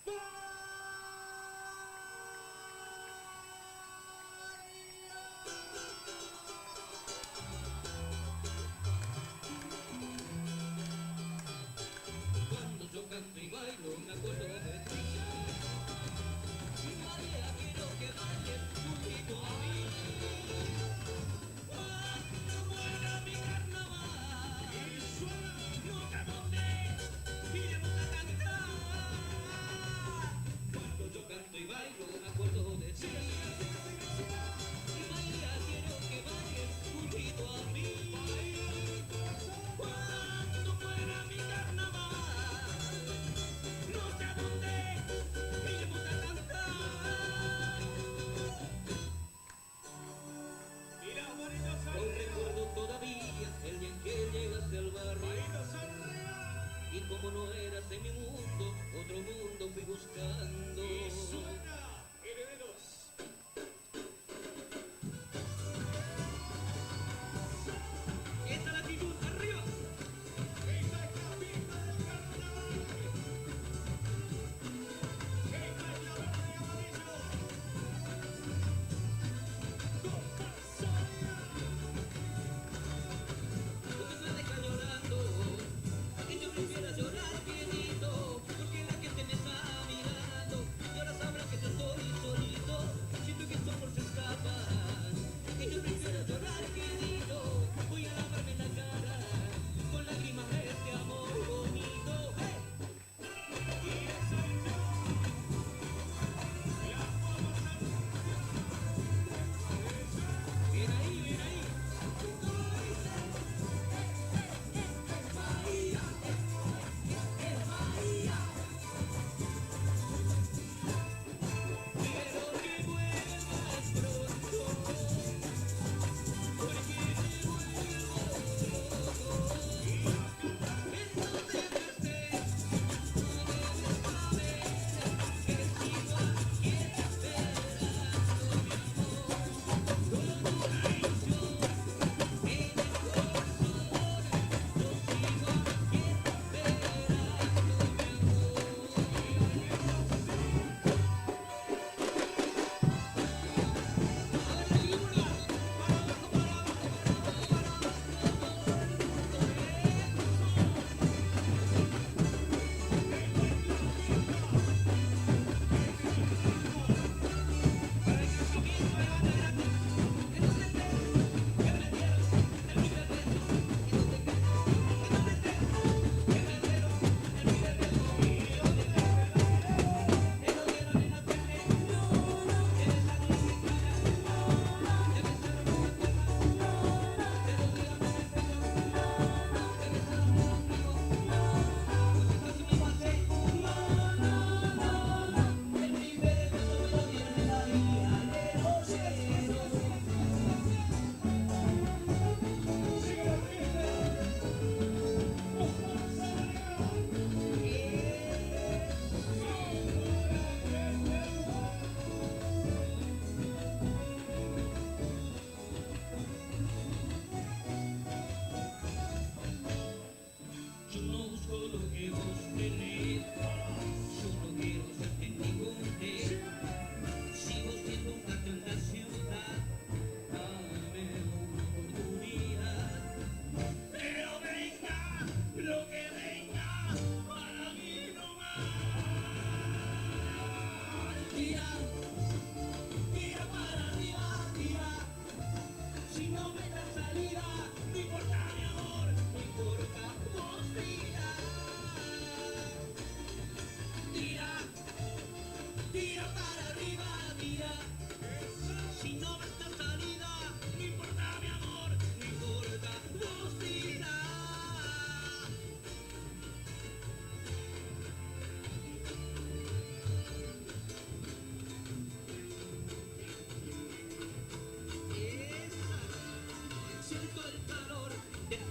Bahía.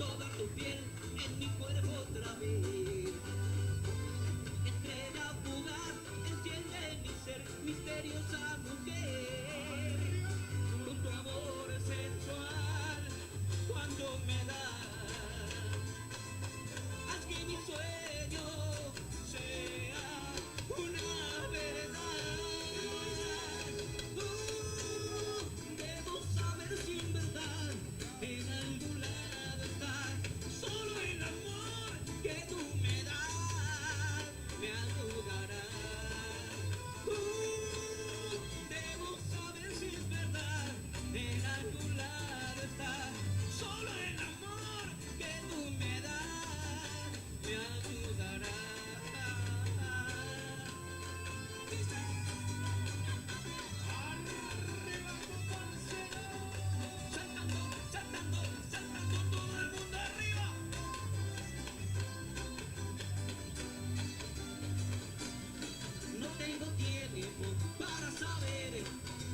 toda tu piel en mi cuerpo otra vez. Estrella fugaz, enciende mi ser, misteriosa mujer. Con tu amor sensual, cuando me das, haz que mi sueño sea una verdad. Debo saber si en verdad en algún lado está. Solo el amor que tú me das me ayudará. Debo saber si es verdad en algún lado está. Solo el amor que tú me das me ayudará. Saltando, saltando, saltando todo el mundo arriba. No tengo tiempo para saber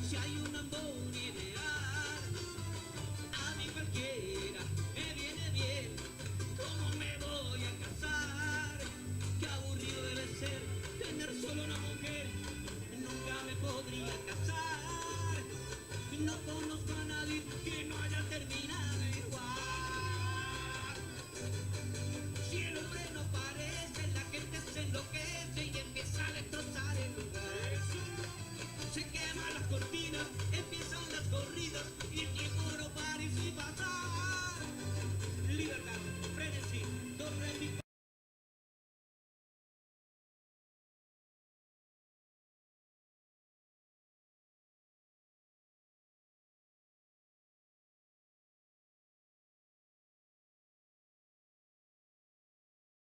si hay un amor ideal. A mí cualquiera me viene bien. ¿Cómo me voy a casar? Qué aburrido debe ser tener solo una mujer. Nunca me podría casar. No conozco a nadie que no haya terminado.